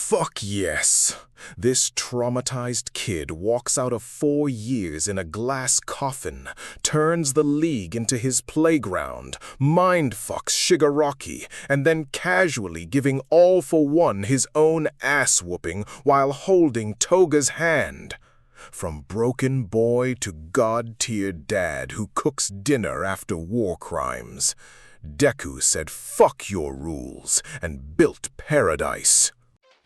Fuck yes. This traumatized kid walks out of 4 years in a glass coffin, turns the League into his playground, mind-fucks Shigaraki, and then casually giving All for One his own ass-whooping while holding Toga's hand. From broken boy to god-tier dad who cooks dinner after war crimes, Deku said fuck your rules and built paradise.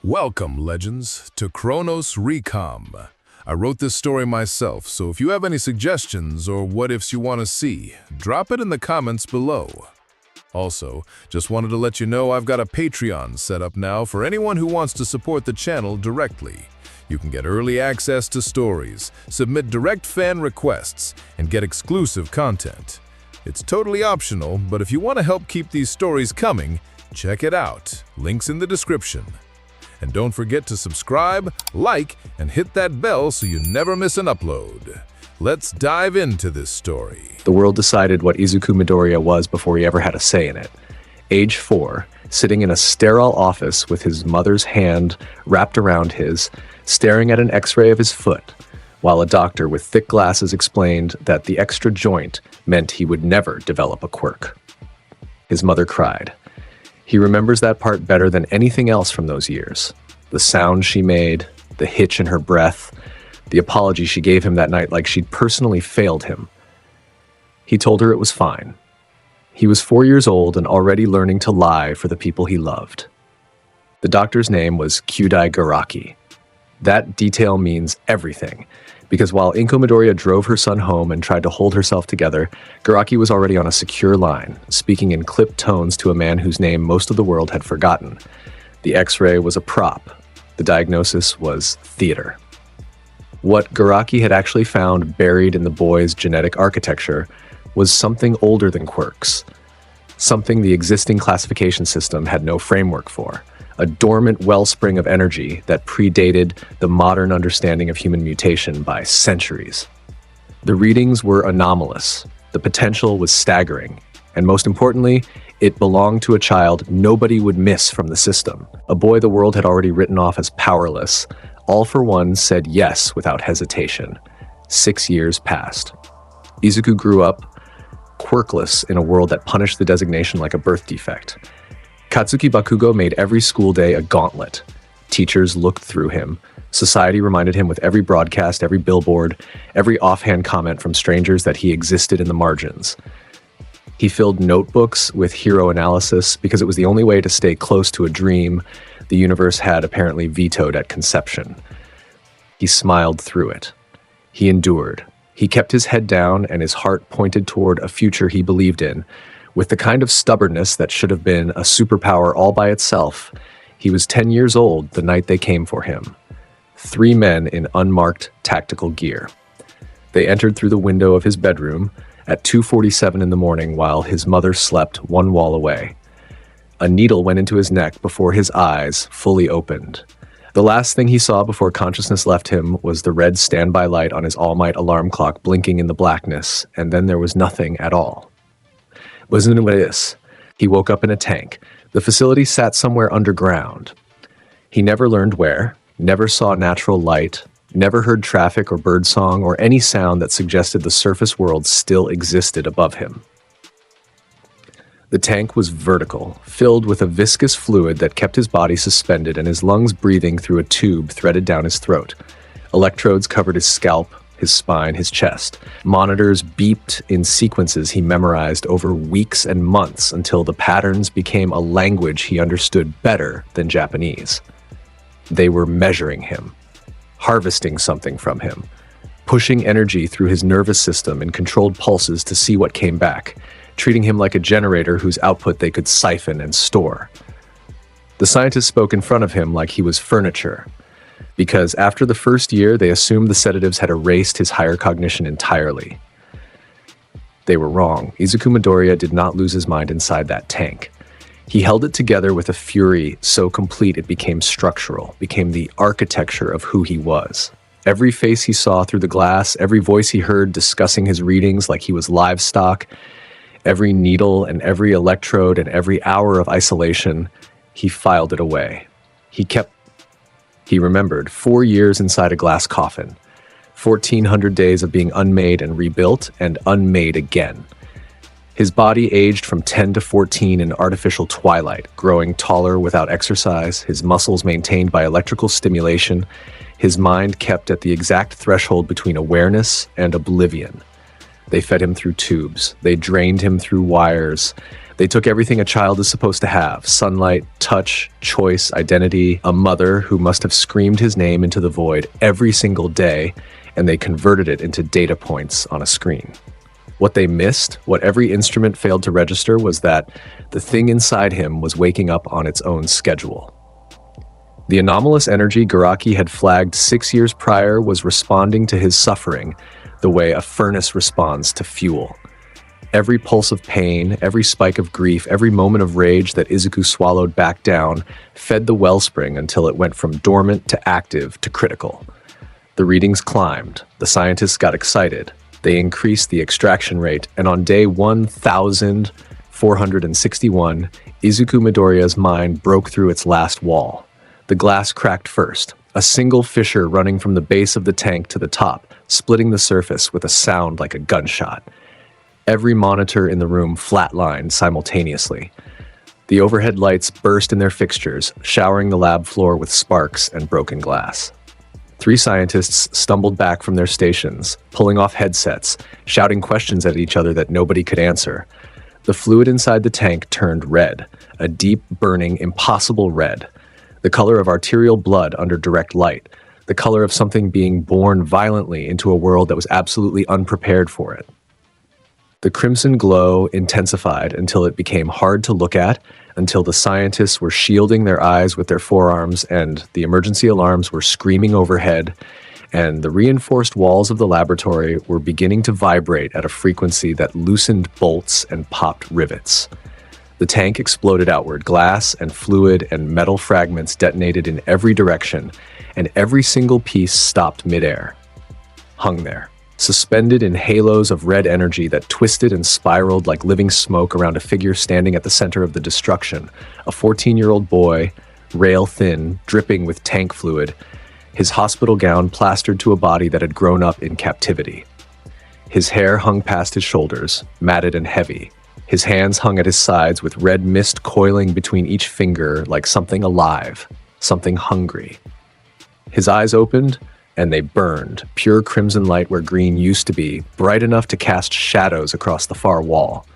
Welcome, Legends, to Chronos Recom. I wrote this story myself, so if you have any suggestions or what-ifs you want to see, drop it in the comments below. Also, just wanted to let you know I've got a Patreon set up now for anyone who wants to support the channel directly. You can get early access to stories, submit direct fan requests, and get exclusive content. It's totally optional, but if you want to help keep these stories coming, check it out. Links in the description. And don't forget to subscribe, like, and hit that bell so you never miss an upload. Let's dive into this story. The world decided what Izuku Midoriya was before he ever had a say in it. Age 4, sitting in a sterile office with his mother's hand wrapped around his, staring at an x-ray of his foot, while a doctor with thick glasses explained that the extra joint meant he would never develop a quirk. His mother cried. He remembers that part better than anything else from those years. The sound she made, the hitch in her breath, the apology she gave him that night like she'd personally failed him. He told her it was fine. He was 4 years old and already learning to lie for the people he loved. The doctor's name was Kyudai Garaki. That detail means everything, because while Inko Midoriya drove her son home and tried to hold herself together, Garaki was already on a secure line, speaking in clipped tones to a man whose name most of the world had forgotten. The X-ray was a prop. The diagnosis was theater. What Garaki had actually found buried in the boy's genetic architecture was something older than quirks, something the existing classification system had no framework for. A dormant wellspring of energy that predated the modern understanding of human mutation by centuries. The readings were anomalous, the potential was staggering, and most importantly, it belonged to a child nobody would miss from the system, a boy the world had already written off as powerless. All for One said yes without hesitation. 6 years passed. Izuku grew up, quirkless in a world that punished the designation like a birth defect. Katsuki Bakugo made every school day a gauntlet. Teachers looked through him. Society reminded him with every broadcast, every billboard, every offhand comment from strangers that he existed in the margins. He filled notebooks with hero analysis because it was the only way to stay close to a dream the universe had apparently vetoed at conception. He smiled through it. He endured. He kept his head down and his heart pointed toward a future he believed in. With the kind of stubbornness that should have been a superpower all by itself, he was 10 years old the night they came for him. 3 men in unmarked tactical gear. They entered through the window of his bedroom at 2:47 in the morning while his mother slept one wall away. A needle went into his neck before his eyes fully opened. The last thing he saw before consciousness left him was the red standby light on his all-might alarm clock blinking in the blackness, and then there was nothing at all. Wasn't it this? He woke up in a tank. The facility sat somewhere underground. He never learned where, never saw natural light, never heard traffic or birdsong or any sound that suggested the surface world still existed above him. The tank was vertical, filled with a viscous fluid that kept his body suspended and his lungs breathing through a tube threaded down his throat. Electrodes covered his scalp, his spine, his chest. Monitors beeped in sequences he memorized over weeks and months until the patterns became a language he understood better than Japanese. They were measuring him, harvesting something from him, pushing energy through his nervous system in controlled pulses to see what came back, treating him like a generator whose output they could siphon and store. The scientists spoke in front of him like he was furniture, because after the first year, they assumed the sedatives had erased his higher cognition entirely. They were wrong. Izuku Midoriya did not lose his mind inside that tank. He held it together with a fury so complete it became structural, became the architecture of who he was. Every face he saw through the glass, every voice he heard discussing his readings like he was livestock, every needle and every electrode and every hour of isolation, he filed it away. He kept He remembered 4 years inside a glass coffin, 1,400 days of being unmade and rebuilt and unmade again. His body aged from 10 to 14 in artificial twilight, growing taller without exercise, his muscles maintained by electrical stimulation, his mind kept at the exact threshold between awareness and oblivion. They fed him through tubes. They drained him through wires. They took everything a child is supposed to have: sunlight, touch, choice, identity, a mother who must have screamed his name into the void every single day, and they converted it into data points on a screen. What they missed, what every instrument failed to register, was that the thing inside him was waking up on its own schedule. The anomalous energy Garaki had flagged 6 years prior was responding to his suffering the way a furnace responds to fuel. Every pulse of pain, every spike of grief, every moment of rage that Izuku swallowed back down fed the wellspring until it went from dormant to active to critical. The readings climbed. The scientists got excited. They increased the extraction rate, and on day 1,461, Izuku Midoriya's mind broke through its last wall. The glass cracked first, a single fissure running from the base of the tank to the top, splitting the surface with a sound like a gunshot. Every monitor in the room flatlined simultaneously. The overhead lights burst in their fixtures, showering the lab floor with sparks and broken glass. 3 scientists stumbled back from their stations, pulling off headsets, shouting questions at each other that nobody could answer. The fluid inside the tank turned red, a deep, burning, impossible red, the color of arterial blood under direct light, the color of something being born violently into a world that was absolutely unprepared for it. The crimson glow intensified until it became hard to look at, until the scientists were shielding their eyes with their forearms and the emergency alarms were screaming overhead, and the reinforced walls of the laboratory were beginning to vibrate at a frequency that loosened bolts and popped rivets. The tank exploded outward. Glass and fluid and metal fragments detonated in every direction, and every single piece stopped midair. Hung there, suspended in halos of red energy that twisted and spiraled like living smoke around a figure standing at the center of the destruction, a 14-year-old boy, rail-thin, dripping with tank fluid, his hospital gown plastered to a body that had grown up in captivity. His hair hung past his shoulders, matted and heavy. His hands hung at his sides with red mist coiling between each finger like something alive, something hungry. His eyes opened, and they burned, pure crimson light where green used to be, bright enough to cast shadows across the far wall.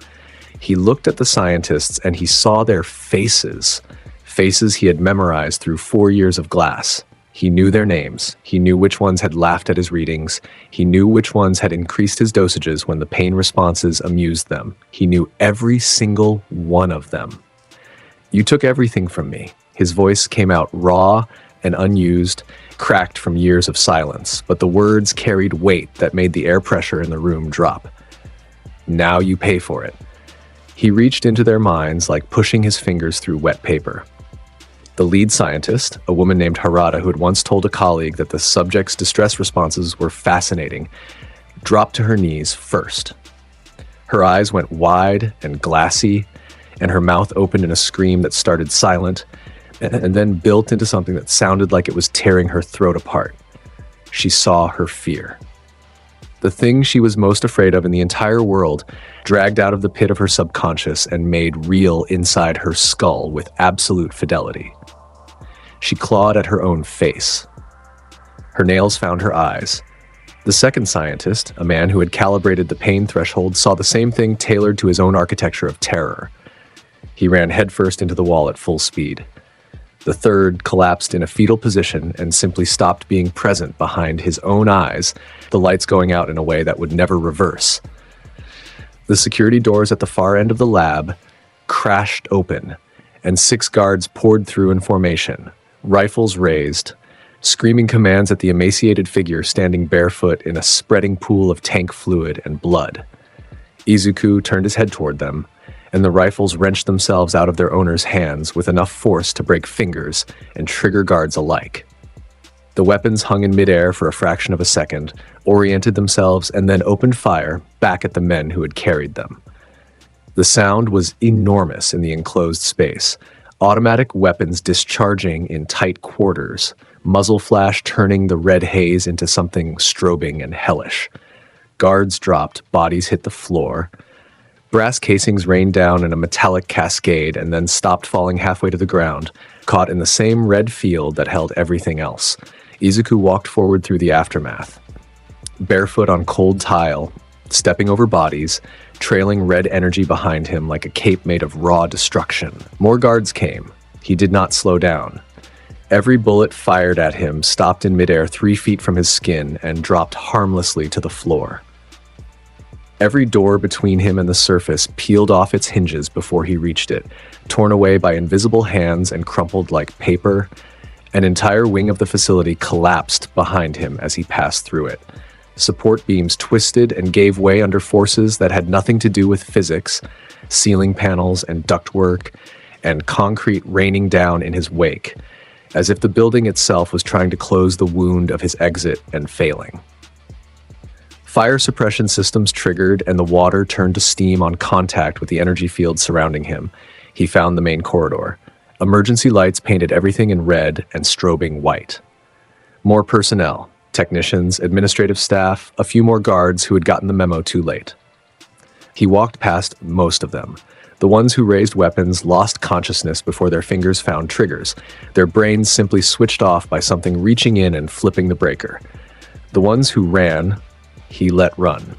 He looked at the scientists, and he saw their faces, faces he had memorized through 4 years of glass. He knew their names. He knew which ones had laughed at his readings. He knew which ones had increased his dosages when the pain responses amused them. He knew every single one of them. "You took everything from me." His voice came out raw and unused, cracked from years of silence, but the words carried weight that made the air pressure in the room drop. "Now you pay for it." He reached into their minds like pushing his fingers through wet paper. The lead scientist, a woman named Harada who had once told a colleague that the subject's distress responses were fascinating, dropped to her knees first. Her eyes went wide and glassy, and her mouth opened in a scream that started silent, and then built into something that sounded like it was tearing her throat apart. She saw her fear. The thing she was most afraid of in the entire world dragged out of the pit of her subconscious and made real inside her skull with absolute fidelity. She clawed at her own face. Her nails found her eyes. The second scientist, a man who had calibrated the pain threshold, saw the same thing tailored to his own architecture of terror. He ran headfirst into the wall at full speed. The third collapsed in a fetal position and simply stopped being present behind his own eyes, the lights going out in a way that would never reverse. The security doors at the far end of the lab crashed open, and 6 guards poured through in formation, rifles raised, screaming commands at the emaciated figure standing barefoot in a spreading pool of tank fluid and blood. Izuku turned his head toward them, and the rifles wrenched themselves out of their owner's hands with enough force to break fingers and trigger guards alike. The weapons hung in midair for a fraction of a second, oriented themselves, and then opened fire back at the men who had carried them. The sound was enormous in the enclosed space, Automatic weapons discharging in tight quarters, muzzle flash turning the red haze into something strobing and hellish. Guards dropped, bodies hit the floor. Brass casings rained down in a metallic cascade and then stopped falling halfway to the ground, caught in the same red field that held everything else. Izuku walked forward through the aftermath. Barefoot on cold tile, stepping over bodies, trailing red energy behind him like a cape made of raw destruction. More guards came. He did not slow down. Every bullet fired at him stopped in midair 3 feet from his skin and dropped harmlessly to the floor. Every door between him and the surface peeled off its hinges before he reached it, torn away by invisible hands and crumpled like paper. An entire wing of the facility collapsed behind him as he passed through it. Support beams twisted and gave way under forces that had nothing to do with physics, ceiling panels and ductwork, and concrete raining down in his wake, as if the building itself was trying to close the wound of his exit and failing. Fire suppression systems triggered and the water turned to steam on contact with the energy field surrounding him. He found the main corridor. Emergency lights painted everything in red and strobing white. More personnel. Technicians, administrative staff, a few more guards who had gotten the memo too late. He walked past most of them. The ones who raised weapons lost consciousness before their fingers found triggers. Their brains simply switched off by something reaching in and flipping the breaker. The ones who ran, he let run.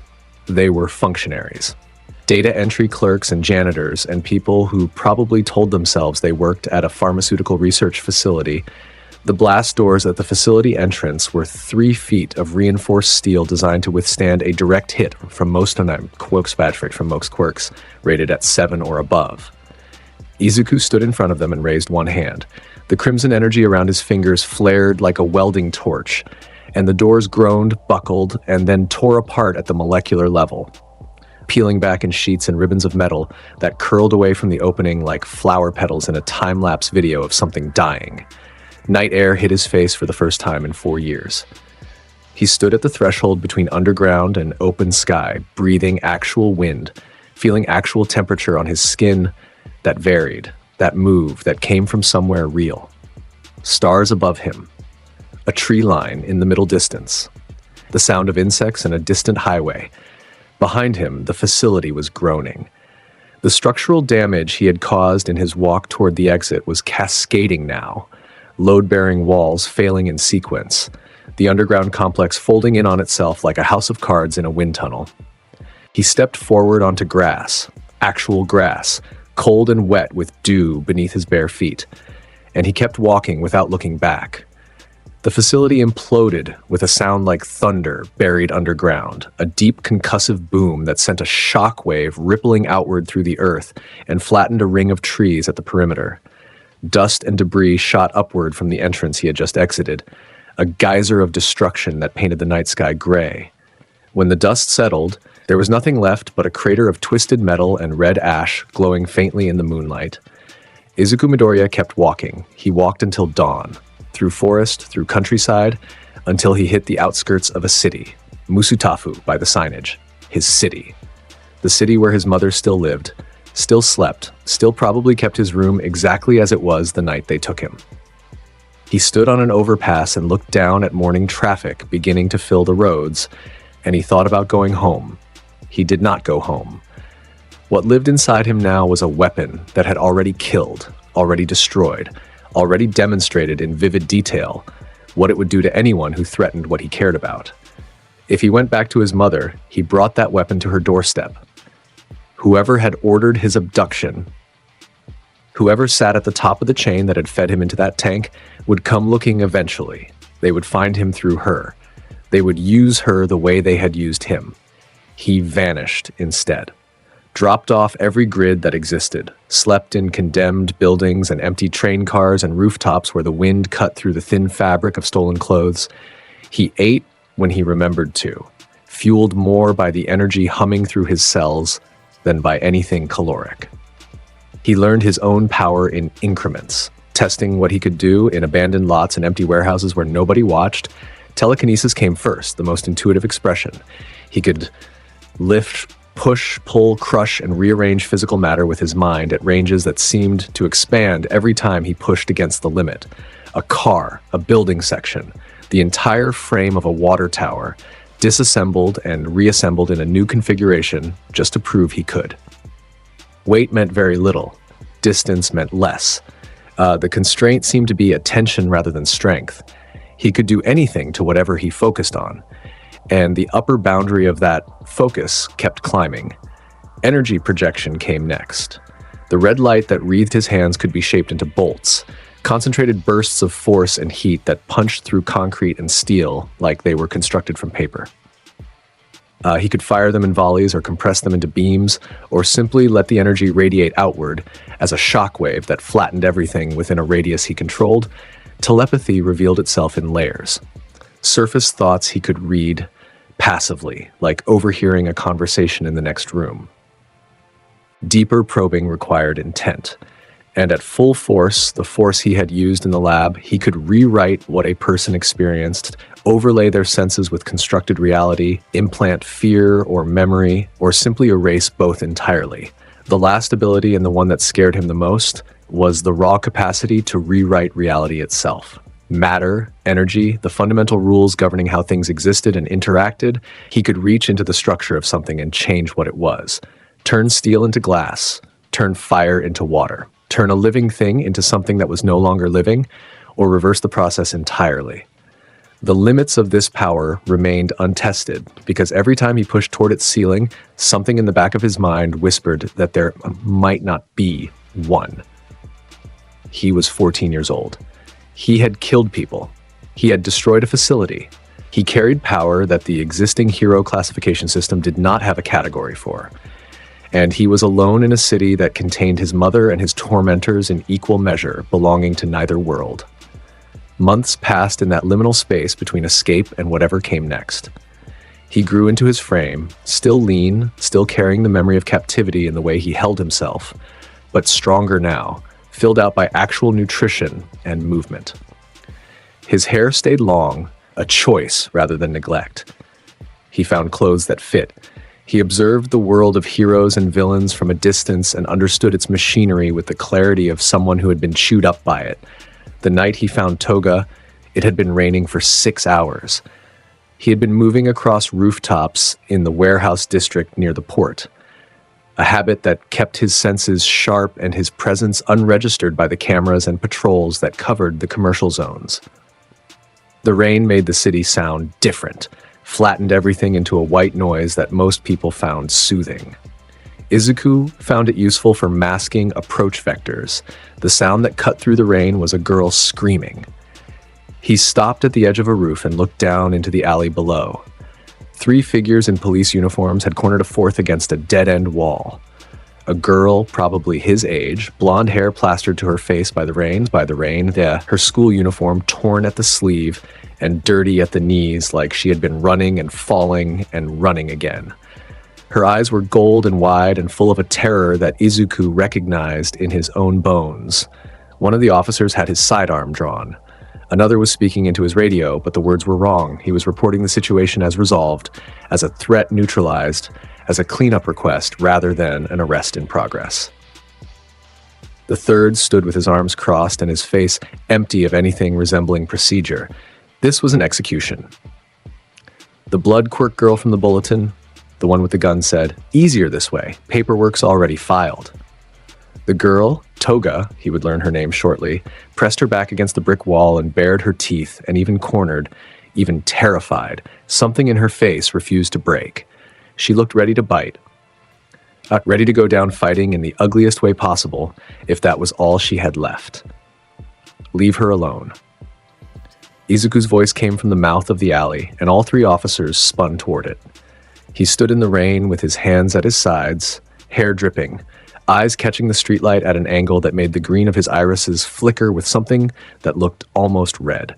They were functionaries. Data entry clerks and janitors and people who probably told themselves they worked at a pharmaceutical research facility. The blast doors at the facility entrance were 3 feet of reinforced steel designed to withstand a direct hit from most quirks, rated at 7 or above. Izuku stood in front of them and raised one hand. The crimson energy around his fingers flared like a welding torch, and the doors groaned, buckled, and then tore apart at the molecular level, peeling back in sheets and ribbons of metal that curled away from the opening like flower petals in a time-lapse video of something dying. Night air hit his face for the first time in 4 years. He stood at the threshold between underground and open sky, breathing actual wind, feeling actual temperature on his skin that varied, that moved, that came from somewhere real. Stars above him. A tree line in the middle distance. The sound of insects and a distant highway. Behind him, the facility was groaning. The structural damage he had caused in his walk toward the exit was cascading now. Load-bearing walls failing in sequence, the underground complex folding in on itself like a house of cards in a wind tunnel. He stepped forward onto grass, actual grass, cold and wet with dew beneath his bare feet, and he kept walking without looking back. The facility imploded with a sound like thunder buried underground, a deep concussive boom that sent a shockwave rippling outward through the earth and flattened a ring of trees at the perimeter. Dust and debris shot upward from the entrance he had just exited, a geyser of destruction that painted the night sky gray. When the dust settled, there was nothing left but a crater of twisted metal and red ash glowing faintly in the moonlight. Izuku Midoriya kept walking. He walked until dawn, through forest, through countryside, until he hit the outskirts of a city, Musutafu by the signage, his city. The city where his mother still lived, still slept, still probably kept his room exactly as it was the night they took him. He stood on an overpass and looked down at morning traffic beginning to fill the roads, and he thought about going home. He did not go home. What lived inside him now was a weapon that had already killed, already destroyed, already demonstrated in vivid detail what it would do to anyone who threatened what he cared about. If he went back to his mother, he brought that weapon to her doorstep. Whoever had ordered his abduction, whoever sat at the top of the chain that had fed him into that tank, would come looking eventually. They would find him through her. They would use her the way they had used him. He vanished instead. Dropped off every grid that existed, slept in condemned buildings and empty train cars and rooftops where the wind cut through the thin fabric of stolen clothes. He ate when he remembered to, fueled more by the energy humming through his cells than by anything caloric. He learned his own power in increments, testing what he could do in abandoned lots and empty warehouses where nobody watched. Telekinesis came first, the most intuitive expression. He could lift push, pull, crush, and rearrange physical matter with his mind at ranges that seemed to expand every time he pushed against the limit. A car, a building section, the entire frame of a water tower, disassembled and reassembled in a new configuration just to prove he could. Weight meant very little. Distance meant less. The constraint seemed to be attention rather than strength. He could do anything to whatever he focused on, and the upper boundary of that focus kept climbing. Energy projection came next. The red light that wreathed his hands could be shaped into bolts, concentrated bursts of force and heat that punched through concrete and steel like they were constructed from paper. He could fire them in volleys or compress them into beams, or simply let the energy radiate outward as a shockwave that flattened everything within a radius he controlled. Telepathy revealed itself in layers. Surface thoughts he could read passively, like overhearing a conversation in the next room. Deeper probing required intent. And at full force, the force he had used in the lab, he could rewrite what a person experienced, overlay their senses with constructed reality, implant fear or memory, or simply erase both entirely. The last ability, and the one that scared him the most, was the raw capacity to rewrite reality itself. Matter, energy, the fundamental rules governing how things existed and interacted, he could reach into the structure of something and change what it was. Turn steel into glass, turn fire into water. Turn a living thing into something that was no longer living, or reverse the process entirely. The limits of this power remained untested, because every time he pushed toward its ceiling, something in the back of his mind whispered that there might not be one. He was 14 years old. He had killed people. He had destroyed a facility. He carried power that the existing hero classification system did not have a category for. And he was alone in a city that contained his mother and his tormentors in equal measure, belonging to neither world. Months passed in that liminal space between escape and whatever came next. He grew into his frame, still lean, still carrying the memory of captivity in the way he held himself, but stronger now, filled out by actual nutrition and movement. His hair stayed long, a choice rather than neglect. He found clothes that fit. He observed the world of heroes and villains from a distance and understood its machinery with the clarity of someone who had been chewed up by it. The night he found Toga, it had been raining for 6 hours. He had been moving across rooftops in the warehouse district near the port, a habit that kept his senses sharp and his presence unregistered by the cameras and patrols that covered the commercial zones. The rain made the city sound different, flattened everything into a white noise that most people found soothing. Izuku found it useful for masking approach vectors. The sound that cut through the rain was a girl screaming. He stopped at the edge of a roof and looked down into the alley below. 3 figures in police uniforms had cornered a fourth against a dead-end wall. A girl, probably his age, blonde hair plastered to her face by the rain, her school uniform torn at the sleeve and dirty at the knees like she had been running and falling and running again. Her eyes were gold and wide and full of a terror that Izuku recognized in his own bones. One of the officers had his sidearm drawn. Another was speaking into his radio, but the words were wrong. He was reporting the situation as resolved, as a threat neutralized, as a cleanup request rather than an arrest in progress. The third stood with his arms crossed and his face empty of anything resembling procedure. This was an execution. The blood quirk girl from the bulletin, the one with the gun, said, "Easier this way. Paperwork's already filed." The girl, Toga, he would learn her name shortly, pressed her back against the brick wall and bared her teeth, and even cornered, even terrified. Something in her face refused to break. She looked ready to bite, ready to go down fighting in the ugliest way possible, if that was all she had left. Leave her alone. Izuku's voice came from the mouth of the alley, and all 3 officers spun toward it. He stood in the rain with his hands at his sides, hair dripping, eyes catching the streetlight at an angle that made the green of his irises flicker with something that looked almost red.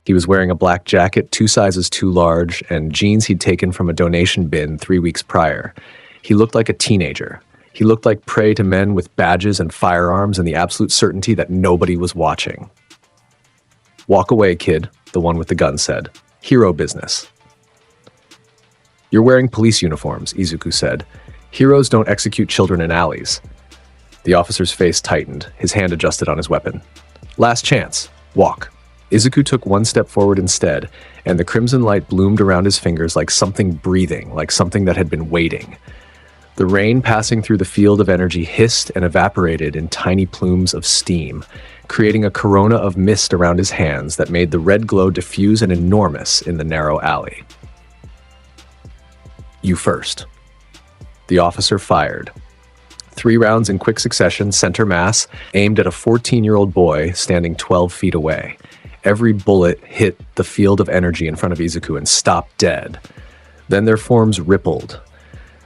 He was wearing a black jacket 2 sizes too large and jeans he'd taken from a donation bin 3 weeks prior. He looked like a teenager. He looked like prey to men with badges and firearms and the absolute certainty that nobody was watching. "Walk away, kid," the one with the gun said. "Hero business." "You're wearing police uniforms," Izuku said. "Heroes don't execute children in alleys." The officer's face tightened, his hand adjusted on his weapon. "Last chance. Walk." Izuku took one step forward instead, and the crimson light bloomed around his fingers like something breathing, like something that had been waiting. The rain passing through the field of energy hissed and evaporated in tiny plumes of steam, creating a corona of mist around his hands that made the red glow diffuse and enormous in the narrow alley. "You first." The officer fired. 3 rounds in quick succession, center mass, aimed at a 14-year-old boy standing 12 feet away. Every bullet hit the field of energy in front of Izuku and stopped dead. Then their forms rippled,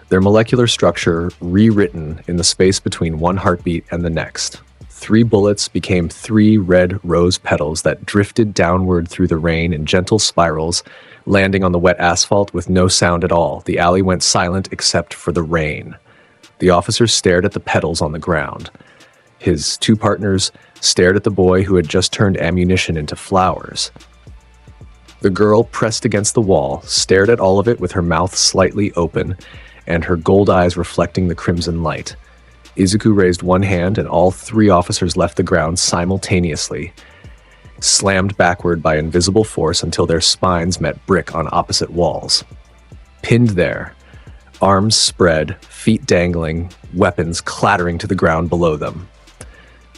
their molecular structure rewritten in the space between one heartbeat and the next. 3 bullets became 3 red rose petals that drifted downward through the rain in gentle spirals, landing on the wet asphalt with no sound at all. The alley went silent except for the rain. The officer stared at the petals on the ground. His 2 partners stared at the boy who had just turned ammunition into flowers. The girl, pressed against the wall, stared at all of it with her mouth slightly open and her gold eyes reflecting the crimson light. Izuku raised one hand and all 3 officers left the ground simultaneously, slammed backward by invisible force until their spines met brick on opposite walls. Pinned there, arms spread, feet dangling, weapons clattering to the ground below them.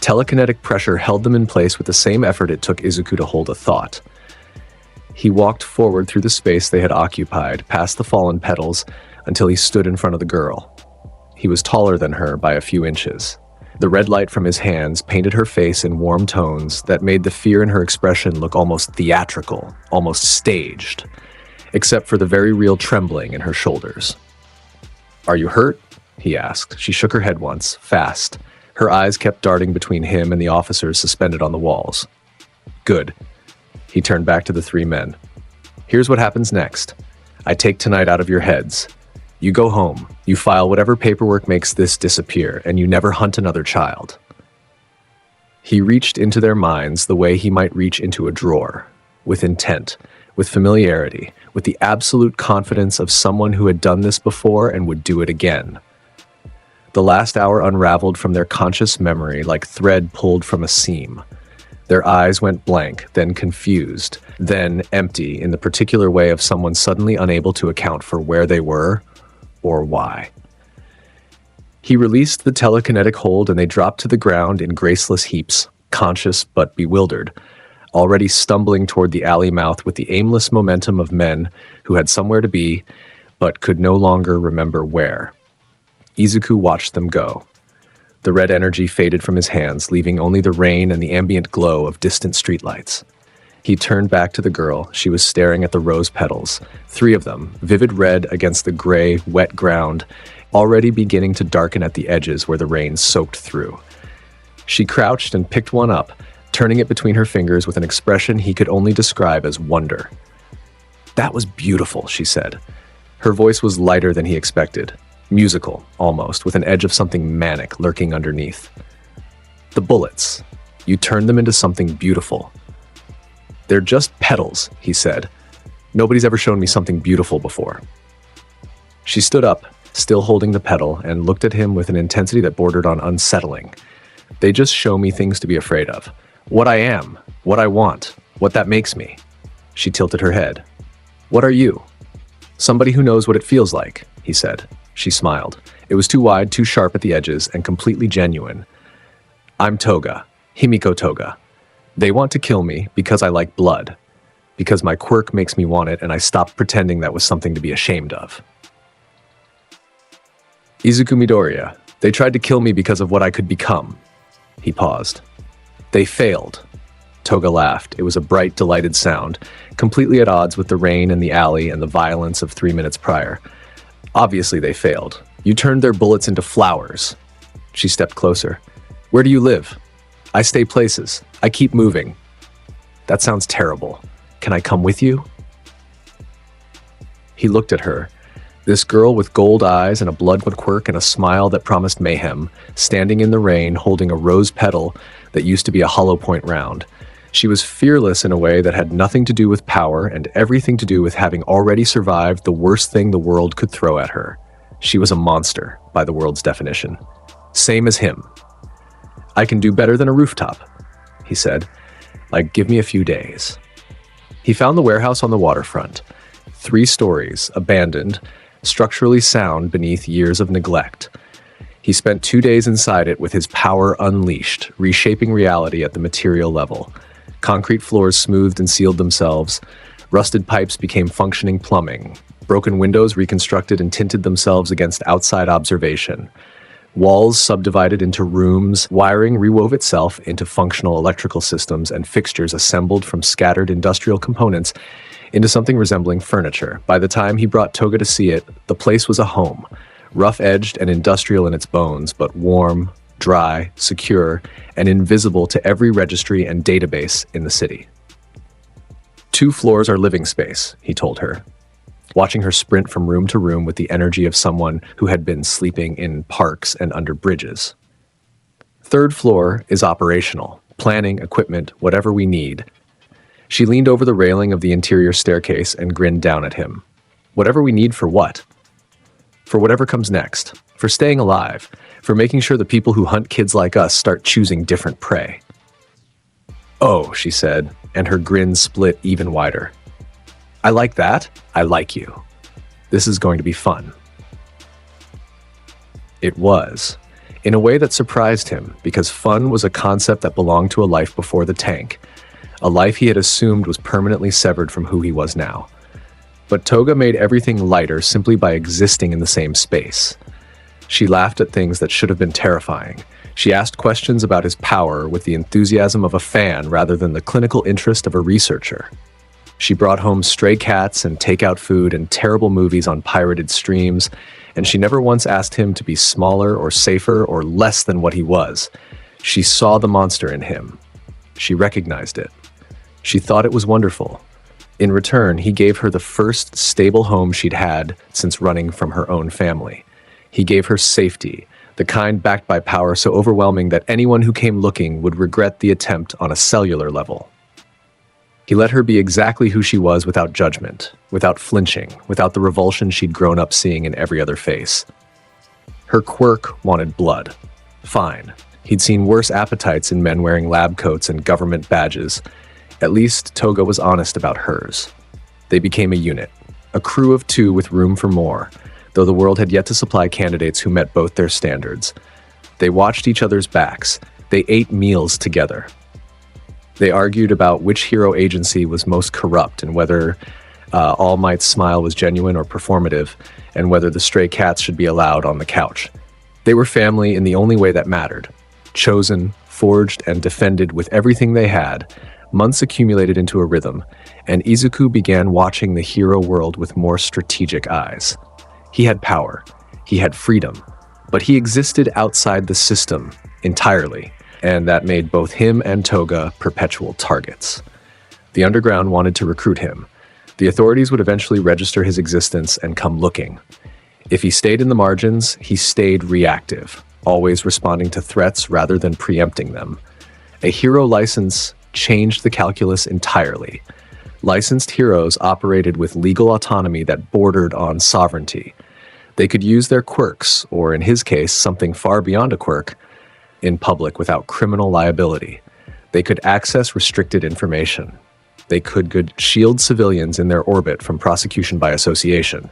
Telekinetic pressure held them in place with the same effort it took Izuku to hold a thought. He walked forward through the space they had occupied, past the fallen petals, until he stood in front of the girl. He was taller than her by a few inches. The red light from his hands painted her face in warm tones that made the fear in her expression look almost theatrical, almost staged, except for the very real trembling in her shoulders. "Are you hurt?" he asked. She shook her head once, fast. Her eyes kept darting between him and the officers suspended on the walls. "Good." He turned back to the 3 men. "Here's what happens next. I take tonight out of your heads. You go home, you file whatever paperwork makes this disappear, and you never hunt another child." He reached into their minds the way he might reach into a drawer, with intent, with familiarity, with the absolute confidence of someone who had done this before and would do it again. The last hour unraveled from their conscious memory like thread pulled from a seam. Their eyes went blank, then confused, then empty in the particular way of someone suddenly unable to account for where they were or why. He released the telekinetic hold and they dropped to the ground in graceless heaps, conscious but bewildered, already stumbling toward the alley mouth with the aimless momentum of men who had somewhere to be but could no longer remember where. Izuku watched them go. The red energy faded from his hands, leaving only the rain and the ambient glow of distant streetlights. He turned back to the girl. She was staring at the rose petals, 3 of them, vivid red against the gray, wet ground, already beginning to darken at the edges where the rain soaked through. She crouched and picked one up, turning it between her fingers with an expression he could only describe as wonder. "That was beautiful," she said. Her voice was lighter than he expected. Musical, almost, with an edge of something manic lurking underneath. "The bullets. You turned them into something beautiful." "They're just petals," he said. "Nobody's ever shown me something beautiful before." She stood up, still holding the petal, and looked at him with an intensity that bordered on unsettling. "They just show me things to be afraid of. What I am, what I want, what that makes me." She tilted her head. "What are you?" "Somebody who knows what it feels like," he said. She smiled. It was too wide, too sharp at the edges, and completely genuine. "I'm Toga, Himiko Toga. They want to kill me because I like blood, because my quirk makes me want it, and I stopped pretending that was something to be ashamed of." "Izuku Midoriya, they tried to kill me because of what I could become." He paused. "They failed." Toga laughed. It was a bright, delighted sound, completely at odds with the rain in the alley and the violence of 3 minutes prior. "Obviously they failed. You turned their bullets into flowers." She stepped closer. "Where do you live?" "I stay places. I keep moving." "That sounds terrible. Can I come with you?" He looked at her. This girl with gold eyes and a blood quirk and a smile that promised mayhem, standing in the rain holding a rose petal that used to be a hollow point round. She was fearless in a way that had nothing to do with power and everything to do with having already survived the worst thing the world could throw at her. She was a monster, by the world's definition. Same as him. "I can do better than a rooftop," he said. "Like, give me a few days." He found the warehouse on the waterfront. 3 stories, abandoned, structurally sound beneath years of neglect. He spent 2 days inside it with his power unleashed, reshaping reality at the material level. Concrete floors smoothed and sealed themselves. Rusted pipes became functioning plumbing. Broken windows reconstructed and tinted themselves against outside observation. Walls subdivided into rooms, wiring rewove itself into functional electrical systems, and fixtures assembled from scattered industrial components into something resembling furniture. By the time he brought Toga to see it, the place was a home, rough-edged and industrial in its bones, but warm, dry, secure, and invisible to every registry and database in the city. 2 floors are living space, he told her, watching her sprint from room to room with the energy of someone who had been sleeping in parks and under bridges. 3rd floor is operational, planning, equipment, whatever we need. She leaned over the railing of the interior staircase and grinned down at him. Whatever we need for what? For whatever comes next. For staying alive. For making sure the people who hunt kids like us start choosing different prey. "Oh," she said, and her grin split even wider. "I like that. I like you. This is going to be fun." It was, in a way that surprised him, because fun was a concept that belonged to a life before the tank, a life he had assumed was permanently severed from who he was now. But Toga made everything lighter simply by existing in the same space. She laughed at things that should have been terrifying. She asked questions about his power with the enthusiasm of a fan rather than the clinical interest of a researcher. She brought home stray cats and takeout food and terrible movies on pirated streams, and she never once asked him to be smaller or safer or less than what he was. She saw the monster in him. She recognized it. She thought it was wonderful. In return, he gave her the first stable home she'd had since running from her own family. He gave her safety, the kind backed by power so overwhelming that anyone who came looking would regret the attempt on a cellular level. He let her be exactly who she was without judgment, without flinching, without the revulsion she'd grown up seeing in every other face. Her quirk wanted blood. Fine. He'd seen worse appetites in men wearing lab coats and government badges. At least Toga was honest about hers. They became a unit, a crew of 2 with room for more, though the world had yet to supply candidates who met both their standards. They watched each other's backs. They ate meals together. They argued about which hero agency was most corrupt and whether All Might's smile was genuine or performative, and whether the stray cats should be allowed on the couch. They were family in the only way that mattered. Chosen, forged, and defended with everything they had. Months accumulated into a rhythm, and Izuku began watching the hero world with more strategic eyes. He had power. He had freedom. But he existed outside the system entirely, and that made both him and Toga perpetual targets. The underground wanted to recruit him. The authorities would eventually register his existence and come looking. If he stayed in the margins, he stayed reactive, always responding to threats rather than preempting them. A hero license changed the calculus entirely. Licensed heroes operated with legal autonomy that bordered on sovereignty. They could use their quirks, or in his case, something far beyond a quirk, in public without criminal liability. They could access restricted information. They could shield civilians in their orbit from prosecution by association.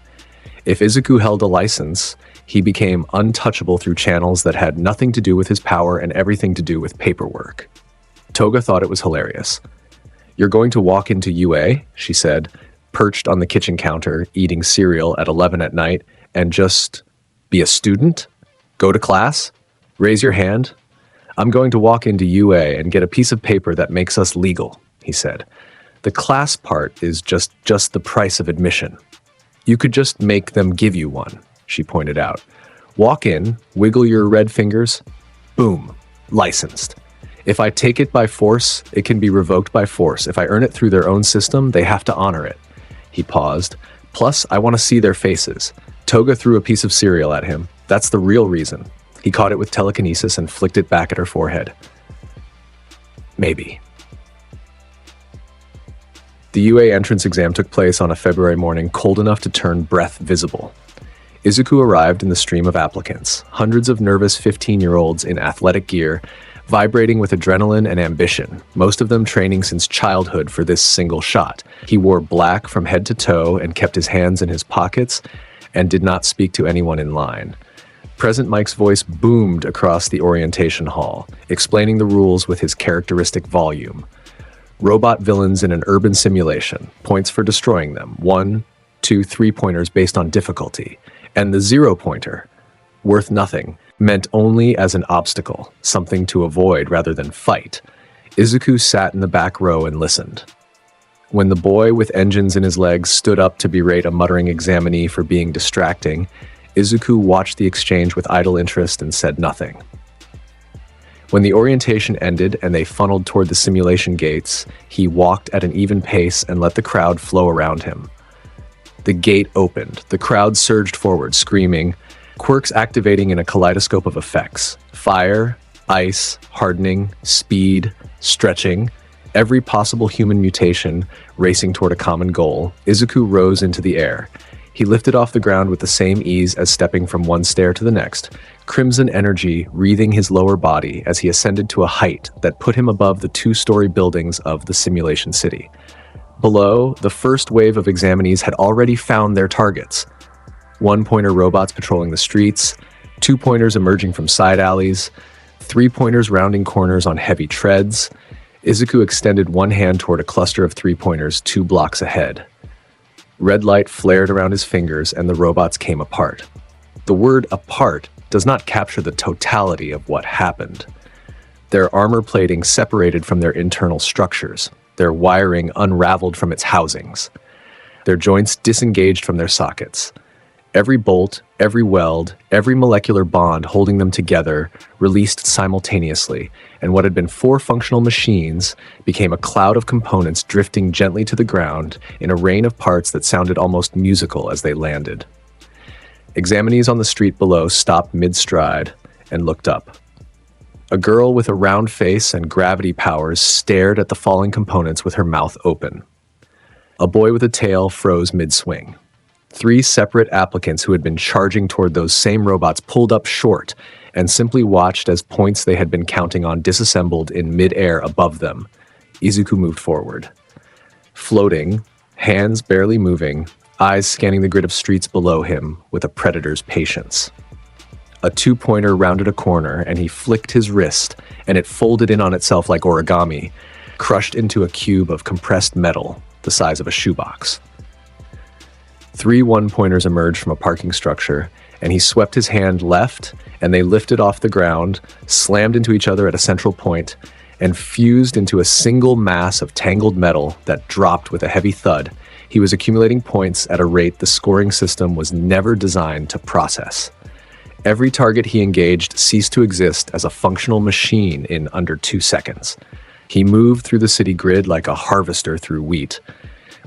If Izuku held a license, he became untouchable through channels that had nothing to do with his power and everything to do with paperwork. Toga thought it was hilarious. "You're going to walk into UA," she said, perched on the kitchen counter, eating cereal at 11 at night, and just be a student? Go to class? Raise your hand? "I'm going to walk into UA and get a piece of paper that makes us legal," he said. "The class part is just the price of admission. You could just make them give you one," she pointed out. "Walk in, wiggle your red fingers, boom, licensed. If I take it by force, it can be revoked by force. If I earn it through their own system, they have to honor it." He paused. "Plus, I want to see their faces." Toga threw a piece of cereal at him. "That's the real reason." He caught it with telekinesis and flicked it back at her forehead. "Maybe." The UA entrance exam took place on a February morning cold enough to turn breath visible. Izuku arrived in the stream of applicants, hundreds of nervous 15-year-olds in athletic gear, vibrating with adrenaline and ambition, most of them training since childhood for this single shot. He wore black from head to toe and kept his hands in his pockets and did not speak to anyone in line. Present Mike's voice boomed across the orientation hall, explaining the rules with his characteristic volume. Robot villains in an urban simulation, points for destroying them, 1, 2, 3-pointers based on difficulty, and the 0-pointer, worth nothing, meant only as an obstacle, something to avoid rather than fight. Izuku sat in the back row and listened. When the boy with engines in his legs stood up to berate a muttering examinee for being distracting, Izuku watched the exchange with idle interest and said nothing. When the orientation ended and they funneled toward the simulation gates, he walked at an even pace and let the crowd flow around him. The gate opened. The crowd surged forward, screaming, quirks activating in a kaleidoscope of effects. Fire, ice, hardening, speed, stretching, every possible human mutation racing toward a common goal. Izuku rose into the air. He lifted off the ground with the same ease as stepping from one stair to the next, crimson energy wreathing his lower body as he ascended to a height that put him above the 2-story buildings of the simulation city. Below, the first wave of examinees had already found their targets. 1-pointer robots patrolling the streets, 2-pointers emerging from side alleys, 3-pointers rounding corners on heavy treads. Izuku extended one hand toward a cluster of 3-pointers 2 blocks ahead. Red light flared around his fingers and the robots came apart. The word apart does not capture the totality of what happened. Their armor plating separated from their internal structures, their wiring unraveled from its housings, their joints disengaged from their sockets. Every bolt, every weld, every molecular bond holding them together released simultaneously, and what had been 4 functional machines became a cloud of components drifting gently to the ground in a rain of parts that sounded almost musical as they landed. Examinees on the street below stopped mid-stride and looked up. A girl with a round face and gravity powers stared at the falling components with her mouth open. A boy with a tail froze mid-swing. 3 separate applicants who had been charging toward those same robots pulled up short and simply watched as points they had been counting on disassembled in mid-air above them. Izuku moved forward. Floating, hands barely moving, eyes scanning the grid of streets below him with a predator's patience. A 2-pointer rounded a corner and he flicked his wrist and it folded in on itself like origami, crushed into a cube of compressed metal the size of a shoebox. 3 1-pointers emerged from a parking structure, and he swept his hand left, and they lifted off the ground, slammed into each other at a central point, and fused into a single mass of tangled metal that dropped with a heavy thud. He was accumulating points at a rate the scoring system was never designed to process. Every target he engaged ceased to exist as a functional machine in under 2 seconds. He moved through the city grid like a harvester through wheat,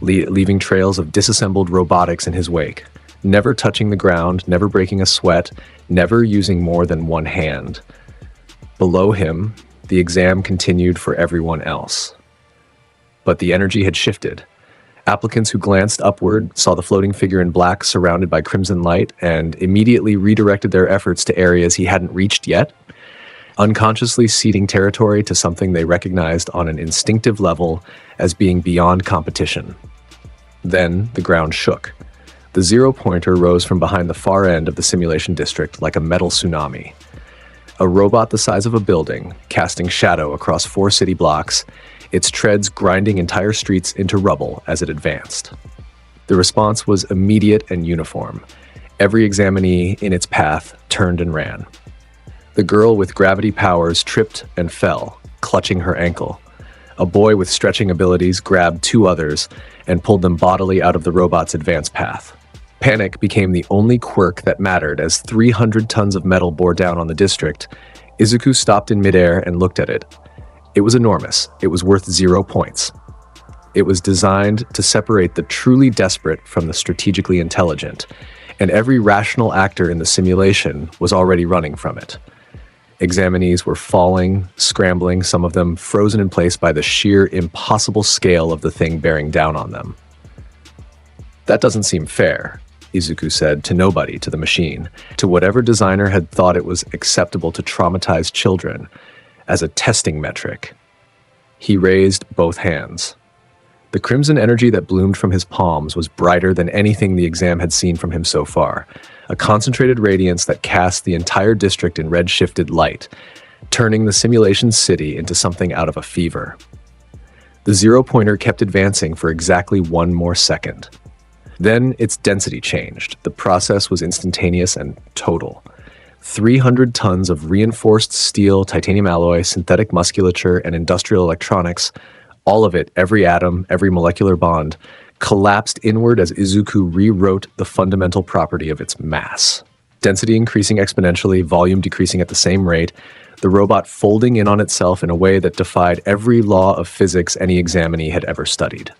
leaving trails of disassembled robotics in his wake, never touching the ground, never breaking a sweat, never using more than one hand. Below him, the exam continued for everyone else. But the energy had shifted. Applicants who glanced upward saw the floating figure in black surrounded by crimson light and immediately redirected their efforts to areas he hadn't reached yet, unconsciously ceding territory to something they recognized on an instinctive level as being beyond competition. Then the ground shook. The 0-pointer rose from behind the far end of the simulation district like a metal tsunami. A robot the size of a building, casting shadow across 4 city blocks, its treads grinding entire streets into rubble as it advanced. The response was immediate and uniform. Every examinee in its path turned and ran. The girl with gravity powers tripped and fell, clutching her ankle. A boy with stretching abilities grabbed 2 others and pulled them bodily out of the robot's advance path. Panic became the only quirk that mattered as 300 tons of metal bore down on the district. Izuku stopped in midair and looked at it. It was enormous. It was worth 0 points. It was designed to separate the truly desperate from the strategically intelligent, and every rational actor in the simulation was already running from it. Examinees were falling, scrambling, some of them frozen in place by the sheer impossible scale of the thing bearing down on them. "That doesn't seem fair," Izuku said to nobody, to the machine, to whatever designer had thought it was acceptable to traumatize children as a testing metric. He raised both hands. The crimson energy that bloomed from his palms was brighter than anything the exam had seen from him so far, a concentrated radiance that cast the entire district in red-shifted light, turning the simulation city into something out of a fever. The zero-pointer kept advancing for exactly 1 more second. Then its density changed. The process was instantaneous and total. 300 tons of reinforced steel, titanium alloy, synthetic musculature, and industrial electronics, all of it, every atom, every molecular bond, collapsed inward as Izuku rewrote the fundamental property of its mass. Density increasing exponentially, volume decreasing at the same rate, the robot folding in on itself in a way that defied every law of physics any examinee had ever studied.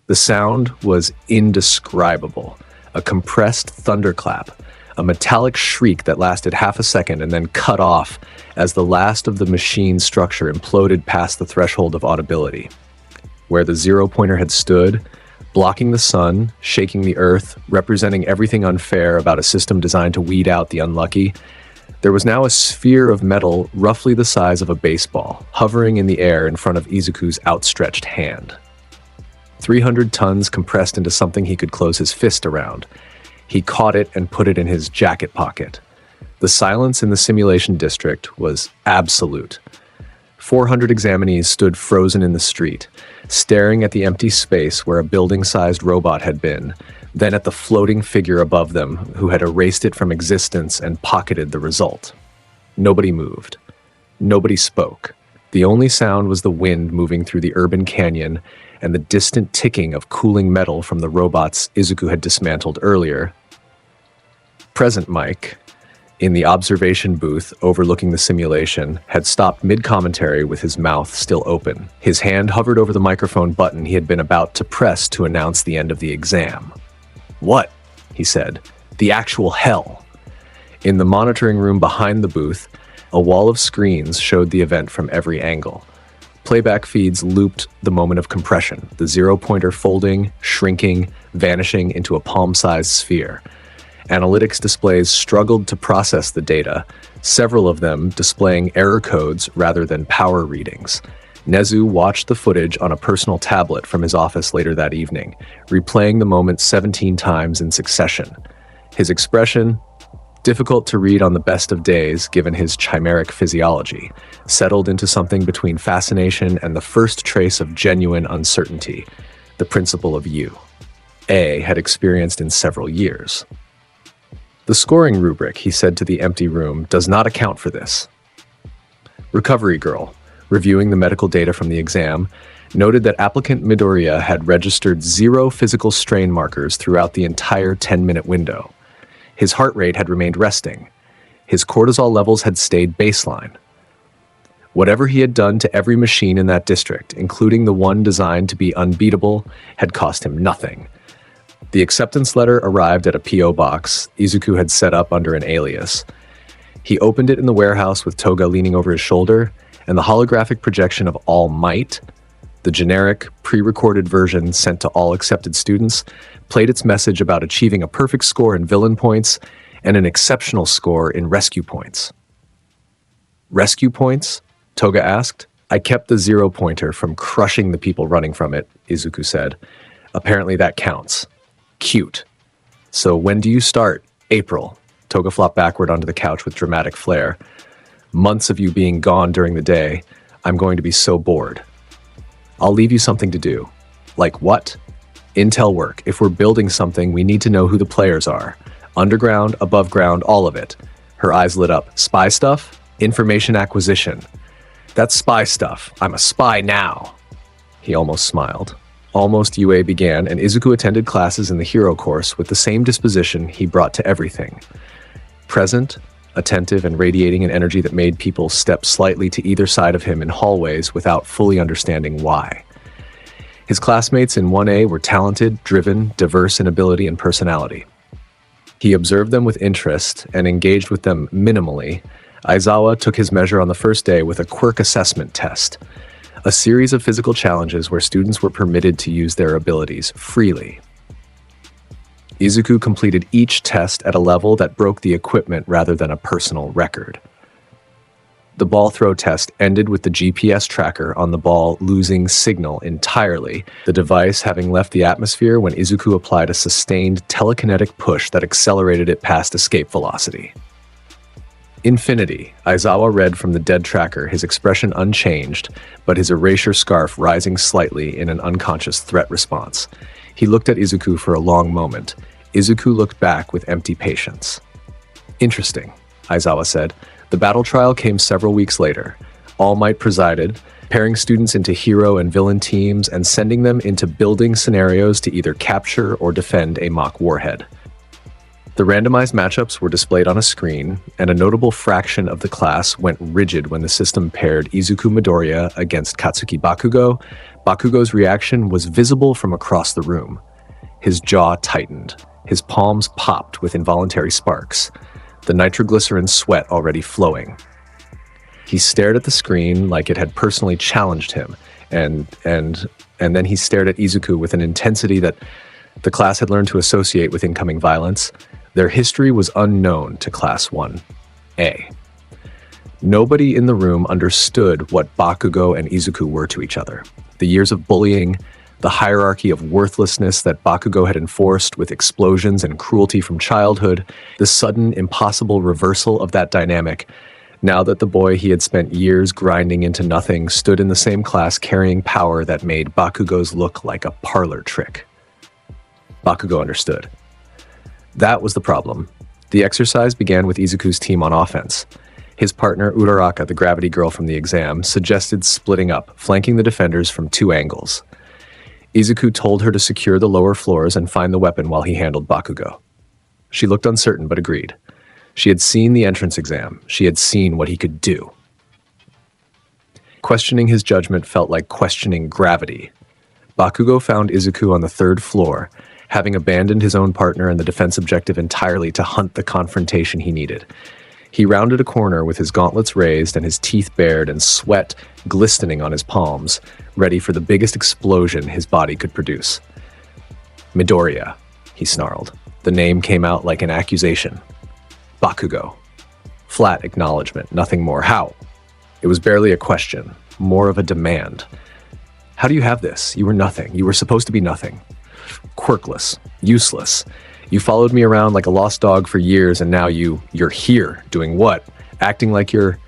The sound was indescribable, a compressed thunderclap, a metallic shriek that lasted half a second and then cut off as the last of the machine's structure imploded past the threshold of audibility. Where the zero-pointer had stood, blocking the sun, shaking the earth, representing everything unfair about a system designed to weed out the unlucky, there was now a sphere of metal roughly the size of a baseball, hovering in the air in front of Izuku's outstretched hand. 300 tons compressed into something he could close his fist around. He caught it and put it in his jacket pocket. The silence in the simulation district was absolute. 400 examinees stood frozen in the street, staring at the empty space where a building-sized robot had been, then at the floating figure above them who had erased it from existence and pocketed the result. Nobody moved. Nobody spoke. The only sound was the wind moving through the urban canyon and the distant ticking of cooling metal from the robots Izuku had dismantled earlier. Present Mike, in the observation booth overlooking the simulation, had stopped mid-commentary with his mouth still open. His hand hovered over the microphone button he had been about to press to announce the end of the exam. "What?" he said. "The actual hell." In the monitoring room behind the booth, a wall of screens showed the event from every angle. Playback feeds looped the moment of compression, the zero-pointer folding, shrinking, vanishing into a palm-sized sphere. Analytics displays struggled to process the data, several of them displaying error codes rather than power readings. Nezu watched the footage on a personal tablet from his office later that evening, replaying the moment 17 times in succession. His expression, difficult to read on the best of days given his chimeric physiology, settled into something between fascination and the first trace of genuine uncertainty, the principle of you. A had experienced in several years. "The scoring rubric," he said to the empty room, "does not account for this." Recovery Girl, reviewing the medical data from the exam, noted that applicant Midoriya had registered 0 physical strain markers throughout the entire 10-minute window. His heart rate had remained resting. His cortisol levels had stayed baseline. Whatever he had done to every machine in that district, including the one designed to be unbeatable, had cost him nothing. The acceptance letter arrived at a P.O. box Izuku had set up under an alias. He opened it in the warehouse with Toga leaning over his shoulder, and the holographic projection of All Might, the generic, pre-recorded version sent to all accepted students, played its message about achieving a perfect score in villain points and an exceptional score in rescue points. "Rescue points?" Toga asked. "I kept the zero-pointer from crushing the people running from it," Izuku said. "Apparently that counts. Cute. So when do you start?" "April." Toga flopped backward onto the couch with dramatic flair. "Months of you being gone during the day. I'm going to be so bored. I'll leave you something to do." "Like what?" "Intel work. If we're building something, we need to know who the players are. Underground, above ground, all of it." Her eyes lit up. "Spy stuff?" "Information acquisition." "That's spy stuff. I'm a spy now." He almost smiled. Almost UA began, and Izuku attended classes in the hero course with the same disposition he brought to everything. Present, attentive, and radiating an energy that made people step slightly to either side of him in hallways without fully understanding why. His classmates in 1A were talented, driven, diverse in ability and personality. He observed them with interest and engaged with them minimally, Aizawa took his measure on the first day with a quirk assessment test, a series of physical challenges where students were permitted to use their abilities freely. Izuku completed each test at a level that broke the equipment rather than a personal record. The ball throw test ended with the GPS tracker on the ball losing signal entirely, the device having left the atmosphere when Izuku applied a sustained telekinetic push that accelerated it past escape velocity. Infinity, Aizawa read from the dead tracker, his expression unchanged, but his erasure scarf rising slightly in an unconscious threat response. He looked at Izuku for a long moment. Izuku looked back with empty patience. Interesting, Aizawa said. The battle trial came several weeks later. All Might presided, pairing students into hero and villain teams and sending them into building scenarios to either capture or defend a mock warhead. The randomized matchups were displayed on a screen, and a notable fraction of the class went rigid when the system paired Izuku Midoriya against Katsuki Bakugo. Bakugo's reaction was visible from across the room. His jaw tightened. His palms popped with involuntary sparks, the nitroglycerin sweat already flowing. He stared at the screen like it had personally challenged him, and then he stared at Izuku with an intensity that the class had learned to associate with incoming violence. Their history was unknown to Class 1A. Nobody in the room understood what Bakugo and Izuku were to each other. The years of bullying, the hierarchy of worthlessness that Bakugo had enforced with explosions and cruelty from childhood, the sudden, impossible reversal of that dynamic, now that the boy he had spent years grinding into nothing stood in the same class carrying power that made Bakugo's look like a parlor trick. Bakugo understood. That was the problem. The exercise began with Izuku's team on offense. His partner, Uraraka, the gravity girl from the exam, suggested splitting up, flanking the defenders from two angles. Izuku told her to secure the lower floors and find the weapon while he handled Bakugo. She looked uncertain but agreed. She had seen the entrance exam. She had seen what he could do. Questioning his judgment felt like questioning gravity. Bakugo found Izuku on the third floor, having abandoned his own partner and the defense objective entirely to hunt the confrontation he needed. He rounded a corner with his gauntlets raised and his teeth bared and sweat glistening on his palms, ready for the biggest explosion his body could produce. Midoriya, he snarled. The name came out like an accusation. Bakugo. Flat acknowledgement, nothing more. How? It was barely a question, more of a demand. How do you have this? You were nothing. You were supposed to be nothing. Quirkless. Useless. You followed me around like a lost dog for years, and now you're here. Doing what? Acting like you're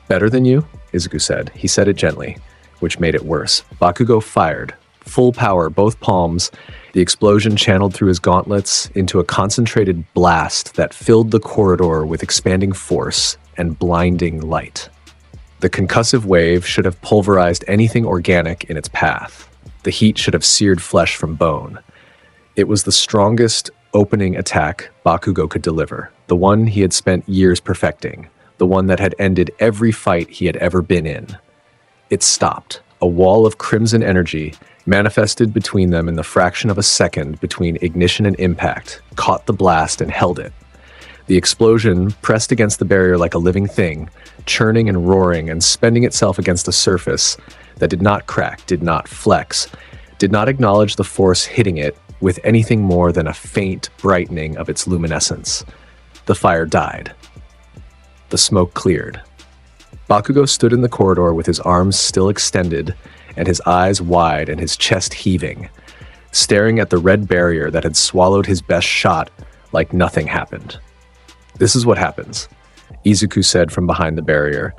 better than you? Izuku said. He said it gently, which made it worse. Bakugo fired. Full power, both palms. The explosion channeled through his gauntlets into a concentrated blast that filled the corridor with expanding force and blinding light. The concussive wave should have pulverized anything organic in its path. The heat should have seared flesh from bone. It was the strongest opening attack Bakugo could deliver, the one he had spent years perfecting, the one that had ended every fight he had ever been in. It stopped. A wall of crimson energy manifested between them in the fraction of a second between ignition and impact, caught the blast and held it. The explosion pressed against the barrier like a living thing, churning and roaring and spending itself against a surface that did not crack, did not flex, did not acknowledge the force hitting it with anything more than a faint brightening of its luminescence. The fire died. The smoke cleared. Bakugo stood in the corridor with his arms still extended and his eyes wide and his chest heaving, staring at the red barrier that had swallowed his best shot like nothing happened. This is what happens, Izuku said from behind the barrier,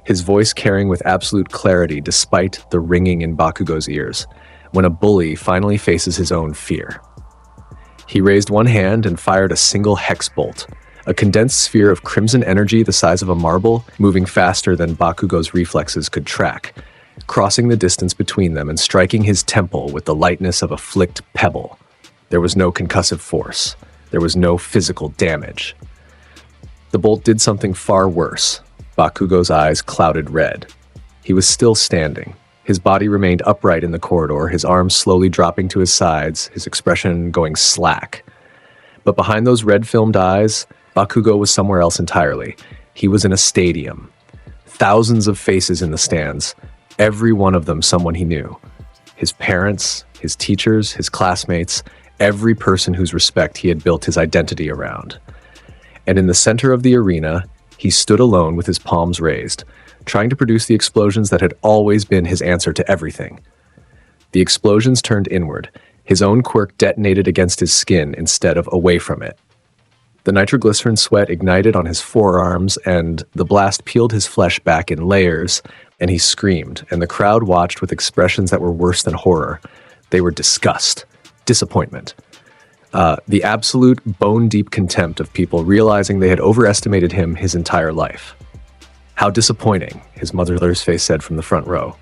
his voice carrying with absolute clarity despite the ringing in Bakugo's ears, when a bully finally faces his own fear. He raised one hand and fired a single hex bolt, a condensed sphere of crimson energy the size of a marble, moving faster than Bakugo's reflexes could track, crossing the distance between them and striking his temple with the lightness of a flicked pebble. There was no concussive force. There was no physical damage. The bolt did something far worse. Bakugo's eyes clouded red. He was still standing. His body remained upright in the corridor, his arms slowly dropping to his sides, his expression going slack. But behind those red-filmed eyes, Bakugo was somewhere else entirely. He was in a stadium. Thousands of faces in the stands, every one of them someone he knew. His parents, his teachers, his classmates, every person whose respect he had built his identity around. And in the center of the arena, he stood alone with his palms raised, trying to produce the explosions that had always been his answer to everything. The explosions turned inward. His own quirk detonated against his skin instead of away from it. The nitroglycerin sweat ignited on his forearms, and the blast peeled his flesh back in layers, and he screamed, and the crowd watched with expressions that were worse than horror. They were disgust, disappointment. The absolute bone-deep contempt of people realizing they had overestimated him his entire life. "How disappointing," his mother's face said from the front row.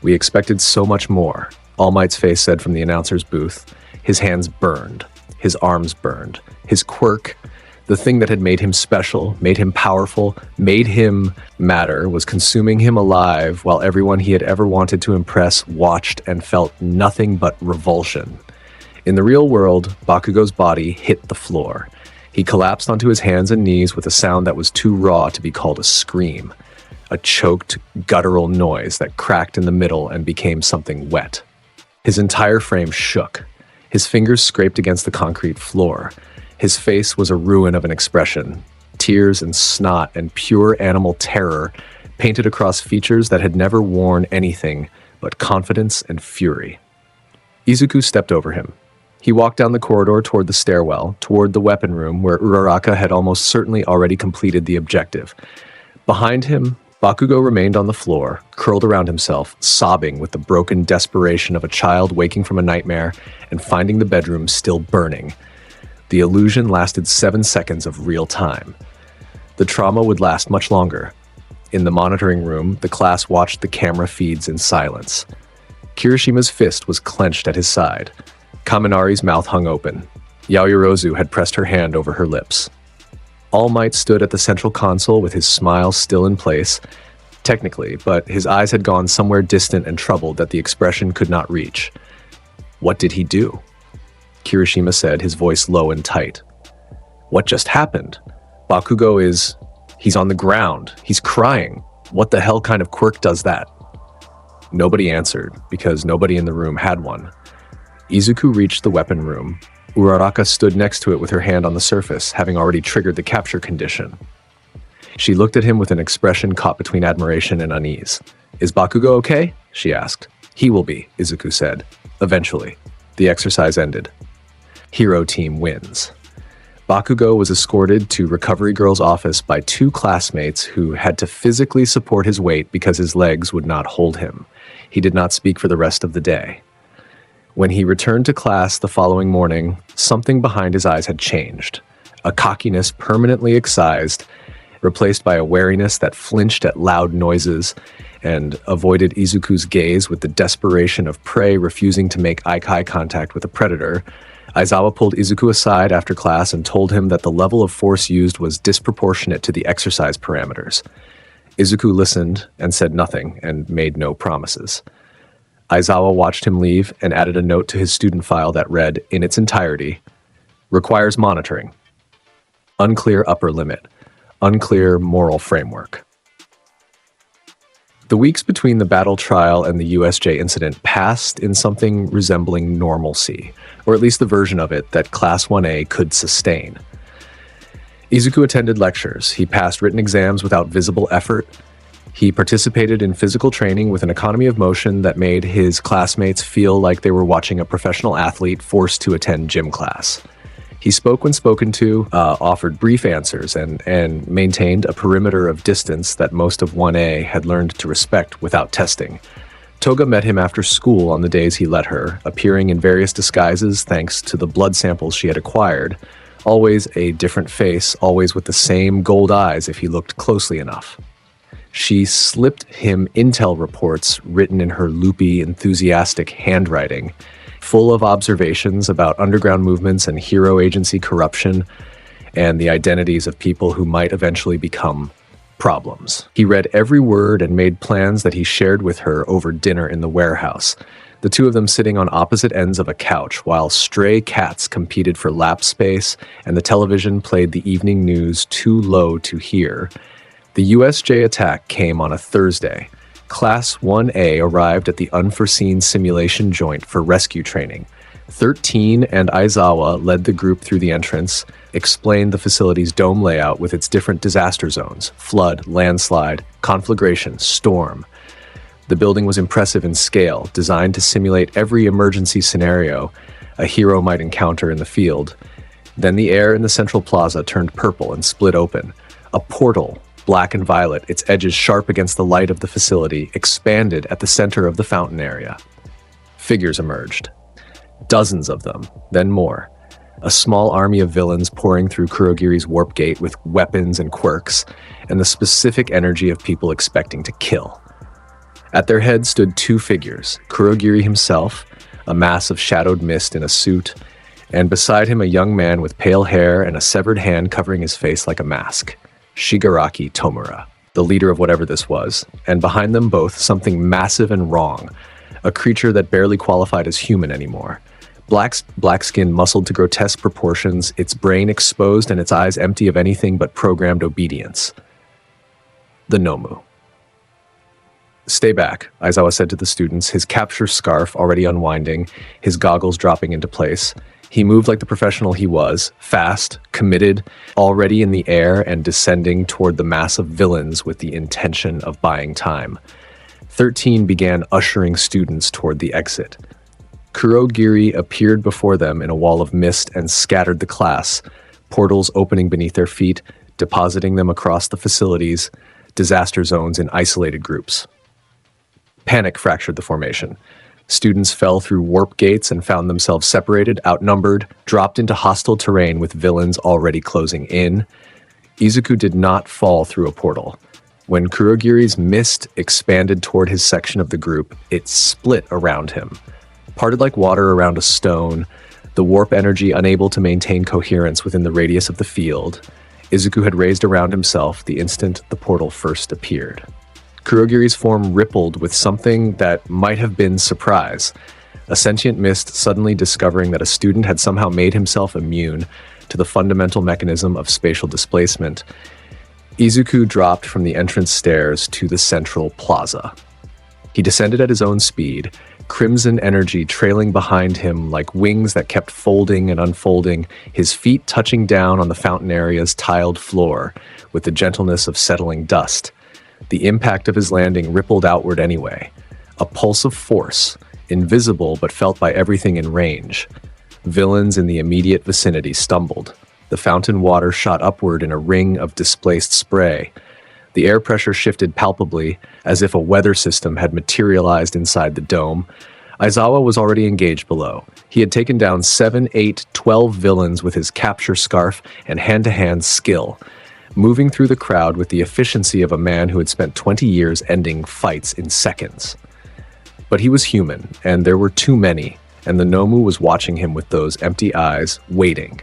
"We expected so much more," All Might's face said from the announcer's booth. His hands burned. His arms burned. His quirk, the thing that had made him special, made him powerful, made him matter, was consuming him alive while everyone he had ever wanted to impress watched and felt nothing but revulsion. In the real world, Bakugo's body hit the floor. He collapsed onto his hands and knees with a sound that was too raw to be called a scream. A choked, guttural noise that cracked in the middle and became something wet. His entire frame shook. His fingers scraped against the concrete floor. His face was a ruin of an expression. Tears and snot and pure animal terror painted across features that had never worn anything but confidence and fury. Izuku stepped over him. He walked down the corridor toward the stairwell, toward the weapon room where Uraraka had almost certainly already completed the objective. Behind him, Bakugo remained on the floor, curled around himself, sobbing with the broken desperation of a child waking from a nightmare and finding the bedroom still burning. The illusion lasted 7 seconds of real time. The trauma would last much longer. In the monitoring room, the class watched the camera feeds in silence. Kirishima's fist was clenched at his side. Kaminari's mouth hung open. Yaoyorozu had pressed her hand over her lips. All Might stood at the central console with his smile still in place, technically, but his eyes had gone somewhere distant and troubled that the expression could not reach. What did he do? Kirishima said, his voice low and tight. What just happened? Bakugo he's on the ground. He's crying. What the hell kind of quirk does that? Nobody answered, because nobody in the room had one. Izuku reached the weapon room. Uraraka stood next to it with her hand on the surface, having already triggered the capture condition. She looked at him with an expression caught between admiration and unease. "Is Bakugo okay?" she asked. "He will be," Izuku said. "Eventually." The exercise ended. Hero team wins. Bakugo was escorted to Recovery Girl's office by 2 classmates who had to physically support his weight because his legs would not hold him. He did not speak for the rest of the day. When he returned to class the following morning, something behind his eyes had changed. A cockiness permanently excised, replaced by a wariness that flinched at loud noises and avoided Izuku's gaze with the desperation of prey refusing to make eye contact with a predator. Aizawa pulled Izuku aside after class and told him that the level of force used was disproportionate to the exercise parameters. Izuku listened and said nothing and made no promises. Aizawa watched him leave and added a note to his student file that read, in its entirety, "Requires monitoring. Unclear upper limit. Unclear moral framework." The weeks between the battle trial and the USJ incident passed in something resembling normalcy, or at least the version of it that Class 1A could sustain. Izuku attended lectures. He passed written exams without visible effort. He participated in physical training with an economy of motion that made his classmates feel like they were watching a professional athlete forced to attend gym class. He spoke when spoken to, offered brief answers, and maintained a perimeter of distance that most of 1A had learned to respect without testing. Toga met him after school on the days he let her, appearing in various disguises thanks to the blood samples she had acquired. Always a different face, always with the same gold eyes if he looked closely enough. She slipped him intel reports written in her loopy, enthusiastic handwriting, full of observations about underground movements and hero agency corruption and the identities of people who might eventually become problems. He read every word and made plans that he shared with her over dinner in the warehouse, the two of them sitting on opposite ends of a couch while stray cats competed for lap space and the television played the evening news too low to hear, The USJ attack came on a Thursday. Class 1A arrived at the unforeseen simulation joint for rescue training. 13 and Aizawa led the group through the entrance, explained the facility's dome layout with its different disaster zones: flood, landslide, conflagration, storm. The building was impressive in scale, designed to simulate every emergency scenario a hero might encounter in the field. Then the air in the central plaza turned purple and split open. A portal, black and violet, its edges sharp against the light of the facility, expanded at the center of the fountain area. Figures emerged. Dozens of them, then more. A small army of villains pouring through Kurogiri's warp gate with weapons and quirks, and the specific energy of people expecting to kill. At their head stood two figures, Kurogiri himself, a mass of shadowed mist in a suit, and beside him a young man with pale hair and a severed hand covering his face like a mask, Shigaraki Tomura, the leader of whatever this was, and behind them both something massive and wrong, a creature that barely qualified as human anymore. Black skin muscled to grotesque proportions, its brain exposed and its eyes empty of anything but programmed obedience. The Nomu. "Stay back," Aizawa said to the students, his capture scarf already unwinding, his goggles dropping into place. He moved like the professional he was, fast, committed, already in the air and descending toward the mass of villains with the intention of buying time. 13 began ushering students toward the exit. Kurogiri appeared before them in a wall of mist and scattered the class, portals opening beneath their feet, depositing them across the facilities, disaster zones in isolated groups. Panic fractured the formation. Students fell through warp gates and found themselves separated, outnumbered, dropped into hostile terrain with villains already closing in. Izuku did not fall through a portal. When Kurogiri's mist expanded toward his section of the group, it split around him. Parted like water around a stone, the warp energy unable to maintain coherence within the radius of the field, Izuku had raised around himself the instant the portal first appeared. Kurogiri's form rippled with something that might have been surprise, a sentient mist suddenly discovering that a student had somehow made himself immune to the fundamental mechanism of spatial displacement. Izuku dropped from the entrance stairs to the central plaza. He descended at his own speed, crimson energy trailing behind him like wings that kept folding and unfolding, his feet touching down on the fountain area's tiled floor with the gentleness of settling dust. The impact of his landing rippled outward anyway, a pulse of force, invisible but felt by everything in range. Villains in the immediate vicinity stumbled. The fountain water shot upward in a ring of displaced spray. The air pressure shifted palpably, as if a weather system had materialized inside the dome. Aizawa was already engaged below. He had taken down 7, 8, 12 villains with his capture scarf and hand-to-hand skill, moving through the crowd with the efficiency of a man who had spent 20 years ending fights in seconds. But he was human, and there were too many, and the Nomu was watching him with those empty eyes, waiting.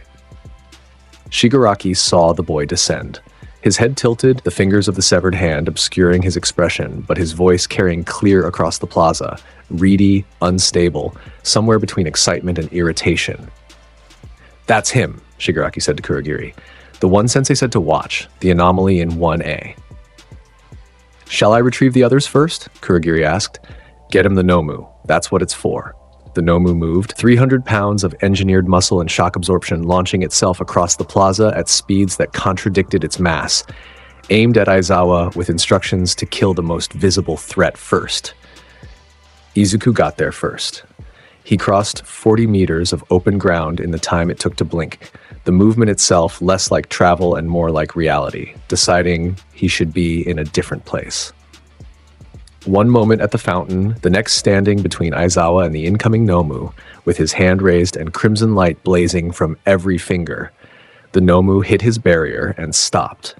Shigaraki saw the boy descend. His head tilted, the fingers of the severed hand obscuring his expression, but his voice carrying clear across the plaza, reedy, unstable, somewhere between excitement and irritation. "That's him," Shigaraki said to Kurogiri. "The one Sensei said to watch, the anomaly in 1A. "Shall I retrieve the others first?" Kurogiri asked. "Get him the Nomu. That's what it's for." The Nomu moved, 300 pounds of engineered muscle and shock absorption launching itself across the plaza at speeds that contradicted its mass, aimed at Aizawa with instructions to kill the most visible threat first. Izuku got there first. He crossed 40 meters of open ground in the time it took to blink, the movement itself less like travel and more like reality, deciding he should be in a different place. One moment at the fountain, the next standing between Aizawa and the incoming Nomu, with his hand raised and crimson light blazing from every finger. The Nomu hit his barrier and stopped.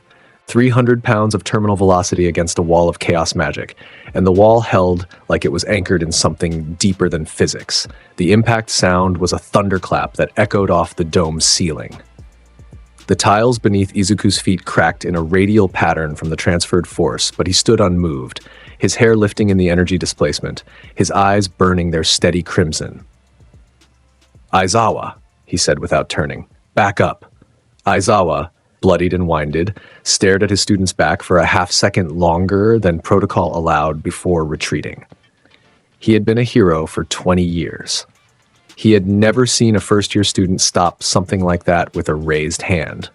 300 pounds of terminal velocity against a wall of chaos magic, and the wall held like it was anchored in something deeper than physics. The impact sound was a thunderclap that echoed off the dome's ceiling. The tiles beneath Izuku's feet cracked in a radial pattern from the transferred force, but he stood unmoved, his hair lifting in the energy displacement, his eyes burning their steady crimson. "Aizawa," he said without turning. "Back up." Aizawa, bloodied and winded, stared at his student's back for a half-second longer than protocol allowed before retreating. He had been a hero for 20 years. He had never seen a first-year student stop something like that with a raised hand.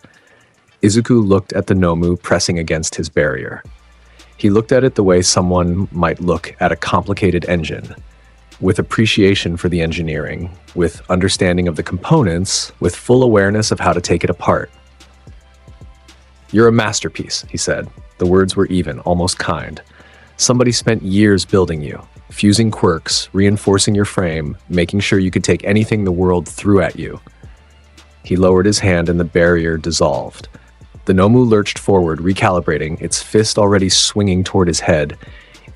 Izuku looked at the Nomu pressing against his barrier. He looked at it the way someone might look at a complicated engine, with appreciation for the engineering, with understanding of the components, with full awareness of how to take it apart. "You're a masterpiece," he said. The words were even, almost kind. "Somebody spent years building you, fusing quirks, reinforcing your frame, making sure you could take anything the world threw at you." He lowered his hand and the barrier dissolved. The Nomu lurched forward, recalibrating, its fist already swinging toward his head.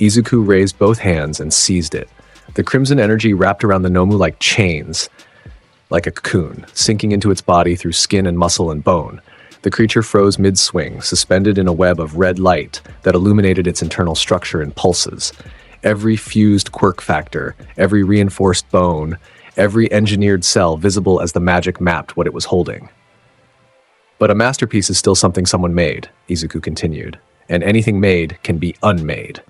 Izuku raised both hands and seized it. The crimson energy wrapped around the Nomu like chains, like a cocoon, sinking into its body through skin and muscle and bone. The creature froze mid-swing, suspended in a web of red light that illuminated its internal structure in pulses. Every fused quirk factor, every reinforced bone, every engineered cell visible as the magic mapped what it was holding. "But a masterpiece is still something someone made," Izuku continued, "and anything made can be unmade."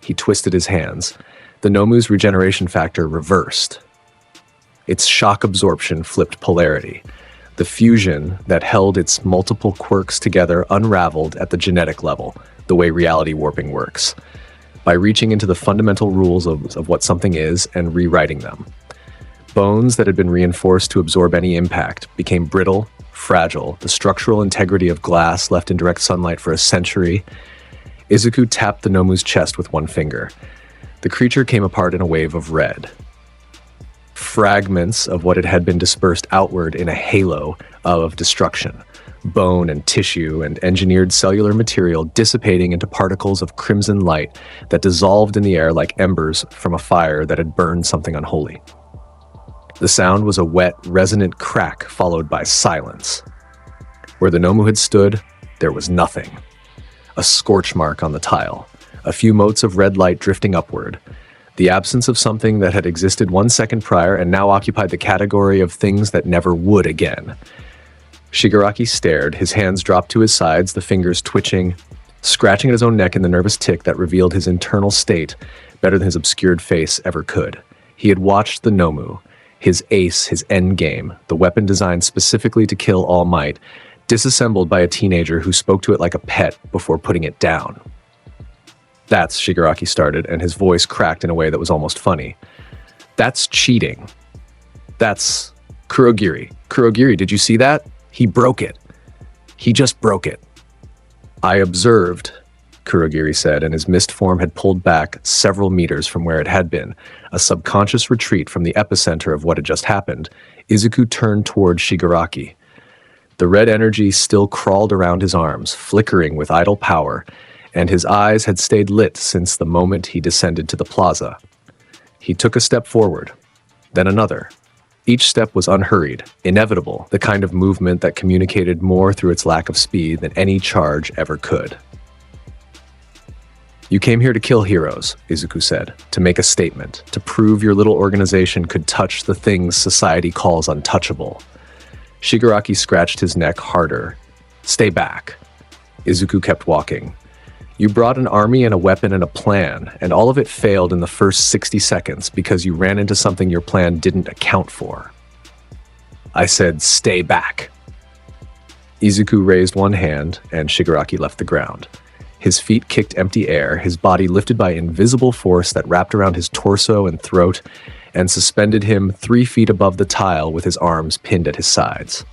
He twisted his hands. The Nomu's regeneration factor reversed. Its shock absorption flipped polarity. The fusion that held its multiple quirks together unraveled at the genetic level, the way reality warping works, by reaching into the fundamental rules of what something is and rewriting them. Bones that had been reinforced to absorb any impact became brittle, fragile, the structural integrity of glass left in direct sunlight for a century. Izuku tapped the Nomu's chest with one finger. The creature came apart in a wave of red. Fragments of what it had been dispersed outward in a halo of destruction. Bone and tissue and engineered cellular material dissipating into particles of crimson light that dissolved in the air like embers from a fire that had burned something unholy. The sound was a wet, resonant crack followed by silence. Where the Nomu had stood, there was nothing. A scorch mark on the tile. A few motes of red light drifting upward. The absence of something that had existed 1 second prior and now occupied the category of things that never would again. Shigaraki stared, his hands dropped to his sides, the fingers twitching, scratching at his own neck in the nervous tick that revealed his internal state better than his obscured face ever could. He had watched the Nomu, his ace, his endgame, the weapon designed specifically to kill All Might, disassembled by a teenager who spoke to it like a pet before putting it down. "That's," Shigaraki started, and his voice cracked in a way that was almost funny. "That's cheating. That's Kurogiri. Kurogiri, did you see that? He broke it. He just broke it." "I observed," Kurogiri said, and his mist form had pulled back several meters from where it had been, a subconscious retreat from the epicenter of what had just happened. Izuku turned toward Shigaraki. The red energy still crawled around his arms, flickering with idle power, and his eyes had stayed lit since the moment he descended to the plaza. He took a step forward, then another. Each step was unhurried, inevitable, the kind of movement that communicated more through its lack of speed than any charge ever could. "You came here to kill heroes," Izuku said, "to make a statement, to prove your little organization could touch the things society calls untouchable." Shigaraki scratched his neck harder. "Stay back." Izuku kept walking. "You brought an army and a weapon and a plan, and all of it failed in the first 60 seconds because you ran into something your plan didn't account for." I said, "Stay back." Izuku raised one hand, and Shigaraki left the ground. His feet kicked empty air, his body lifted by invisible force that wrapped around his torso and throat and suspended him 3 feet above the tile with his arms pinned at his sides.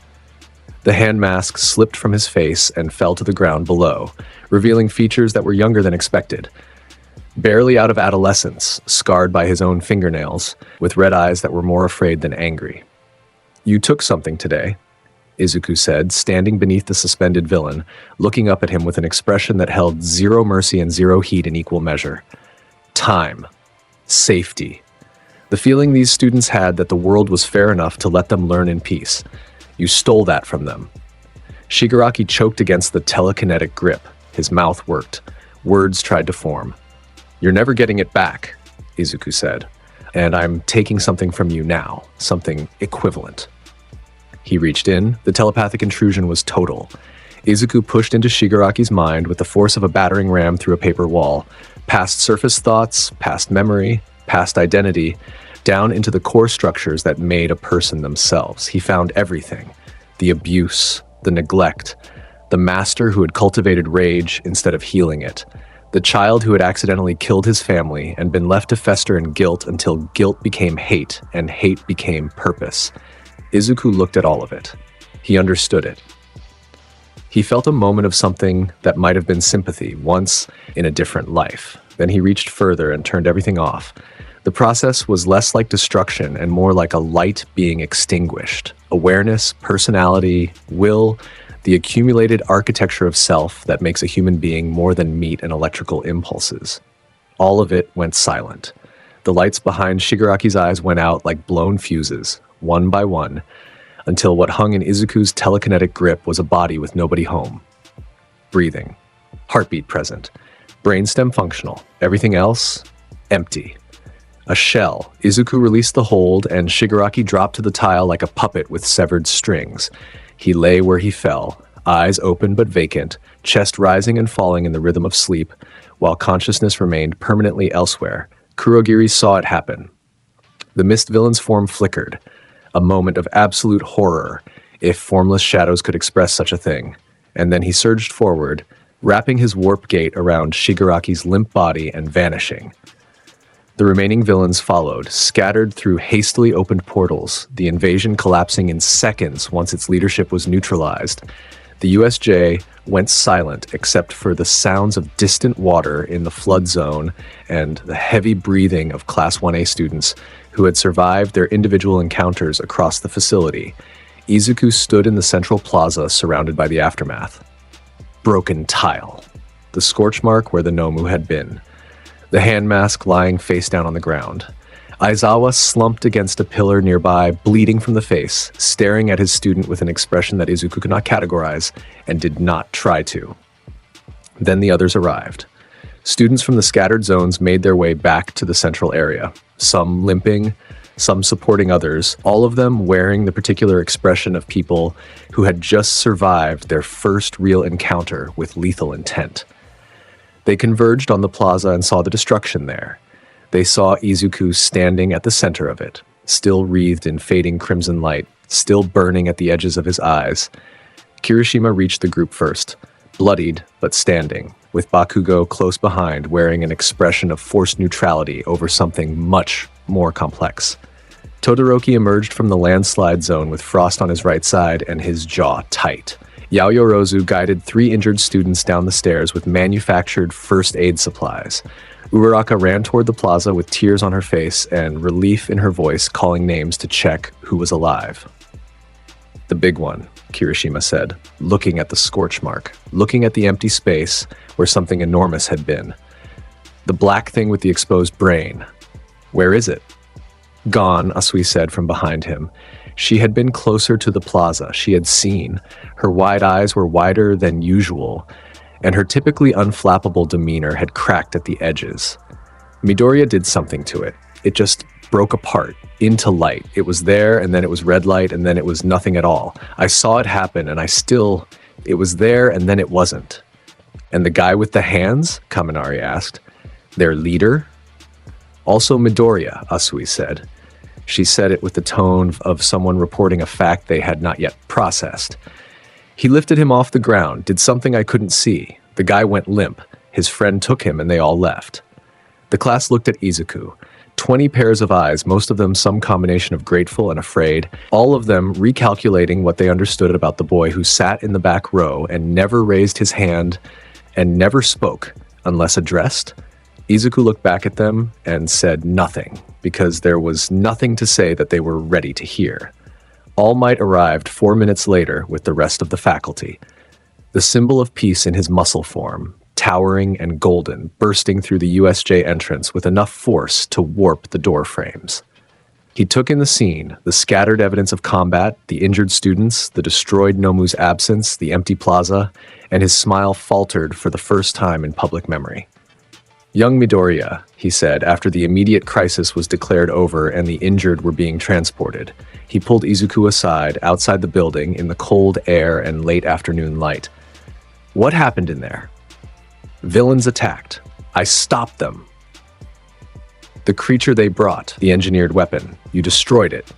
The hand mask slipped from his face and fell to the ground below, revealing features that were younger than expected. Barely out of adolescence, scarred by his own fingernails, with red eyes that were more afraid than angry. "You took something today," Izuku said, standing beneath the suspended villain, looking up at him with an expression that held zero mercy and zero heat in equal measure. "Time. Safety. The feeling these students had that the world was fair enough to let them learn in peace. You stole that from them." Shigaraki choked against the telekinetic grip. His mouth worked. Words tried to form. "You're never getting it back," Izuku said. "And I'm taking something from you now, something equivalent." He reached in. The telepathic intrusion was total. Izuku pushed into Shigaraki's mind with the force of a battering ram through a paper wall, past surface thoughts, past memory, past identity, down into the core structures that made a person themselves. He found everything: the abuse, the neglect, the master who had cultivated rage instead of healing it, the child who had accidentally killed his family and been left to fester in guilt until guilt became hate and hate became purpose. Izuku looked at all of it. He understood it. He felt a moment of something that might have been sympathy once in a different life. Then he reached further and turned everything off. The process was less like destruction and more like a light being extinguished. Awareness, personality, will, the accumulated architecture of self that makes a human being more than meat and electrical impulses. All of it went silent. The lights behind Shigaraki's eyes went out like blown fuses, one by one, until what hung in Izuku's telekinetic grip was a body with nobody home. Breathing. Heartbeat present. Brainstem functional. Everything else, empty. A shell. Izuku released the hold, and Shigaraki dropped to the tile like a puppet with severed strings. He lay where he fell, eyes open but vacant, chest rising and falling in the rhythm of sleep, while consciousness remained permanently elsewhere. Kurogiri saw it happen. The mist villain's form flickered. A moment of absolute horror, if formless shadows could express such a thing. And then he surged forward, wrapping his warp gate around Shigaraki's limp body and vanishing. The remaining villains followed, scattered through hastily opened portals, the invasion collapsing in seconds once its leadership was neutralized. The USJ went silent except for the sounds of distant water in the flood zone and the heavy breathing of Class 1A students who had survived their individual encounters across the facility. Izuku stood in the central plaza surrounded by the aftermath. Broken tile. The scorch mark where the Nomu had been. The hand mask lying face down on the ground. Aizawa slumped against a pillar nearby, bleeding from the face, staring at his student with an expression that Izuku could not categorize and did not try to. Then the others arrived. Students from the scattered zones made their way back to the central area, some limping, some supporting others, all of them wearing the particular expression of people who had just survived their first real encounter with lethal intent. They converged on the plaza and saw the destruction there. They saw Izuku standing at the center of it, still wreathed in fading crimson light, still burning at the edges of his eyes. Kirishima reached the group first, bloodied but standing, with Bakugo close behind, wearing an expression of forced neutrality over something much more complex. Todoroki emerged from the landslide zone with Frost on his right side and his jaw tight. Yaoyorozu guided 3 injured students down the stairs with manufactured first aid supplies. Uraraka ran toward the plaza with tears on her face and relief in her voice, calling names to check who was alive. The big one, Kirishima said, looking at the scorch mark, looking at the empty space where something enormous had been. The black thing with the exposed brain. Where is it? Gone, Asui said from behind him. She had been closer to the plaza. She had seen. Her wide eyes were wider than usual, and her typically unflappable demeanor had cracked at the edges. Midoriya did something to it. It just broke apart, into light. It was there, and then it was red light, and then it was nothing at all. I saw it happen, and it was there, and then it wasn't. And the guy with the hands? Kaminari asked. Their leader? Also Midoriya, Asui said. She said it with the tone of someone reporting a fact they had not yet processed. He lifted him off the ground, did something I couldn't see. The guy went limp. His friend took him, and they all left. The class looked at Izuku. 20 pairs of eyes, most of them some combination of grateful and afraid, all of them recalculating what they understood about the boy who sat in the back row and never raised his hand and never spoke, unless addressed. Izuku looked back at them and said nothing, because there was nothing to say that they were ready to hear. All Might arrived 4 minutes later with the rest of the faculty. The symbol of peace in his muscle form, towering and golden, bursting through the USJ entrance with enough force to warp the door frames. He took in the scene, the scattered evidence of combat, the injured students, the destroyed Nomu's absence, the empty plaza, and his smile faltered for the first time in public memory. Young Midoriya, he said, after the immediate crisis was declared over and the injured were being transported. He pulled Izuku aside outside the building in the cold air and late afternoon light. What happened in there? Villains attacked. I stopped them. The creature they brought, the engineered weapon, you destroyed it.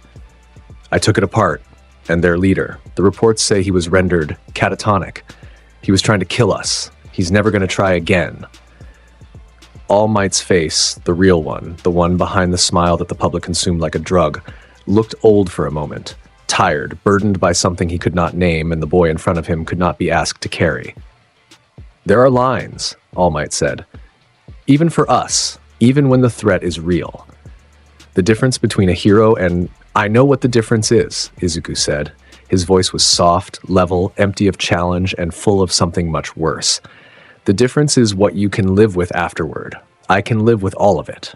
I took it apart, and their leader, the reports say he was rendered catatonic. He was trying to kill us. He's never going to try again. All Might's face, the real one, the one behind the smile that the public consumed like a drug, looked old for a moment, tired, burdened by something he could not name and the boy in front of him could not be asked to carry. There are lines, All Might said. Even for us, even when the threat is real. The difference between a hero and... I know what the difference is, Izuku said. His voice was soft, level, empty of challenge, and full of something much worse. The difference is what you can live with afterward. I can live with all of it.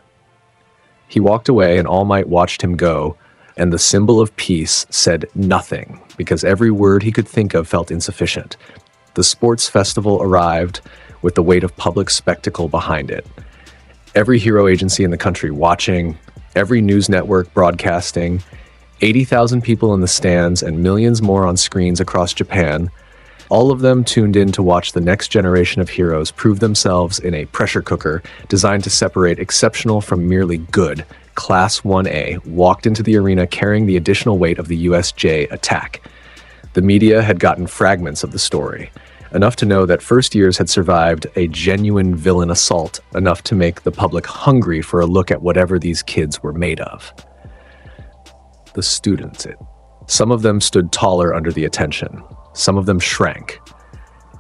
He walked away and All Might watched him go, and the symbol of peace said nothing, because every word he could think of felt insufficient. The sports festival arrived with the weight of public spectacle behind it. Every hero agency in the country watching, every news network broadcasting, 80,000 people in the stands and millions more on screens across Japan, all of them tuned in to watch the next generation of heroes prove themselves in a pressure cooker designed to separate exceptional from merely good. Class 1A walked into the arena carrying the additional weight of the USJ attack. The media had gotten fragments of the story, enough to know that first years had survived a genuine villain assault, enough to make the public hungry for a look at whatever these kids were made of. The students, some of them stood taller under the attention. Some of them shrank.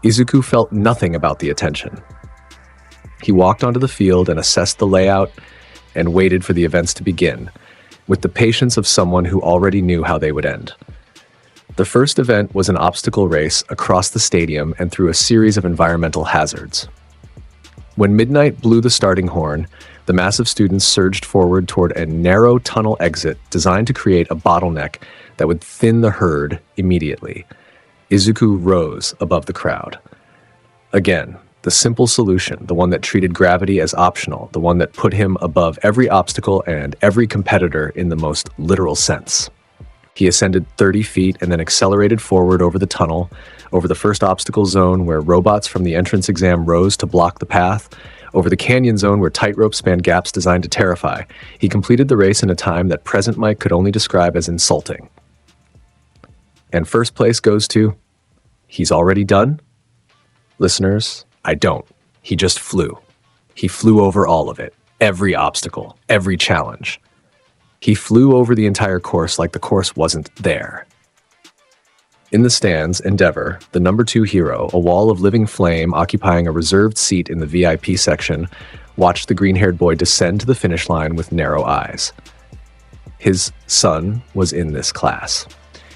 Izuku felt nothing about the attention. He walked onto the field and assessed the layout and waited for the events to begin, with the patience of someone who already knew how they would end. The first event was an obstacle race across the stadium and through a series of environmental hazards. When midnight blew the starting horn, the mass of students surged forward toward a narrow tunnel exit designed to create a bottleneck that would thin the herd immediately. Izuku rose above the crowd. Again, the simple solution, the one that treated gravity as optional, the one that put him above every obstacle and every competitor in the most literal sense. He ascended 30 feet and then accelerated forward over the tunnel, over the first obstacle zone where robots from the entrance exam rose to block the path, over the canyon zone where tightrope spanned gaps designed to terrify. He completed the race in a time that present Mike could only describe as insulting. And first place goes to... He's already done? Listeners, I don't. He just flew. He flew over all of it. Every obstacle. Every challenge. He flew over the entire course like the course wasn't there. In the stands, Endeavor, the number 2 hero, a wall of living flame occupying a reserved seat in the VIP section, watched the green-haired boy descend to the finish line with narrow eyes. His son was in this class.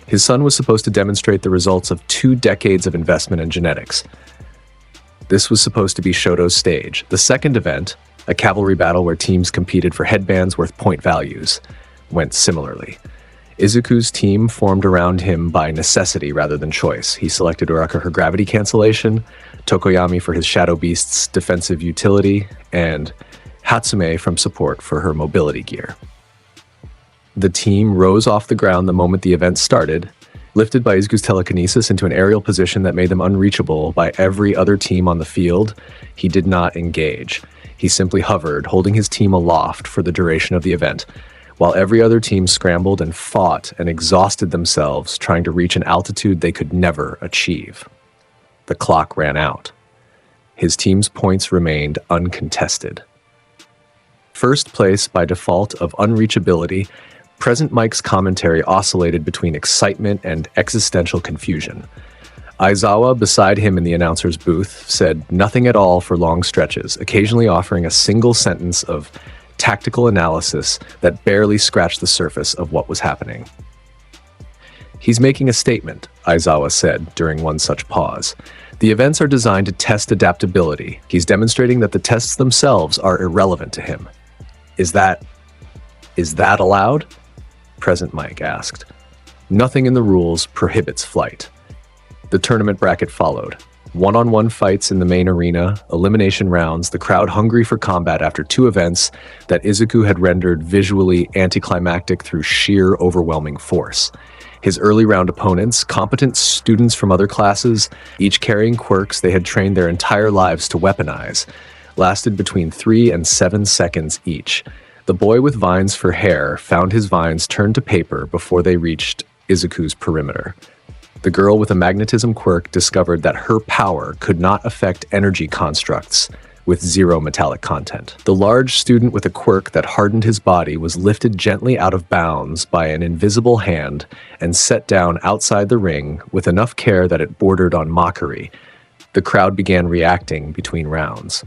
His son was supposed to demonstrate the results of 2 decades of investment in genetics. This was supposed to be Shoto's stage. The second event, a cavalry battle where teams competed for headbands worth point values, went similarly. Izuku's team formed around him by necessity rather than choice. He selected Uraka for gravity cancellation, Tokoyami for his Shadow Beast's defensive utility, and Hatsume from support for her mobility gear. The team rose off the ground the moment the event started, lifted by Izuku's telekinesis into an aerial position that made them unreachable by every other team on the field. He did not engage. He simply hovered, holding his team aloft for the duration of the event, while every other team scrambled and fought and exhausted themselves trying to reach an altitude they could never achieve. The clock ran out. His team's points remained uncontested. First place by default of unreachability, Present Mike's commentary oscillated between excitement and existential confusion. Aizawa, beside him in the announcer's booth, said nothing at all for long stretches, occasionally offering a single sentence of tactical analysis that barely scratched the surface of what was happening. He's making a statement, Aizawa said during one such pause. The events are designed to test adaptability. He's demonstrating that the tests themselves are irrelevant to him. Is that allowed? Present Mike asked. Nothing in the rules prohibits flight. The tournament bracket followed. One-on-one fights in the main arena, elimination rounds, the crowd hungry for combat after two events that Izuku had rendered visually anticlimactic through sheer overwhelming force. His early round opponents, competent students from other classes, each carrying quirks they had trained their entire lives to weaponize, lasted between 3 and 7 seconds each. The boy with vines for hair found his vines turned to paper before they reached Izuku's perimeter. The girl with a magnetism quirk discovered that her power could not affect energy constructs with 0 metallic content. The large student with a quirk that hardened his body was lifted gently out of bounds by an invisible hand and set down outside the ring with enough care that it bordered on mockery. The crowd began reacting between rounds.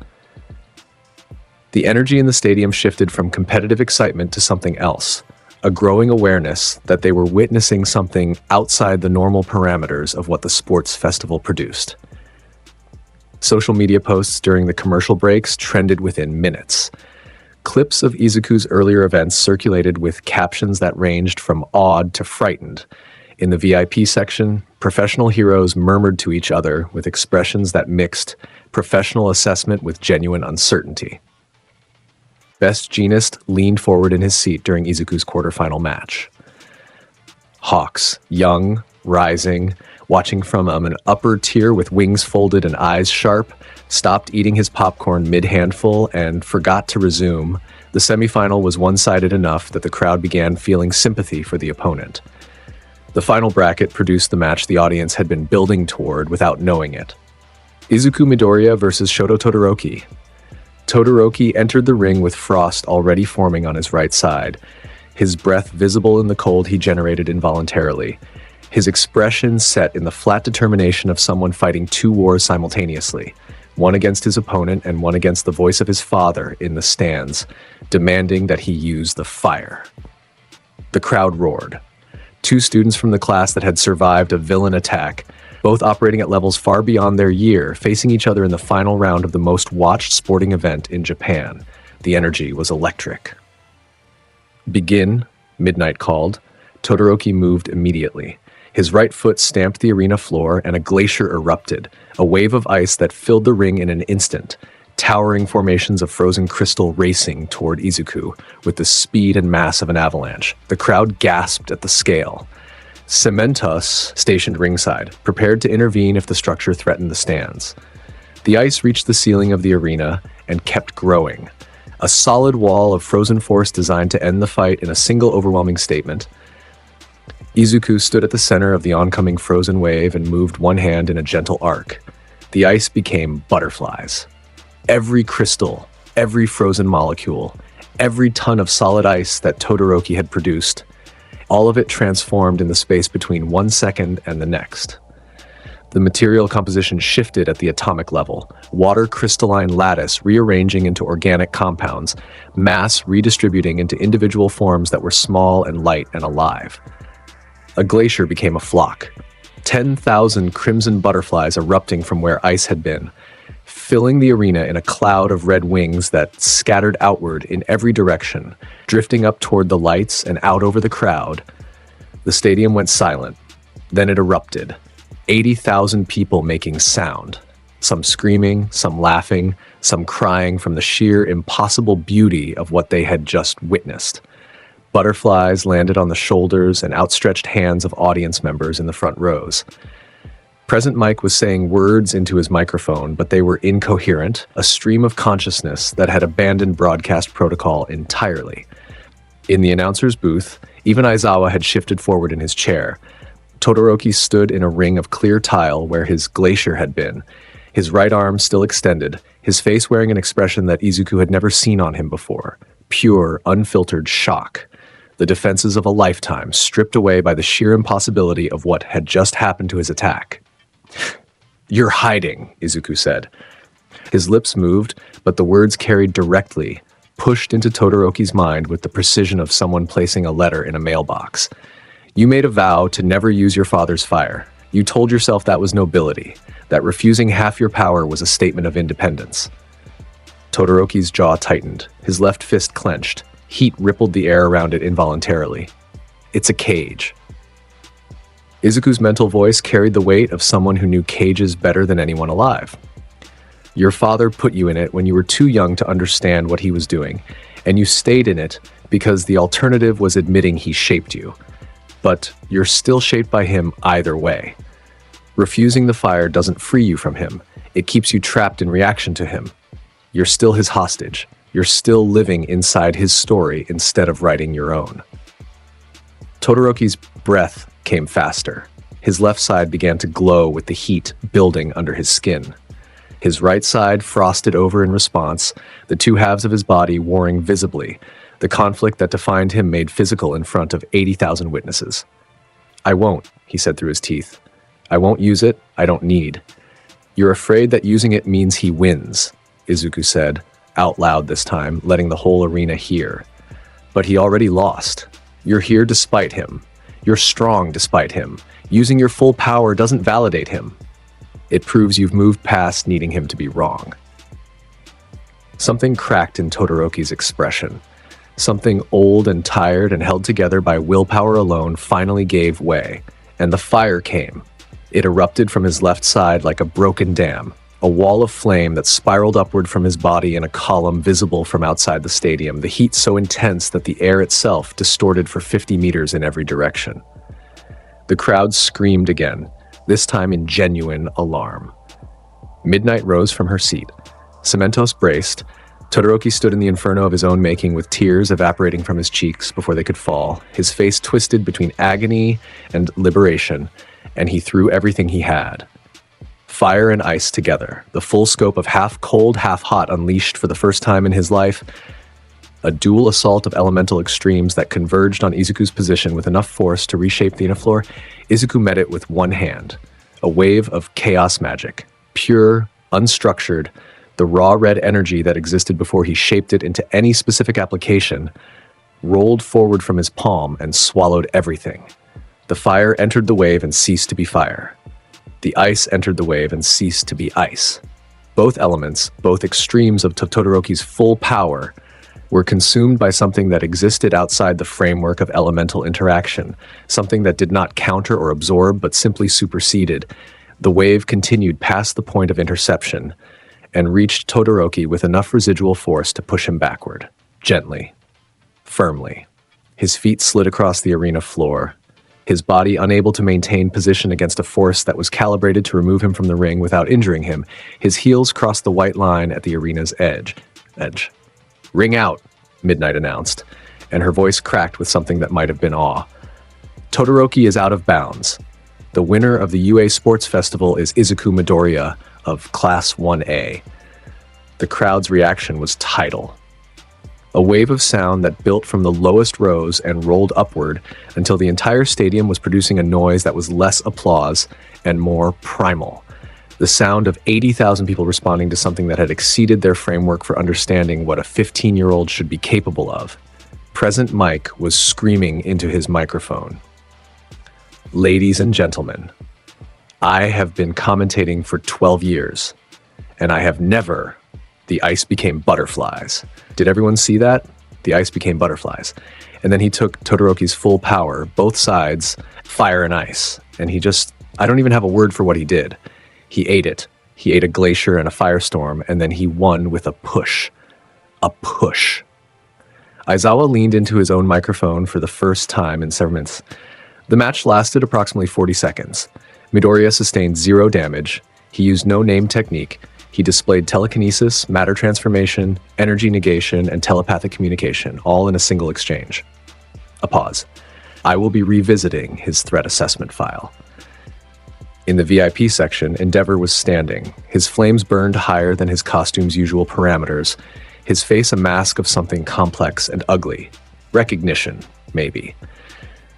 The energy in the stadium shifted from competitive excitement to something else. A growing awareness that they were witnessing something outside the normal parameters of what the sports festival produced. Social media posts during the commercial breaks trended within minutes. Clips of Izuku's earlier events circulated with captions that ranged from awed to frightened. In the VIP section, professional heroes murmured to each other with expressions that mixed professional assessment with genuine uncertainty. Best Jeanist leaned forward in his seat during Izuku's quarterfinal match. Hawks, young, rising, watching from an upper tier with wings folded and eyes sharp, stopped eating his popcorn mid-handful and forgot to resume. The semifinal was one-sided enough that the crowd began feeling sympathy for the opponent. The final bracket produced the match the audience had been building toward without knowing it. Izuku Midoriya versus Shoto Todoroki. Todoroki entered the ring with frost already forming on his right side, his breath visible in the cold he generated involuntarily, his expression set in the flat determination of someone fighting 2 wars simultaneously, one against his opponent and one against the voice of his father in the stands, demanding that he use the fire. The crowd roared. 2 students from the class that had survived a villain attack, both operating at levels far beyond their year, facing each other in the final round of the most watched sporting event in Japan. The energy was electric. Begin, midnight called. Todoroki moved immediately. His right foot stamped the arena floor and a glacier erupted, a wave of ice that filled the ring in an instant, towering formations of frozen crystal racing toward Izuku with the speed and mass of an avalanche. The crowd gasped at the scale. Cementos, stationed ringside, prepared to intervene if the structure threatened the stands. The ice reached the ceiling of the arena and kept growing. A solid wall of frozen force designed to end the fight in a single overwhelming statement. Izuku stood at the center of the oncoming frozen wave and moved one hand in a gentle arc. The ice became butterflies. Every crystal, every frozen molecule, every ton of solid ice that Todoroki had produced, all of it transformed in the space between 1 second and the next. The material composition shifted at the atomic level, water crystalline lattice rearranging into organic compounds, mass redistributing into individual forms that were small and light and alive. A glacier became a flock, 10,000 crimson butterflies erupting from where ice had been, filling the arena in a cloud of red wings that scattered outward in every direction, drifting up toward the lights and out over the crowd. The stadium went silent. Then it erupted. 80,000 people making sound, some screaming, some laughing, some crying from the sheer impossible beauty of what they had just witnessed. Butterflies landed on the shoulders and outstretched hands of audience members in the front rows. Present Mike was saying words into his microphone, but they were incoherent, a stream of consciousness that had abandoned broadcast protocol entirely. In the announcer's booth, even Aizawa had shifted forward in his chair. Todoroki stood in a ring of clear tile where his glacier had been, his right arm still extended, his face wearing an expression that Izuku had never seen on him before, pure, unfiltered shock. The defenses of a lifetime stripped away by the sheer impossibility of what had just happened to his attack. "You're hiding," Izuku said. His lips moved, but the words carried directly, pushed into Todoroki's mind with the precision of someone placing a letter in a mailbox. "You made a vow to never use your father's fire. You told yourself that was nobility, that refusing half your power was a statement of independence." Todoroki's jaw tightened, his left fist clenched. Heat rippled the air around it involuntarily. "It's a cage." Izuku's mental voice carried the weight of someone who knew cages better than anyone alive. Your father put you in it when you were too young to understand what he was doing, and you stayed in it because the alternative was admitting he shaped you. But you're still shaped by him either way. Refusing the fire doesn't free you from him. It keeps you trapped in reaction to him. You're still his hostage. You're still living inside his story instead of writing your own. Todoroki's breath came faster. His left side began to glow with the heat building under his skin. His right side frosted over in response, the two halves of his body warring visibly, the conflict that defined him made physical in front of 80,000 witnesses. "I won't," he said through his teeth. "I won't use it. I don't need." "You're afraid that using it means he wins," Izuku said, out loud this time, letting the whole arena hear. "But he already lost. You're here despite him. You're strong despite him. Using your full power doesn't validate him. It proves you've moved past needing him to be wrong." Something cracked in Todoroki's expression. Something old and tired and held together by willpower alone finally gave way, and the fire came. It erupted from his left side like a broken dam, a wall of flame that spiraled upward from his body in a column visible from outside the stadium, the heat so intense that the air itself distorted for 50 meters in every direction. The crowd screamed again, this time in genuine alarm. Midnight rose from her seat. Cementos braced. Todoroki stood in the inferno of his own making with tears evaporating from his cheeks before they could fall, his face twisted between agony and liberation, and he threw everything he had. Fire and ice together, the full scope of half cold, half hot unleashed for the first time in his life, a dual assault of elemental extremes that converged on Izuku's position with enough force to reshape the floor. Izuku met it with one hand, a wave of chaos magic, pure, unstructured, the raw red energy that existed before he shaped it into any specific application, rolled forward from his palm and swallowed everything. The fire entered the wave and ceased to be fire. The ice entered the wave and ceased to be ice. Both elements, both extremes of Todoroki's full power, were consumed by something that existed outside the framework of elemental interaction, something that did not counter or absorb but simply superseded. The wave continued past the point of interception and reached Todoroki with enough residual force to push him backward, gently, firmly. His feet slid across the arena floor, his body unable to maintain position against a force that was calibrated to remove him from the ring without injuring him. His heels crossed the white line at the arena's edge. "Ring out," Midnight announced, and her voice cracked with something that might have been awe. "Todoroki is out of bounds. The winner of the UA Sports Festival is Izuku Midoriya of Class 1A. The crowd's reaction was tidal. A wave of sound that built from the lowest rows and rolled upward until the entire stadium was producing a noise that was less applause and more primal. The sound of 80,000 people responding to something that had exceeded their framework for understanding what a 15-year-old should be capable of. Present Mike was screaming into his microphone. "Ladies and gentlemen, I have been commentating for 12 years, and I have never..." The ice became butterflies. Did everyone see that? The ice became butterflies. And then he took Todoroki's full power, both sides, fire and ice, and I don't even have a word for what he did. He ate it. He ate a glacier and a firestorm, and then he won with a push. A push. Aizawa leaned into his own microphone for the first time in several minutes. The match lasted approximately 40 seconds. Midoriya sustained 0 damage. He used no name technique. He displayed telekinesis, matter transformation, energy negation, and telepathic communication, all in a single exchange. A pause. I will be revisiting his threat assessment file. In the VIP section, Endeavor was standing. His flames burned higher than his costume's usual parameters, his face a mask of something complex and ugly. Recognition, maybe.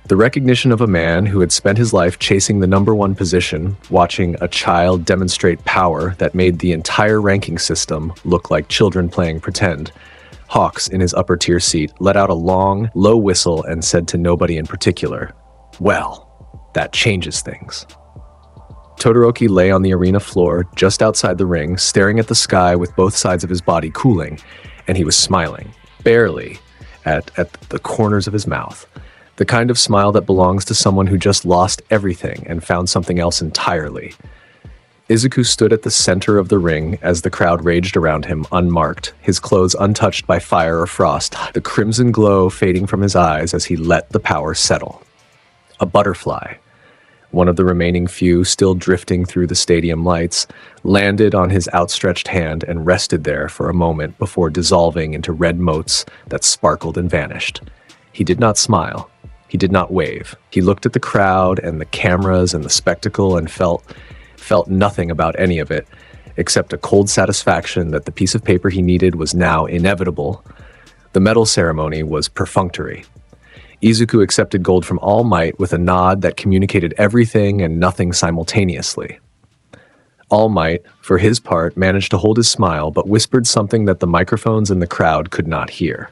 The recognition of a man who had spent his life chasing the #1 position, watching a child demonstrate power that made the entire ranking system look like children playing pretend. Hawks, in his upper-tier seat, let out a long, low whistle and said to nobody in particular, "Well, that changes things." Todoroki lay on the arena floor, just outside the ring, staring at the sky with both sides of his body cooling, and he was smiling, barely, at the corners of his mouth. The kind of smile that belongs to someone who just lost everything and found something else entirely. Izuku stood at the center of the ring as the crowd raged around him, unmarked, his clothes untouched by fire or frost, the crimson glow fading from his eyes as he let the power settle. A butterfly, one of the remaining few still drifting through the stadium lights, landed on his outstretched hand and rested there for a moment before dissolving into red motes that sparkled and vanished. He did not smile. He did not wave. He looked at the crowd and the cameras and the spectacle and felt nothing about any of it, except a cold satisfaction that the piece of paper he needed was now inevitable. The medal ceremony was perfunctory. Izuku accepted gold from All Might with a nod that communicated everything and nothing simultaneously. All Might, for his part, managed to hold his smile but whispered something that the microphones in the crowd could not hear.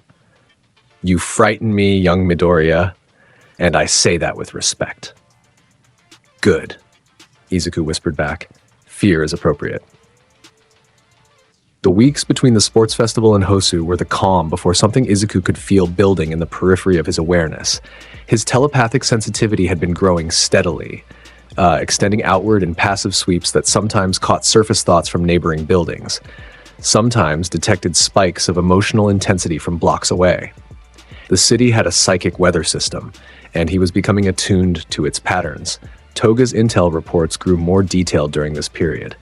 "You frighten me, young Midoriya, and I say that with respect." "Good," Izuku whispered back. "Fear is appropriate." The weeks between the sports festival and Hosu were the calm before something Izuku could feel building in the periphery of his awareness. His telepathic sensitivity had been growing steadily, extending outward in passive sweeps that sometimes caught surface thoughts from neighboring buildings, sometimes detected spikes of emotional intensity from blocks away. The city had a psychic weather system, and he was becoming attuned to its patterns. Toga's intel reports grew more detailed during this period.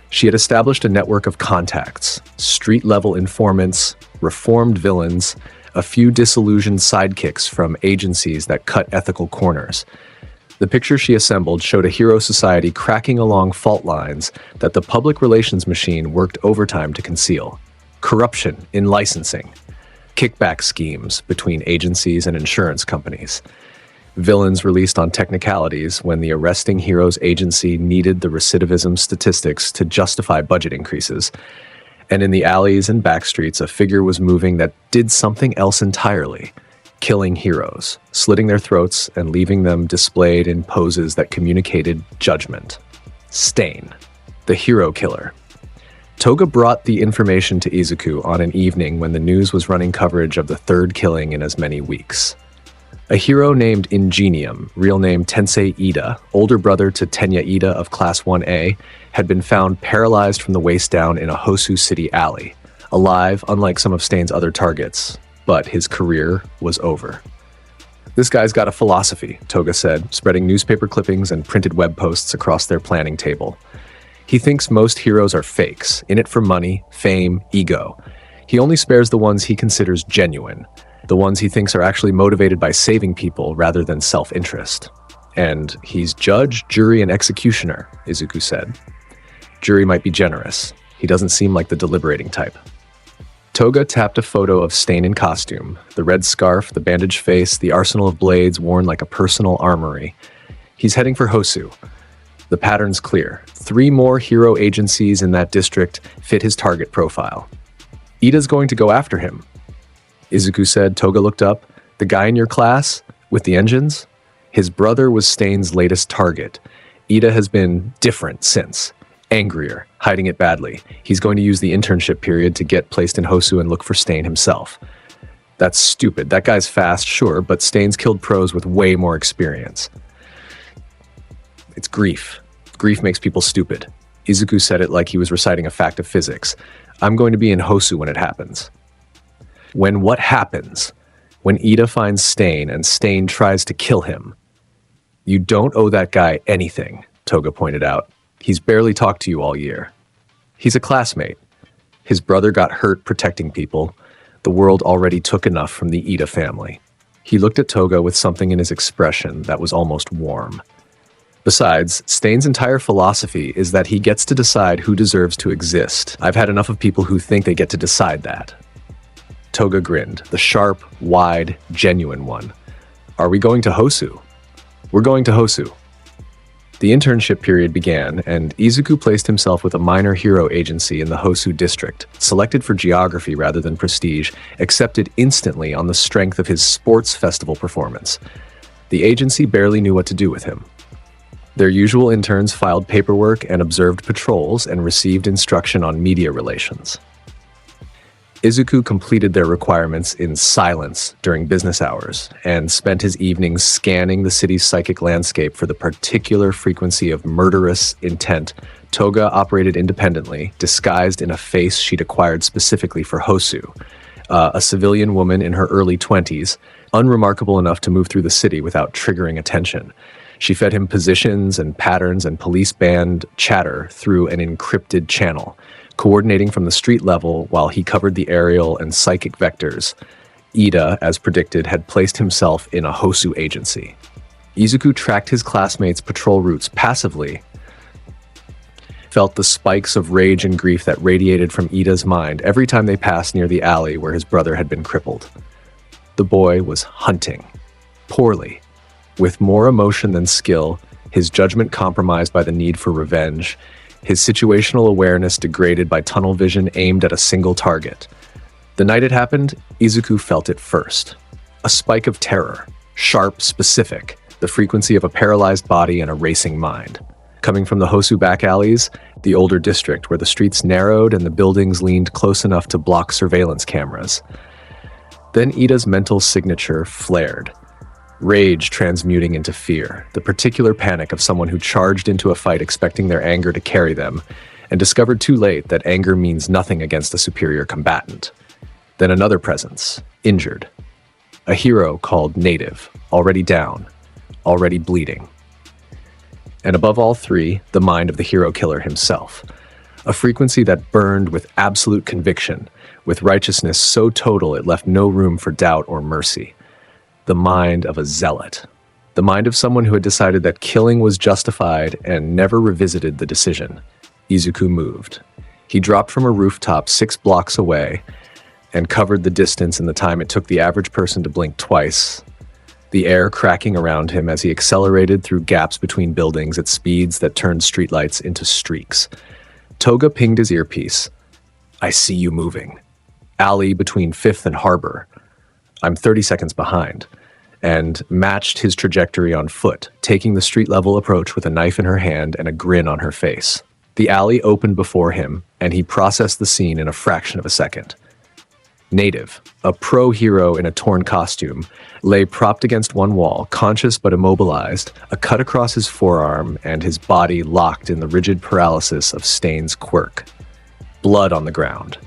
She had established a network of contacts, street-level informants, reformed villains, a few disillusioned sidekicks from agencies that cut ethical corners. The picture she assembled showed a hero society cracking along fault lines that the public relations machine worked overtime to conceal. Corruption in licensing, kickback schemes between agencies and insurance companies, villains released on technicalities when the arresting hero's agency needed the recidivism statistics to justify budget increases. And in the alleys and backstreets, a figure was moving that did something else entirely, killing heroes, slitting their throats and leaving them displayed in poses that communicated judgment. Stain, the hero killer. Toga brought the information to Izuku on an evening when the news was running coverage of the third killing in as many weeks. A hero named Ingenium, real name Tensei Ida, older brother to Tenya Ida of Class 1A, had been found paralyzed from the waist down in a Hosu City alley, alive unlike some of Stain's other targets, but his career was over. "This guy's got a philosophy," Toga said, spreading newspaper clippings and printed web posts across their planning table. "He thinks most heroes are fakes, in it for money, fame, ego. He only spares the ones he considers genuine, the ones he thinks are actually motivated by saving people rather than self-interest. And he's judge, jury, and executioner," Izuku said. "Jury might be generous. He doesn't seem like the deliberating type." Toga tapped a photo of Stain in costume, the red scarf, the bandaged face, the arsenal of blades worn like a personal armory. He's heading for Hosu. The pattern's clear. 3 more hero agencies in that district fit his target profile. Ida's going to go after him, Izuku said. Toga looked up. "The guy in your class? With the engines?" His brother was Stain's latest target. Ida has been different since. Angrier, hiding it badly. He's going to use the internship period to get placed in Hosu and look for Stain himself. That's stupid. That guy's fast, sure, but Stain's killed pros with way more experience. It's grief. Grief makes people stupid. Izuku said it like he was reciting a fact of physics. "I'm going to be in Hosu when it happens." "When what happens?" "When Ida finds Stain and Stain tries to kill him." "You don't owe that guy anything," Toga pointed out. "He's barely talked to you all year. He's a classmate. His brother got hurt protecting people. The world already took enough from the Ida family." He looked at Toga with something in his expression that was almost warm. "Besides, Stain's entire philosophy is that he gets to decide who deserves to exist. I've had enough of people who think they get to decide that." Toga grinned, the sharp, wide, genuine one. "Are we going to Hosu?" "We're going to Hosu." The internship period began, and Izuku placed himself with a minor hero agency in the Hosu district, selected for geography rather than prestige, accepted instantly on the strength of his sports festival performance. The agency barely knew what to do with him. Their usual interns filed paperwork and observed patrols and received instruction on media relations. Izuku completed their requirements in silence during business hours and spent his evenings scanning the city's psychic landscape for the particular frequency of murderous intent. Toga operated independently, disguised in a face she'd acquired specifically for Hosu, a civilian woman in her early 20s, unremarkable enough to move through the city without triggering attention. She fed him positions and patterns and police band chatter through an encrypted channel, coordinating from the street level while he covered the aerial and psychic vectors. Ida, as predicted, had placed himself in a Hosu agency. Izuku tracked his classmates' patrol routes passively, felt the spikes of rage and grief that radiated from Ida's mind every time they passed near the alley where his brother had been crippled. The boy was hunting. Poorly. With more emotion than skill, his judgment compromised by the need for revenge, his situational awareness degraded by tunnel vision aimed at a single target. The night it happened, Izuku felt it first. A spike of terror, sharp, specific, the frequency of a paralyzed body and a racing mind. Coming from the Hosu back alleys, the older district where the streets narrowed and the buildings leaned close enough to block surveillance cameras. Then Ida's mental signature flared. Rage transmuting into fear, the particular panic of someone who charged into a fight expecting their anger to carry them, and discovered too late that anger means nothing against a superior combatant. Then another presence, injured. A hero called Native, already down, already bleeding. And above all three, the mind of the hero killer himself. A frequency that burned with absolute conviction, with righteousness so total it left no room for doubt or mercy. The mind of a zealot. The mind of someone who had decided that killing was justified and never revisited the decision. Izuku moved. He dropped from a rooftop 6 blocks away and covered the distance in the time it took the average person to blink twice, the air cracking around him as he accelerated through gaps between buildings at speeds that turned streetlights into streaks. Toga pinged his earpiece. "I see you moving. Alley between 5th and Harbor. I'm 30 seconds behind," and matched his trajectory on foot, taking the street-level approach with a knife in her hand and a grin on her face. The alley opened before him, and he processed the scene in a fraction of a second. Native, a pro-hero in a torn costume, lay propped against one wall, conscious but immobilized, a cut across his forearm and his body locked in the rigid paralysis of Stain's quirk. Blood on the ground.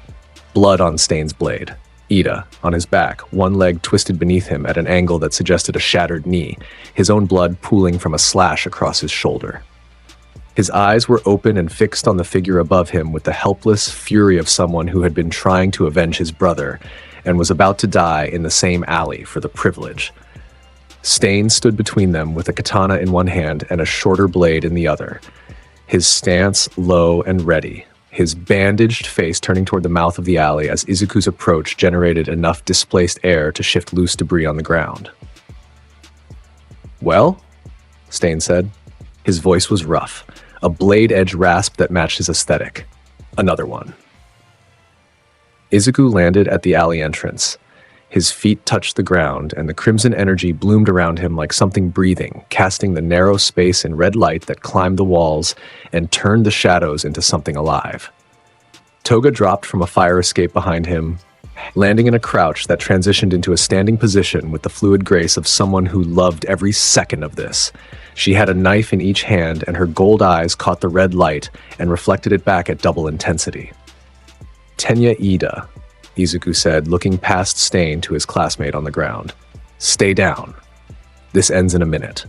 Blood on Stain's blade. Ida, on his back, one leg twisted beneath him at an angle that suggested a shattered knee, his own blood pooling from a slash across his shoulder. His eyes were open and fixed on the figure above him with the helpless fury of someone who had been trying to avenge his brother and was about to die in the same alley for the privilege. Stain stood between them with a katana in one hand and a shorter blade in the other, his stance low and ready, his bandaged face turning toward the mouth of the alley as Izuku's approach generated enough displaced air to shift loose debris on the ground. "Well?" Stain said. His voice was rough, a blade-edge rasp that matched his aesthetic. Another one. Izuku landed at the alley entrance. His feet touched the ground, and the crimson energy bloomed around him like something breathing, casting the narrow space in red light that climbed the walls and turned the shadows into something alive. Toga dropped from a fire escape behind him, landing in a crouch that transitioned into a standing position with the fluid grace of someone who loved every second of this. She had a knife in each hand, and her gold eyes caught the red light and reflected it back at double intensity. "Tenya Ida," Izuku said, looking past Stain to his classmate on the ground. "Stay down. This ends in a minute."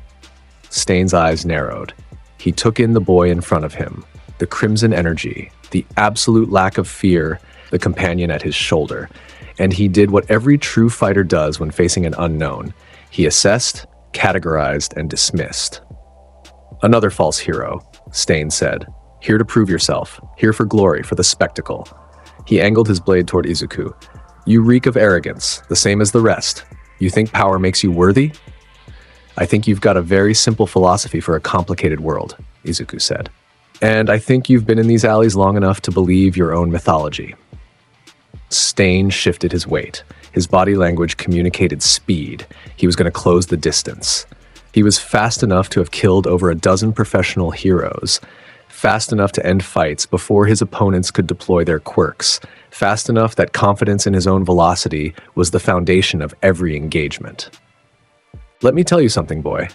Stain's eyes narrowed. He took in the boy in front of him, the crimson energy, the absolute lack of fear, the companion at his shoulder, and he did what every true fighter does when facing an unknown. He assessed, categorized, and dismissed. "Another false hero," Stain said. "Here to prove yourself, here for glory, for the spectacle." He angled his blade toward Izuku. "You reek of arrogance, the same as the rest. You think power makes you worthy? I think you've got a very simple philosophy for a complicated world," Izuku said. "And I think you've been in these alleys long enough to believe your own mythology." Stain shifted his weight. His body language communicated speed. He was going to close the distance. He was fast enough to have killed over a dozen professional heroes, fast enough to end fights before his opponents could deploy their quirks, fast enough that confidence in his own velocity was the foundation of every engagement. "Let me tell you something, boy,"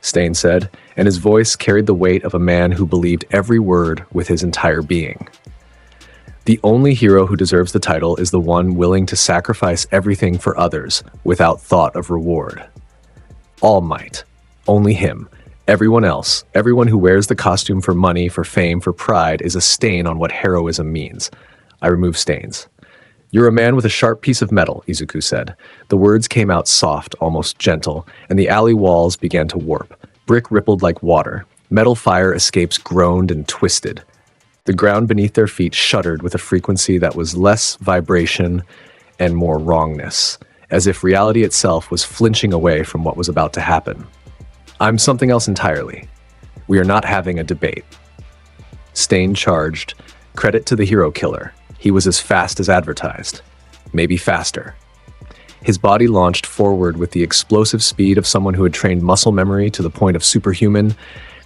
Stain said, and his voice carried the weight of a man who believed every word with his entire being. "The only hero who deserves the title is the one willing to sacrifice everything for others without thought of reward. All Might. Only him. Everyone else, everyone who wears the costume for money, for fame, for pride, is a stain on what heroism means. I remove stains." "You're a man with a sharp piece of metal," Izuku said. The words came out soft, almost gentle, and the alley walls began to warp. Brick rippled like water. Metal fire escapes groaned and twisted. The ground beneath their feet shuddered with a frequency that was less vibration and more wrongness, as if reality itself was flinching away from what was about to happen. "I'm something else entirely. We are not having a debate." Stain charged. Credit to the hero killer. He was as fast as advertised. Maybe faster. His body launched forward with the explosive speed of someone who had trained muscle memory to the point of superhuman,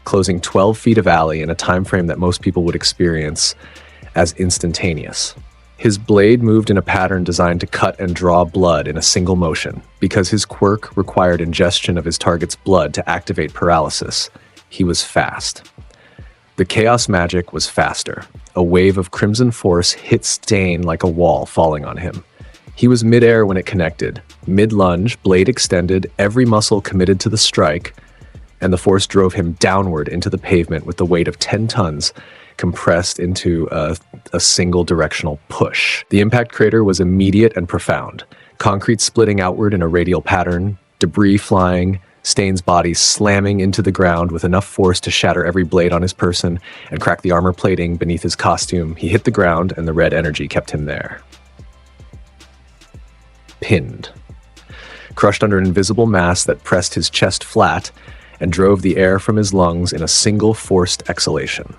closing 12 feet of alley in a time frame that most people would experience as instantaneous. His blade moved in a pattern designed to cut and draw blood in a single motion. Because his quirk required ingestion of his target's blood to activate paralysis, he was fast. The chaos magic was faster. A wave of crimson force hit Stain like a wall falling on him. He was midair when it connected. Mid-lunge, blade extended, every muscle committed to the strike, and the force drove him downward into the pavement with the weight of 10 tons compressed into a single directional push. The impact crater was immediate and profound. Concrete splitting outward in a radial pattern, debris flying, Stain's body slamming into the ground with enough force to shatter every blade on his person and crack the armor plating beneath his costume. He hit the ground, and the red energy kept him there. Pinned. Crushed under an invisible mass that pressed his chest flat and drove the air from his lungs in a single forced exhalation.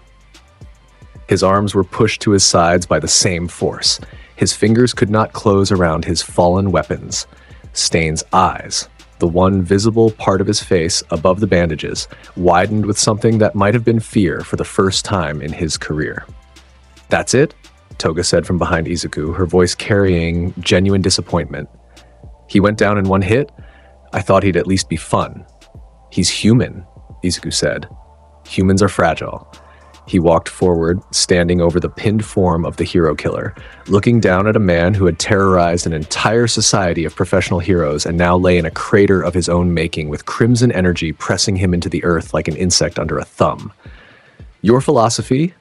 His arms were pushed to his sides by the same force. His fingers could not close around his fallen weapons. Stain's eyes, the one visible part of his face above the bandages, widened with something that might have been fear for the first time in his career. "That's it?" Toga said from behind Izuku, her voice carrying genuine disappointment. "He went down in one hit? I thought he'd at least be fun." "He's human," Izuku said. "Humans are fragile." He walked forward, standing over the pinned form of the hero killer, looking down at a man who had terrorized an entire society of professional heroes and now lay in a crater of his own making with crimson energy pressing him into the earth like an insect under a thumb. "Your philosophy?"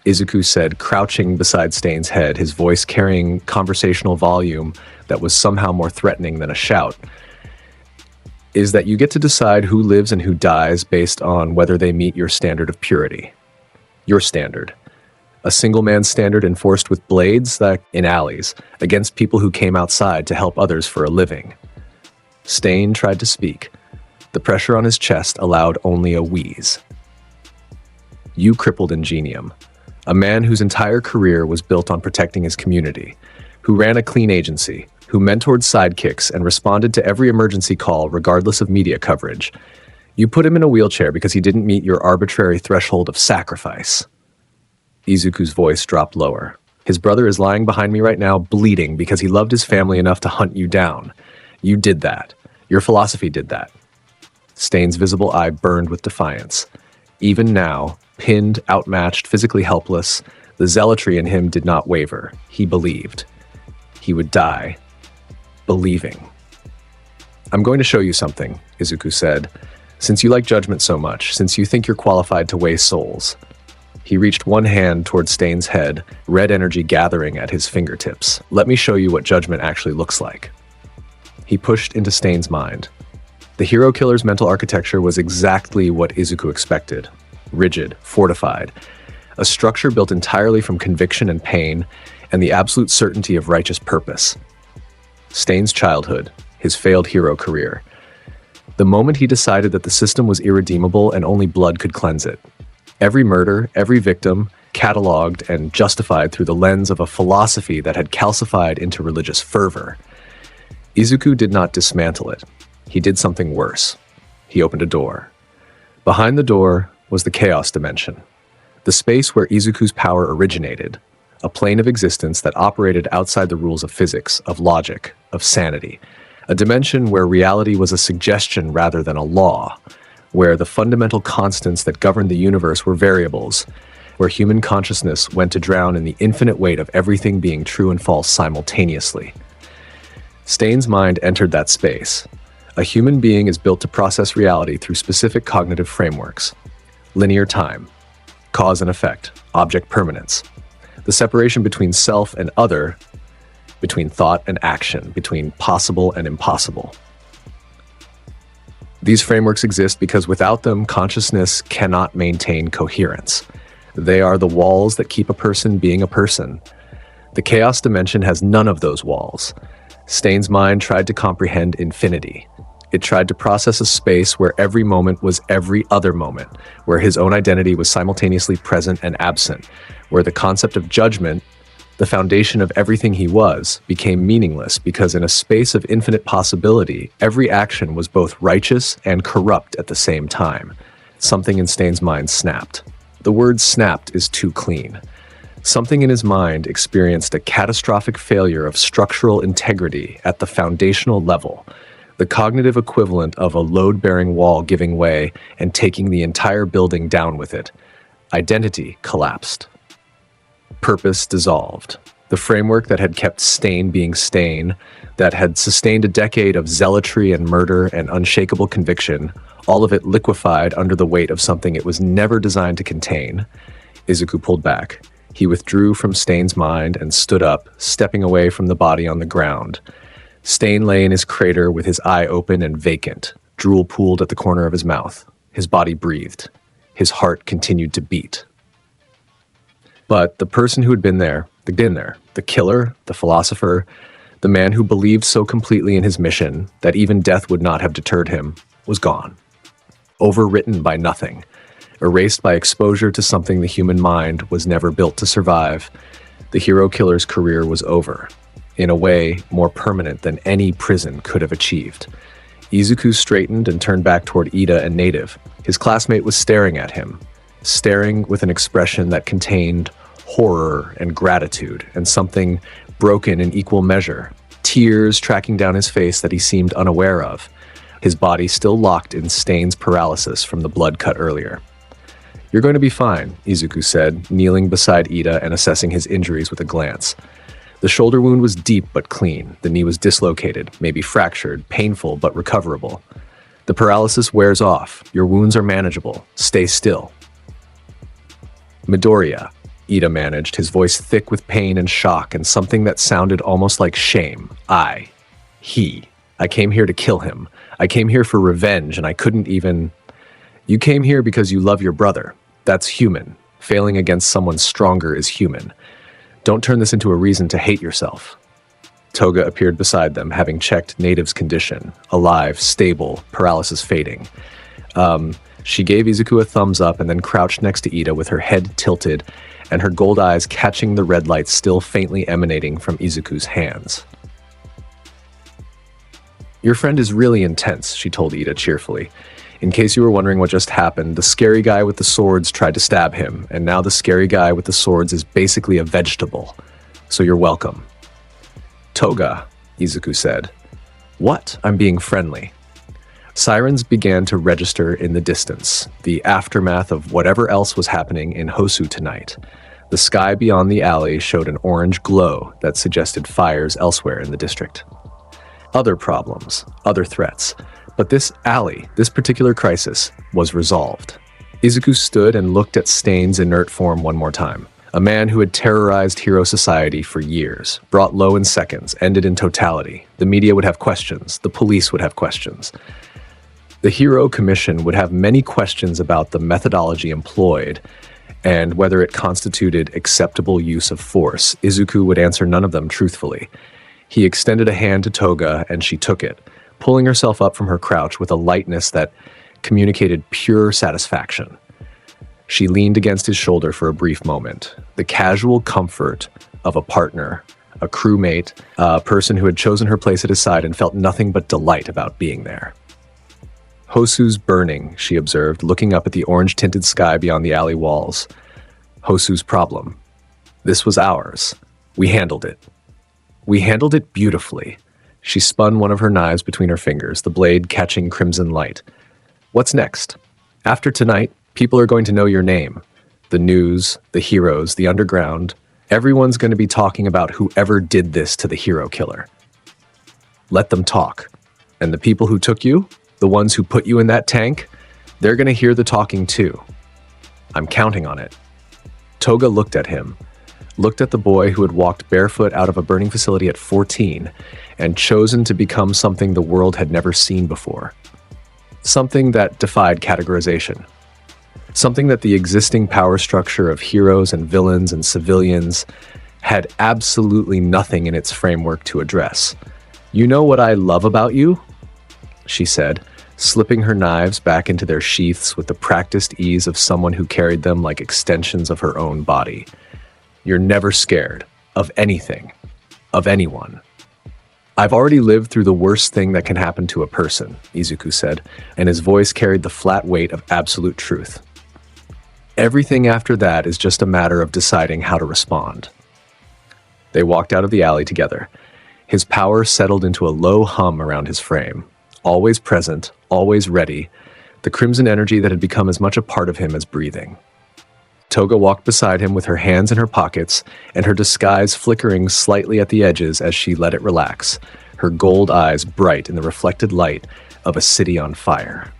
Izuku said, crouching beside Stain's head, his voice carrying conversational volume that was somehow more threatening than a shout, "is that you get to decide who lives and who dies based on whether they meet your standard of purity. Your standard. A single man's standard enforced with blades that in alleys, against people who came outside to help others for a living." Stain tried to speak. The pressure on his chest allowed only a wheeze. "You crippled Ingenium. A man whose entire career was built on protecting his community, who ran a clean agency, who mentored sidekicks and responded to every emergency call regardless of media coverage. You put him in a wheelchair because he didn't meet your arbitrary threshold of sacrifice." Izuku's voice dropped lower. "His brother is lying behind me right now, bleeding because he loved his family enough to hunt you down. You did that. Your philosophy did that." Stain's visible eye burned with defiance. Even now, pinned, outmatched, physically helpless, the zealotry in him did not waver. He believed. He would die, believing. "I'm going to show you something," Izuku said. "Since you like judgment so much, since you think you're qualified to weigh souls." He reached one hand toward Stain's head, red energy gathering at his fingertips. "Let me show you what judgment actually looks like." He pushed into Stain's mind. The hero killer's mental architecture was exactly what Izuku expected. Rigid, fortified. A structure built entirely from conviction and pain, and the absolute certainty of righteous purpose. Stain's childhood, his failed hero career. The moment he decided that the system was irredeemable and only blood could cleanse it. Every murder, every victim, cataloged and justified through the lens of a philosophy that had calcified into religious fervor. Izuku did not dismantle it. He did something worse. He opened a door. Behind the door was the chaos dimension. the space where Izuku's power originated, a plane of existence that operated outside the rules of physics, of logic, of sanity, a dimension where reality was a suggestion rather than a law, where the fundamental constants that governed the universe were variables, where human consciousness went to drown in the infinite weight of everything being true and false simultaneously. Stain's mind entered that space. A human being is built to process reality through specific cognitive frameworks. Linear time, cause and effect, object permanence, the separation between self and other, between thought and action, between possible and impossible. These frameworks exist because without them, consciousness cannot maintain coherence. They are the walls that keep a person being a person. The chaos dimension has none of those walls. Stain's mind tried to comprehend infinity. It tried to process a space where every moment was every other moment, where his own identity was simultaneously present and absent, where the concept of judgment, the foundation of everything he was, became meaningless because in a space of infinite possibility, every action was both righteous and corrupt at the same time. Something in Stain's mind snapped. The word snapped is too clean. Something in his mind experienced a catastrophic failure of structural integrity at the foundational level, the cognitive equivalent of a load-bearing wall giving way and taking the entire building down with it. Identity collapsed. Purpose dissolved. The framework that had kept Stain being Stain, that had sustained a decade of zealotry and murder and unshakable conviction, all of it liquefied under the weight of something it was never designed to contain. Izuku pulled back. He withdrew from Stain's mind and stood up, stepping away from the body on the ground. Stain lay in his crater with his eye open and vacant, drool pooled at the corner of his mouth. His body breathed. His heart continued to beat. But the person who had been there, the killer, the philosopher, the man who believed so completely in his mission that even death would not have deterred him, was gone. Overwritten by nothing, erased by exposure to something the human mind was never built to survive, the hero killer's career was over, in a way more permanent than any prison could have achieved. Izuku straightened and turned back toward Ida and Native. His classmate was staring at him, staring with an expression that contained horror and gratitude and something broken in equal measure, tears tracking down his face that he seemed unaware of, his body still locked in Stain's paralysis from the blood cut earlier. "You're going to be fine," Izuku said, kneeling beside Ida and assessing his injuries with a glance. The shoulder wound was deep but clean. The knee was dislocated, maybe fractured, painful but recoverable. "The paralysis wears off. Your wounds are manageable. Stay still." "Midoriya," Ida managed, his voice thick with pain and shock and something that sounded almost like shame. I came here to kill him. I came here for revenge and I couldn't even..." "You came here because you love your brother. That's human. Failing against someone stronger is human. Don't turn this into a reason to hate yourself." Toga appeared beside them, having checked Native's condition. Alive, stable, paralysis fading. She gave Izuku a thumbs up and then crouched next to Ida with her head tilted and her gold eyes catching the red light still faintly emanating from Izuku's hands. "Your friend is really intense," she told Ida cheerfully. "In case you were wondering what just happened, the scary guy with the swords tried to stab him, and now the scary guy with the swords is basically a vegetable. So you're welcome." "Toga," Izuku said. "What? I'm being friendly." Sirens began to register in the distance, the aftermath of whatever else was happening in Hosu tonight. The sky beyond the alley showed an orange glow that suggested fires elsewhere in the district. Other problems, other threats. But this alley, this particular crisis, was resolved. Izuku stood and looked at Stain's inert form one more time. A man who had terrorized hero society for years, brought low in seconds, ended in totality. The media would have questions. The police would have questions. The Hero Commission would have many questions about the methodology employed and whether it constituted acceptable use of force. Izuku would answer none of them truthfully. He extended a hand to Toga and she took it, pulling herself up from her crouch with a lightness that communicated pure satisfaction. She leaned against his shoulder for a brief moment, the casual comfort of a partner, a crewmate, a person who had chosen her place at his side and felt nothing but delight about being there. "Hosu's burning," she observed, looking up at the orange-tinted sky beyond the alley walls. Hosu's problem. This was ours. We handled it. We handled it beautifully. She spun one of her knives between her fingers, the blade catching crimson light. What's next? After tonight, people are going to know your name. The news, the heroes, the underground. Everyone's going to be talking about whoever did this to the hero killer. Let them talk. And the people who took you, the ones who put you in that tank, they're going to hear the talking too. I'm counting on it. Toga looked at him, looked at the boy who had walked barefoot out of a burning facility at 14 and chosen to become something the world had never seen before. Something that defied categorization. Something that the existing power structure of heroes and villains and civilians had absolutely nothing in its framework to address. You know what I love about you? She said, slipping her knives back into their sheaths with the practiced ease of someone who carried them like extensions of her own body. You're never scared of anything, of anyone. I've already lived through the worst thing that can happen to a person, Izuku said, and his voice carried the flat weight of absolute truth. Everything after that is just a matter of deciding how to respond. They walked out of the alley together. His power settled into a low hum around his frame. Always present, always ready, the crimson energy that had become as much a part of him as breathing. Toga walked beside him with her hands in her pockets and her disguise flickering slightly at the edges as she let it relax, her gold eyes bright in the reflected light of a city on fire.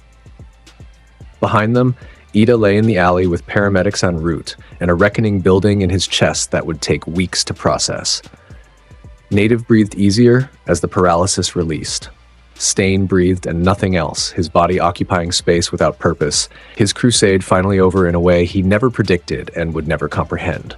Behind them, Ida lay in the alley with paramedics en route and a reckoning building in his chest that would take weeks to process. Native breathed easier as the paralysis released. Stain breathed and nothing else, his body occupying space without purpose, his crusade finally over in a way he never predicted and would never comprehend.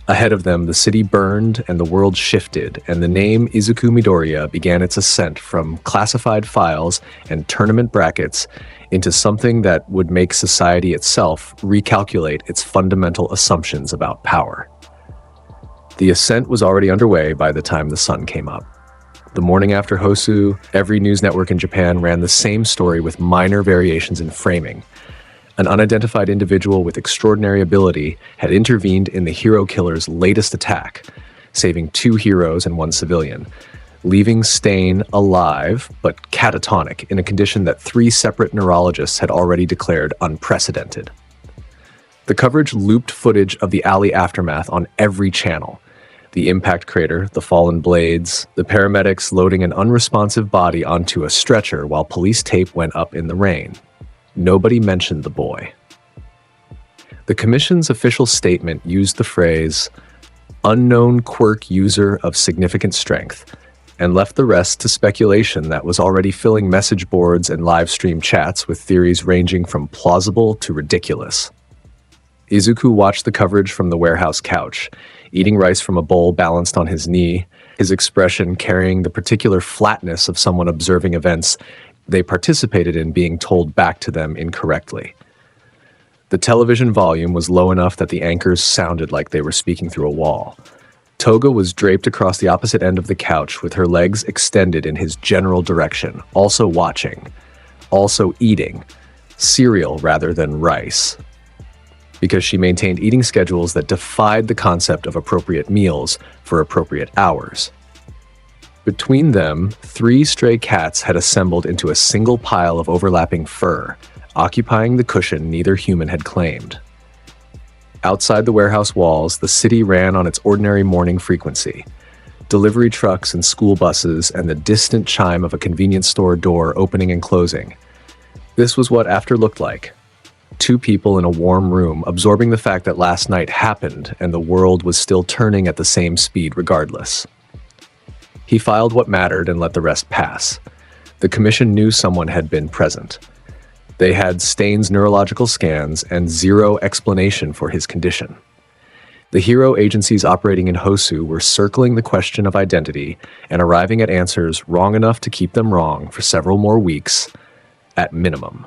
Ahead of them, the city burned and the world shifted, and the name Izuku Midoriya began its ascent from classified files and tournament brackets into something that would make society itself recalculate its fundamental assumptions about power. The ascent was already underway by the time the sun came up. The morning after Hosu, every news network in Japan ran the same story with minor variations in framing. An unidentified individual with extraordinary ability had intervened in the hero killer's latest attack, saving 2 heroes and 1 civilian, leaving Stain alive but catatonic in a condition that 3 separate neurologists had already declared unprecedented. The coverage looped footage of the alley aftermath on every channel. The impact crater, the fallen blades, the paramedics loading an unresponsive body onto a stretcher while police tape went up in the rain. Nobody mentioned the boy. The commission's official statement used the phrase, "unknown quirk user of significant strength," and left the rest to speculation that was already filling message boards and live stream chats with theories ranging from plausible to ridiculous. Izuku watched the coverage from the warehouse couch, eating rice from a bowl balanced on his knee, his expression carrying the particular flatness of someone observing events they participated in being told back to them incorrectly. The television volume was low enough that the anchors sounded like they were speaking through a wall. Toga was draped across the opposite end of the couch with her legs extended in his general direction, also watching, also eating, cereal rather than rice. Because she maintained eating schedules that defied the concept of appropriate meals for appropriate hours. Between them, 3 stray cats had assembled into a single pile of overlapping fur, occupying the cushion neither human had claimed. Outside the warehouse walls, the city ran on its ordinary morning frequency. Delivery trucks and school buses and the distant chime of a convenience store door opening and closing. This was what after looked like. 2 people in a warm room absorbing the fact that last night happened and the world was still turning at the same speed regardless. He filed what mattered and let the rest pass. The commission knew someone had been present. They had Stain's neurological scans and 0 explanation for his condition. The hero agencies operating in Hosu were circling the question of identity and arriving at answers wrong enough to keep them wrong for several more weeks, at minimum.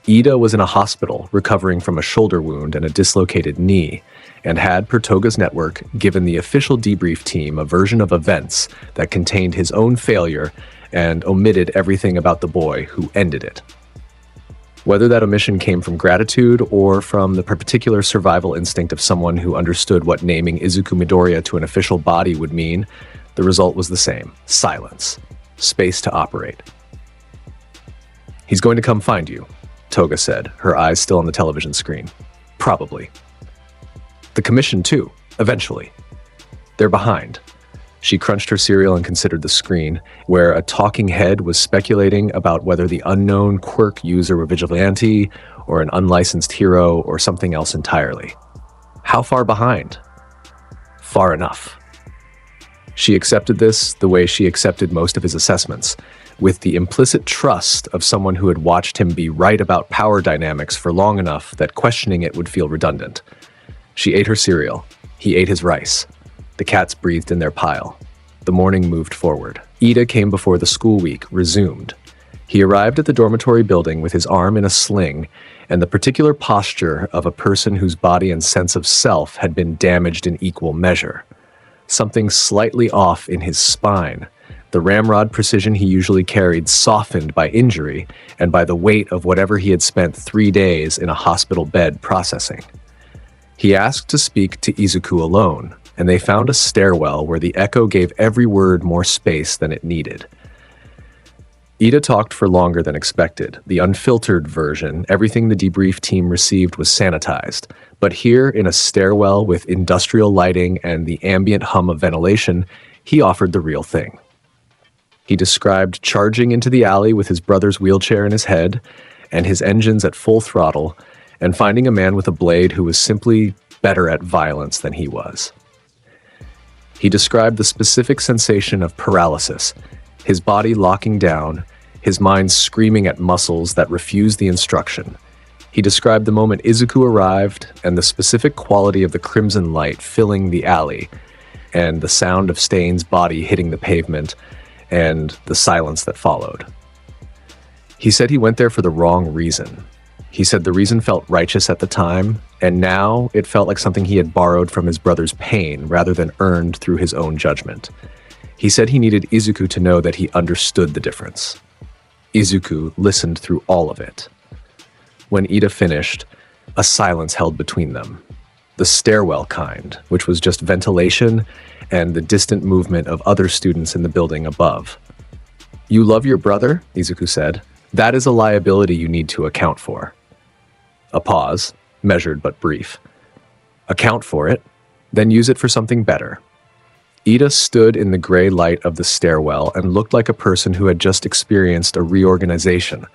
Ida was in a hospital recovering from a shoulder wound and a dislocated knee, and had, per Toga's network, given the official debrief team a version of events that contained his own failure and omitted everything about the boy who ended it. Whether that omission came from gratitude or from the particular survival instinct of someone who understood what naming Izuku Midoriya to an official body would mean, the result was the same: silence, space to operate. "He's going to come find you," Toga said, her eyes still on the television screen. "Probably. The commission too, eventually. They're behind." She crunched her cereal and considered the screen, where a talking head was speculating about whether the unknown quirk user were vigilante, or an unlicensed hero, or something else entirely. How far behind? Far enough. She accepted this the way she accepted most of his assessments, with the implicit trust of someone who had watched him be right about power dynamics for long enough that questioning it would feel redundant. She ate her cereal. He ate his rice. The cats breathed in their pile. The morning moved forward. Ida came before the school week resumed. He arrived at the dormitory building with his arm in a sling and the particular posture of a person whose body and sense of self had been damaged in equal measure. Something slightly off in his spine, the ramrod precision he usually carried softened by injury and by the weight of whatever he had spent 3 days in a hospital bed processing. He asked to speak to Izuku alone, and they found a stairwell where the echo gave every word more space than it needed. Ida talked for longer than expected. The unfiltered version, everything the debrief team received was sanitized, but here in a stairwell with industrial lighting and the ambient hum of ventilation, he offered the real thing. He described charging into the alley with his brother's wheelchair in his head and his engines at full throttle, and finding a man with a blade who was simply better at violence than he was. He described the specific sensation of paralysis, his body locking down, his mind screaming at muscles that refused the instruction. He described the moment Izuku arrived and the specific quality of the crimson light filling the alley, and the sound of Stain's body hitting the pavement, and the silence that followed. He said he went there for the wrong reason. He said the reason felt righteous at the time, and now it felt like something he had borrowed from his brother's pain rather than earned through his own judgment. He said he needed Izuku to know that he understood the difference. Izuku listened through all of it. When Ida finished, a silence held between them. The stairwell kind, which was just ventilation and the distant movement of other students in the building above. "You love your brother?" Izuku said. "That is a liability you need to account for." A pause, measured but brief. "Account for it, then use it for something better." Ida stood in the gray light of the stairwell and looked like a person who had just experienced a reorganization.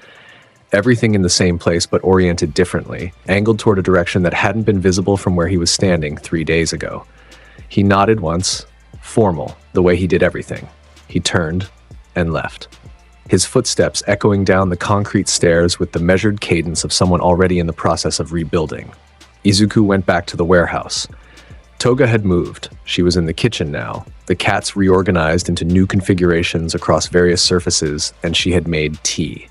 Everything in the same place but oriented differently, angled toward a direction that hadn't been visible from where he was standing 3 days ago. He nodded once, formal, the way he did everything. He turned and left. His footsteps echoing down the concrete stairs with the measured cadence of someone already in the process of rebuilding. Izuku went back to the warehouse. Toga had moved. She was in the kitchen now. The cats reorganized into new configurations across various surfaces, and she had made tea.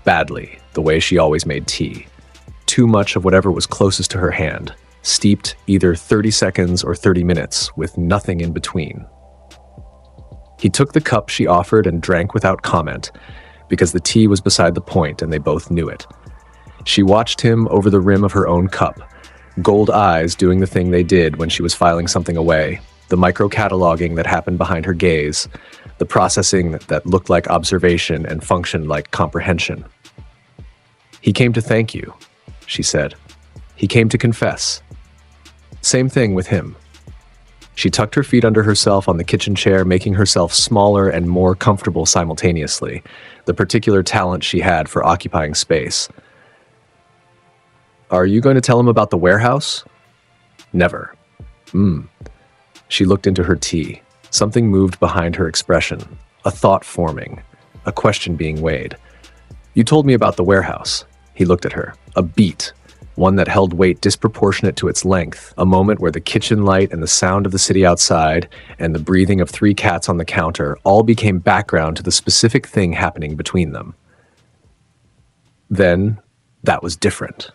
Badly, the way she always made tea. Too much of whatever was closest to her hand, steeped either 30 seconds or 30 minutes, with nothing in between. He took the cup she offered and drank without comment, because the tea was beside the point and they both knew it. She watched him over the rim of her own cup, gold eyes doing the thing they did when she was filing something away, the micro-cataloging that happened behind her gaze, the processing that looked like observation and functioned like comprehension. "He came to thank you," she said. "He came to confess." Same thing with him. She tucked her feet under herself on the kitchen chair, making herself smaller and more comfortable simultaneously, the particular talent she had for occupying space. "Are you going to tell him about the warehouse?" "Never." She looked into her tea. Something moved behind her expression, a thought forming, a question being weighed. "You told me about the warehouse." He looked at her. A beat, one that held weight disproportionate to its length, a moment where the kitchen light and the sound of the city outside and the breathing of 3 cats on the counter all became background to the specific thing happening between them. Then, that was different.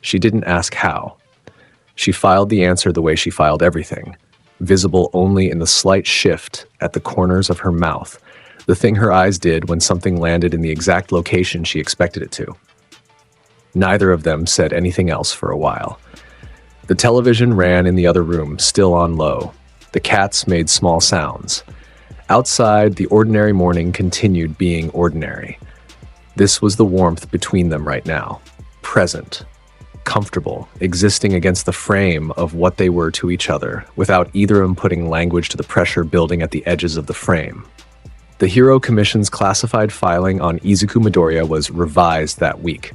She didn't ask how. She filed the answer the way she filed everything, visible only in the slight shift at the corners of her mouth, the thing her eyes did when something landed in the exact location she expected it to. Neither of them said anything else for a while. The television ran in the other room, still on low. The cats made small sounds. Outside, the ordinary morning continued being ordinary. This was the warmth between them right now. Present. Comfortable, existing against the frame of what they were to each other, without either of them putting language to the pressure building at the edges of the frame. The Hero Commission's classified filing on Izuku Midoriya was revised that week.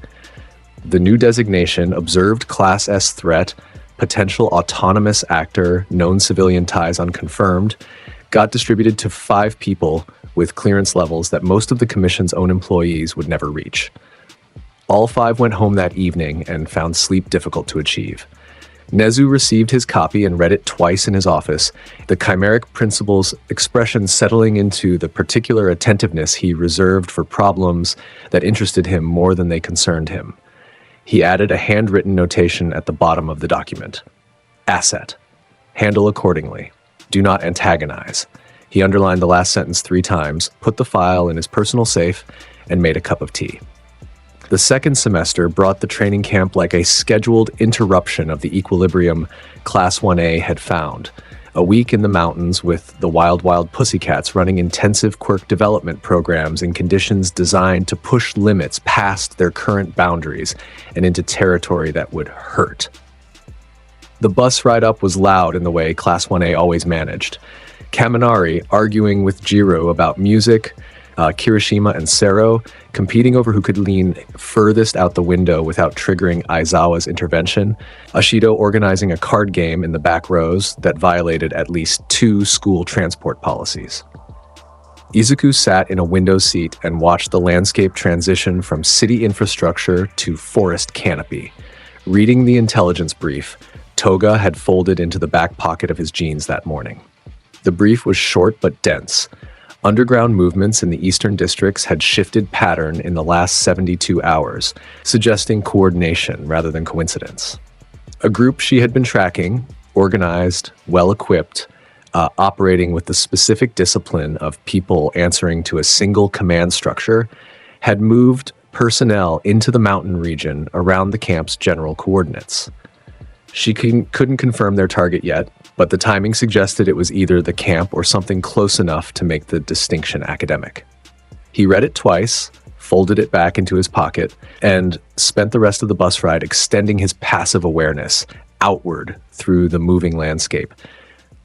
The new designation, Observed Class S Threat, Potential Autonomous Actor, Known Civilian Ties Unconfirmed, got distributed to 5 people with clearance levels that most of the Commission's own employees would never reach. All 5 went home that evening and found sleep difficult to achieve. Nezu received his copy and read it twice in his office, the chimeric principle's expression settling into the particular attentiveness he reserved for problems that interested him more than they concerned him. He added a handwritten notation at the bottom of the document. Asset. Handle accordingly. Do not antagonize. He underlined the last sentence 3 times, put the file in his personal safe, and made a cup of tea. The second semester brought the training camp like a scheduled interruption of the equilibrium Class 1A had found. A week in the mountains with the Wild Pussycats running intensive quirk development programs in conditions designed to push limits past their current boundaries and into territory that would hurt. The bus ride up was loud in the way Class 1A always managed. Kaminari arguing with Jiro about music, Kirishima and Sero competing over who could lean furthest out the window without triggering Aizawa's intervention, Ashido organizing a card game in the back rows that violated at least 2 school transport policies. Izuku sat in a window seat and watched the landscape transition from city infrastructure to forest canopy. Reading the intelligence brief, Toga had folded into the back pocket of his jeans that morning. The brief was short but dense. Underground movements in the eastern districts had shifted pattern in the last 72 hours, suggesting coordination rather than coincidence. A group she had been tracking, organized, well-equipped, operating with the specific discipline of people answering to a single command structure, had moved personnel into the mountain region around the camp's general coordinates. She couldn't confirm their target yet, but the timing suggested it was either the camp or something close enough to make the distinction academic. He read it twice, folded it back into his pocket, and spent the rest of the bus ride extending his passive awareness outward through the moving landscape,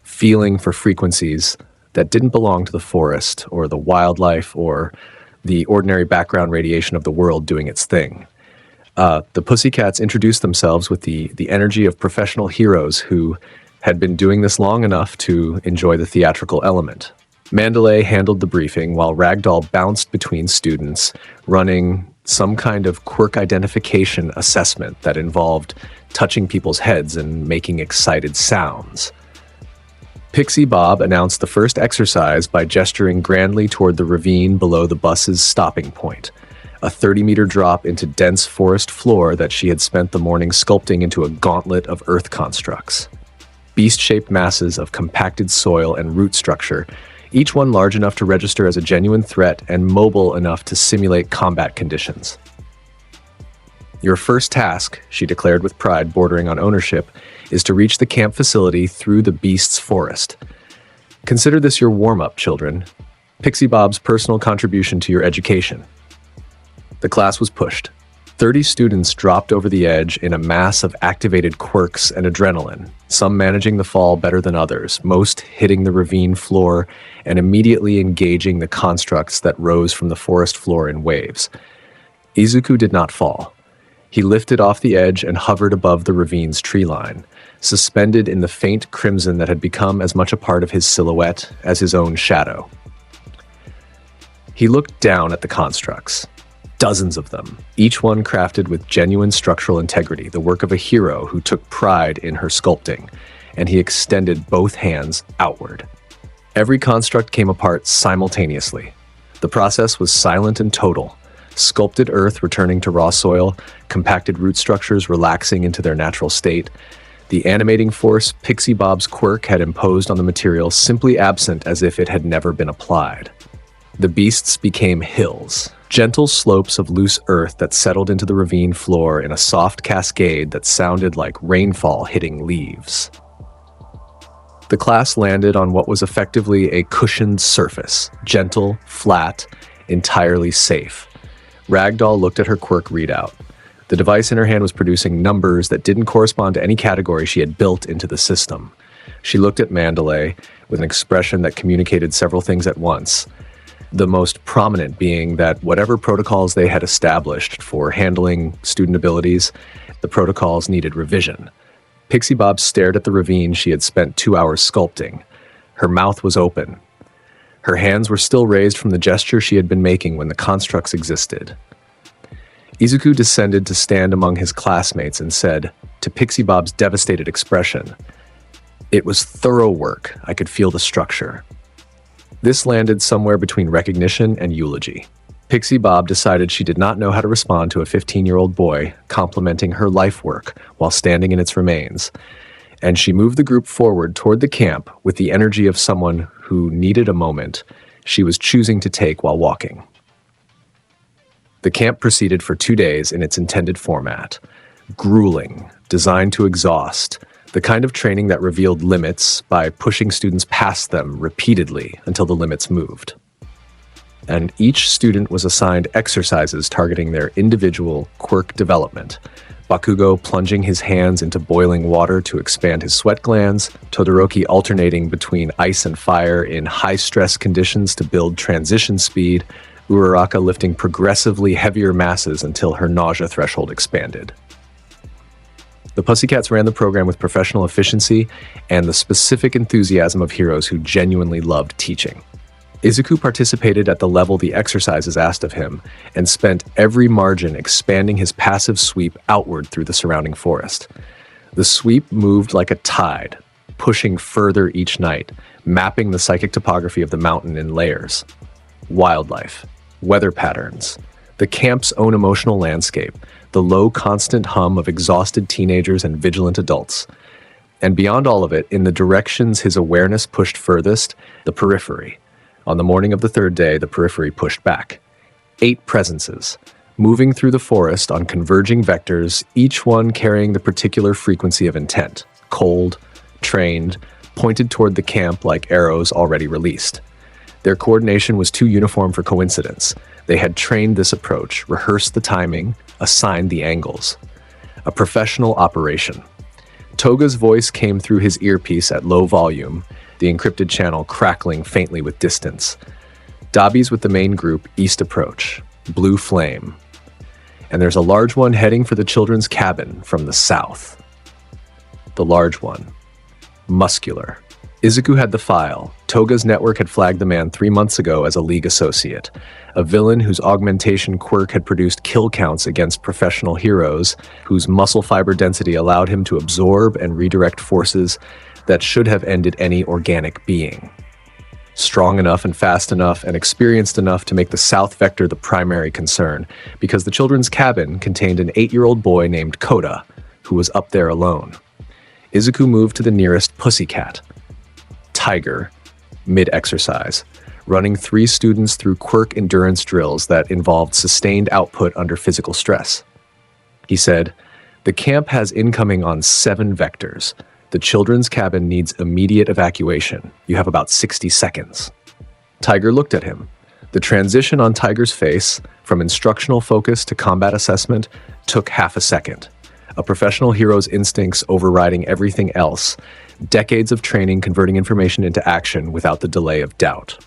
feeling for frequencies that didn't belong to the forest or the wildlife or the ordinary background radiation of the world doing its thing. The Pussycats introduced themselves with the energy of professional heroes who had been doing this long enough to enjoy the theatrical element. Mandalay handled the briefing while Ragdoll bounced between students, running some kind of quirk identification assessment that involved touching people's heads and making excited sounds. Pixie Bob announced the first exercise by gesturing grandly toward the ravine below the bus's stopping point, a 30-meter drop into dense forest floor that she had spent the morning sculpting into a gauntlet of earth constructs. Beast-shaped masses of compacted soil and root structure, each one large enough to register as a genuine threat and mobile enough to simulate combat conditions. Your first task, she declared with pride bordering on ownership, is to reach the camp facility through the beast's forest. Consider this your warm-up, children. Pixie Bob's personal contribution to your education. The class was pushed. 30 students dropped over the edge in a mass of activated quirks and adrenaline, some managing the fall better than others, most hitting the ravine floor and immediately engaging the constructs that rose from the forest floor in waves. Izuku did not fall. He lifted off the edge and hovered above the ravine's tree line, suspended in the faint crimson that had become as much a part of his silhouette as his own shadow. He looked down at the constructs. Dozens of them, each one crafted with genuine structural integrity, the work of a hero who took pride in her sculpting, and he extended both hands outward. Every construct came apart simultaneously. The process was silent and total. Sculpted earth returning to raw soil, compacted root structures relaxing into their natural state. The animating force Pixie Bob's quirk had imposed on the material simply absent as if it had never been applied. The beasts became hills, gentle slopes of loose earth that settled into the ravine floor in a soft cascade that sounded like rainfall hitting leaves. The class landed on what was effectively a cushioned surface, gentle, flat, entirely safe. Ragdoll looked at her quirk readout. The device in her hand was producing numbers that didn't correspond to any category she had built into the system. She looked at Mandalay with an expression that communicated several things at once. The most prominent being that whatever protocols they had established for handling student abilities, the protocols needed revision. Pixie Bob stared at the ravine she had spent 2 hours sculpting. Her mouth was open. Her hands were still raised from the gesture she had been making when the constructs existed. Izuku descended to stand among his classmates and said, to Pixie Bob's devastated expression, "It was thorough work. I could feel the structure." This landed somewhere between recognition and eulogy. Pixie Bob decided she did not know how to respond to a 15-year-old boy complimenting her life work while standing in its remains, and she moved the group forward toward the camp with the energy of someone who needed a moment she was choosing to take while walking. The camp proceeded for 2 days in its intended format. Grueling, designed to exhaust, the kind of training that revealed limits by pushing students past them repeatedly until the limits moved. And each student was assigned exercises targeting their individual quirk development. Bakugo plunging his hands into boiling water to expand his sweat glands, Todoroki alternating between ice and fire in high-stress conditions to build transition speed, Uraraka lifting progressively heavier masses until her nausea threshold expanded. The Pussycats ran the program with professional efficiency and the specific enthusiasm of heroes who genuinely loved teaching. Izuku participated at the level the exercises asked of him, and spent every margin expanding his passive sweep outward through the surrounding forest. The sweep moved like a tide, pushing further each night, mapping the psychic topography of the mountain in layers. Wildlife, weather patterns, the camp's own emotional landscape, the low constant hum of exhausted teenagers and vigilant adults. And beyond all of it, in the directions his awareness pushed furthest, the periphery. On the morning of the third day, the periphery pushed back. 8 presences, moving through the forest on converging vectors, each one carrying the particular frequency of intent. Cold, trained, pointed toward the camp like arrows already released. Their coordination was too uniform for coincidence. They had trained this approach, rehearsed the timing, assigned the angles. A professional operation. Toga's voice came through his earpiece at low volume, the encrypted channel crackling faintly with distance. Dabi's with the main group, East Approach, Blue Flame. And there's a large one heading for the children's cabin from the south. The large one. Muscular. Izuku had the file. Toga's network had flagged the man 3 months ago as a League associate, a villain whose augmentation quirk had produced kill counts against professional heroes, whose muscle fiber density allowed him to absorb and redirect forces that should have ended any organic being. Strong enough and fast enough and experienced enough to make the south vector the primary concern, because the children's cabin contained an 8-year-old boy named Koda, who was up there alone. Izuku moved to the nearest pussycat. Tiger, mid-exercise, running 3 students through quirk endurance drills that involved sustained output under physical stress. He said, "The camp has incoming on 7 vectors. The children's cabin needs immediate evacuation. You have about 60 seconds. Tiger looked at him. The transition on Tiger's face, from instructional focus to combat assessment, took half a second. A professional hero's instincts overriding everything else. Decades of training converting information into action without the delay of doubt.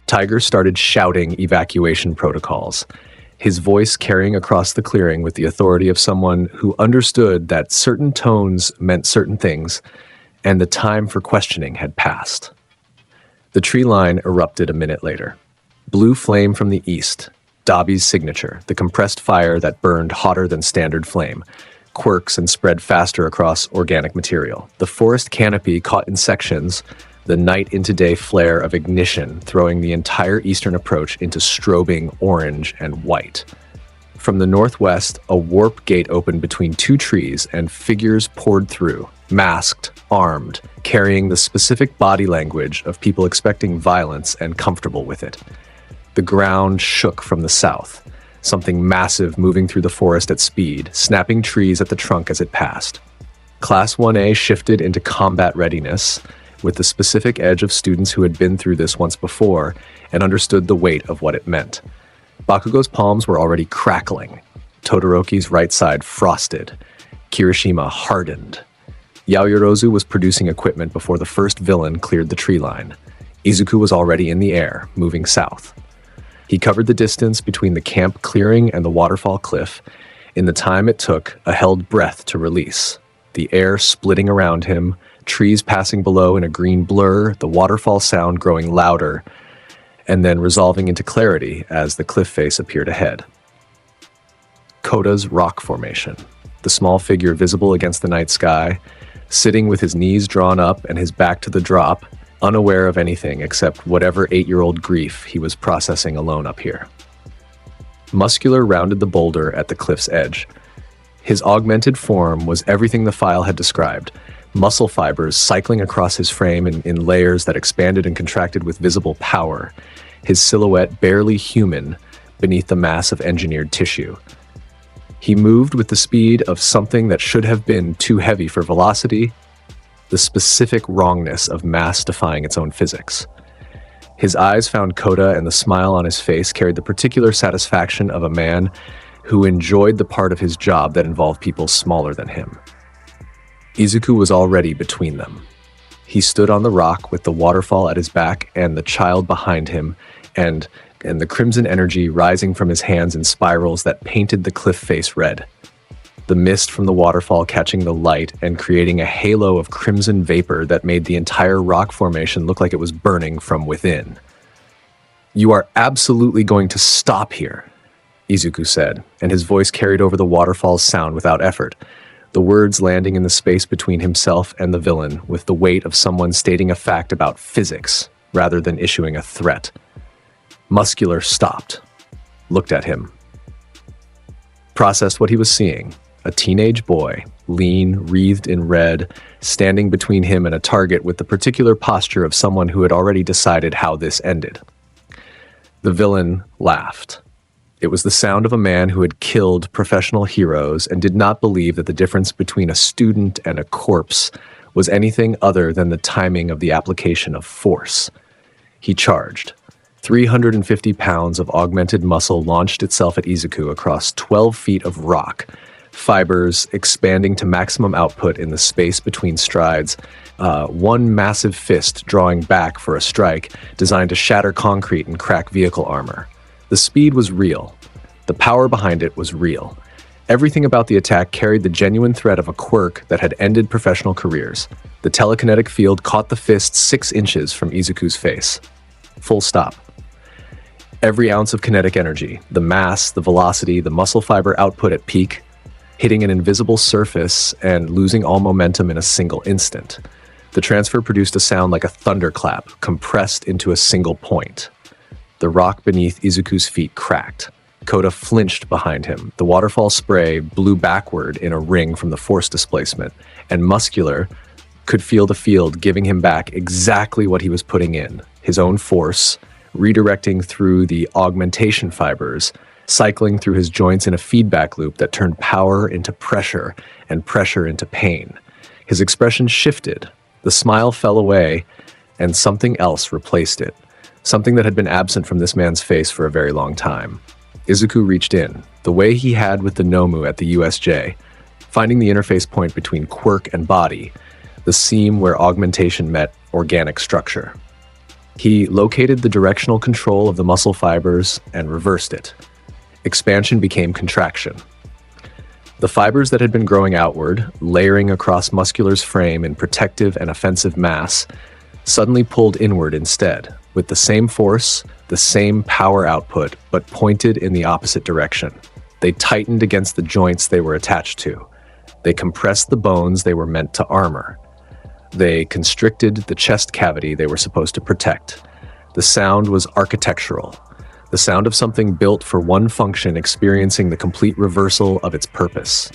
Tiger started shouting evacuation protocols, his voice carrying across the clearing with the authority of someone who understood that certain tones meant certain things, and the time for questioning had passed. The tree line erupted a minute later. Blue flame from the east, Dabi's signature, the compressed fire that burned hotter than standard flame, quirks and spread faster across organic material. The forest canopy caught in sections, the night into day flare of ignition throwing the entire eastern approach into strobing orange and white. From the northwest, a warp gate opened between 2 trees and figures poured through, masked, armed, carrying the specific body language of people expecting violence and comfortable with it. The The ground shook from the south, something massive moving through the forest at speed, snapping trees at the trunk as it passed. Class 1A shifted into combat readiness, with the specific edge of students who had been through this once before and understood the weight of what it meant. Bakugo's palms were already crackling, Todoroki's right side frosted, Kirishima hardened. Yaoyorozu was producing equipment before the first villain cleared the tree line. Izuku was already in the air, moving south. He covered the distance between the camp clearing and the waterfall cliff in the time it took a held breath to release. The air splitting around him, trees passing below in a green blur, the waterfall sound growing louder, and then resolving into clarity as the cliff face appeared ahead. Koda's rock formation, the small figure visible against the night sky, sitting with his knees drawn up and his back to the drop, unaware of anything except whatever 8-year-old grief he was processing alone up here. Muscular rounded the boulder at the cliff's edge. His augmented form was everything the file had described, muscle fibers cycling across his frame in layers that expanded and contracted with visible power, his silhouette barely human beneath the mass of engineered tissue. He moved with the speed of something that should have been too heavy for velocity, the specific wrongness of mass defying its own physics. His eyes found Koda, and the smile on his face carried the particular satisfaction of a man who enjoyed the part of his job that involved people smaller than him. Izuku was already between them. He stood on the rock with the waterfall at his back and the child behind him, and the crimson energy rising from his hands in spirals that painted the cliff face red. The mist from the waterfall catching the light and creating a halo of crimson vapor that made the entire rock formation look like it was burning from within. "You are absolutely going to stop here," Izuku said, and his voice carried over the waterfall's sound without effort, the words landing in the space between himself and the villain with the weight of someone stating a fact about physics rather than issuing a threat. Muscular stopped, looked at him, processed what he was seeing. A teenage boy, lean, wreathed in red, standing between him and a target with the particular posture of someone who had already decided how this ended. The villain laughed. It was the sound of a man who had killed professional heroes and did not believe that the difference between a student and a corpse was anything other than the timing of the application of force. He charged. 350 pounds of augmented muscle launched itself at Izuku across 12 feet of rock, fibers expanding to maximum output in the space between strides, one massive fist drawing back for a strike designed to shatter concrete and crack vehicle armor. The speed was real. The power behind it was real. Everything about the attack carried the genuine threat of a quirk that had ended professional careers. The telekinetic field caught the fist 6 inches from Izuku's face. Full stop. Every ounce of kinetic energy, the mass, the velocity, the muscle fiber output at peak, hitting an invisible surface and losing all momentum in a single instant. The transfer produced a sound like a thunderclap, compressed into a single point. The rock beneath Izuku's feet cracked. Koda flinched behind him. The waterfall spray blew backward in a ring from the force displacement, and Muscular could feel the field giving him back exactly what he was putting in, his own force, redirecting through the augmentation fibers, cycling through his joints in a feedback loop that turned power into pressure and pressure into pain. His expression shifted. The smile fell away, and something else replaced it, something that had been absent from this man's face for a very long time. Izuku reached in, the way he had with the Nomu at the USJ, finding the interface point between quirk and body, the seam where augmentation met organic structure. He located the directional control of the muscle fibers and reversed it. Expansion became contraction. The fibers that had been growing outward, layering across Muscular's frame in protective and offensive mass, suddenly pulled inward instead, with the same force, the same power output, but pointed in the opposite direction. They tightened against the joints they were attached to. They compressed the bones they were meant to armor. They constricted the chest cavity they were supposed to protect. The sound was architectural. The sound of something built for one function experiencing the complete reversal of its purpose.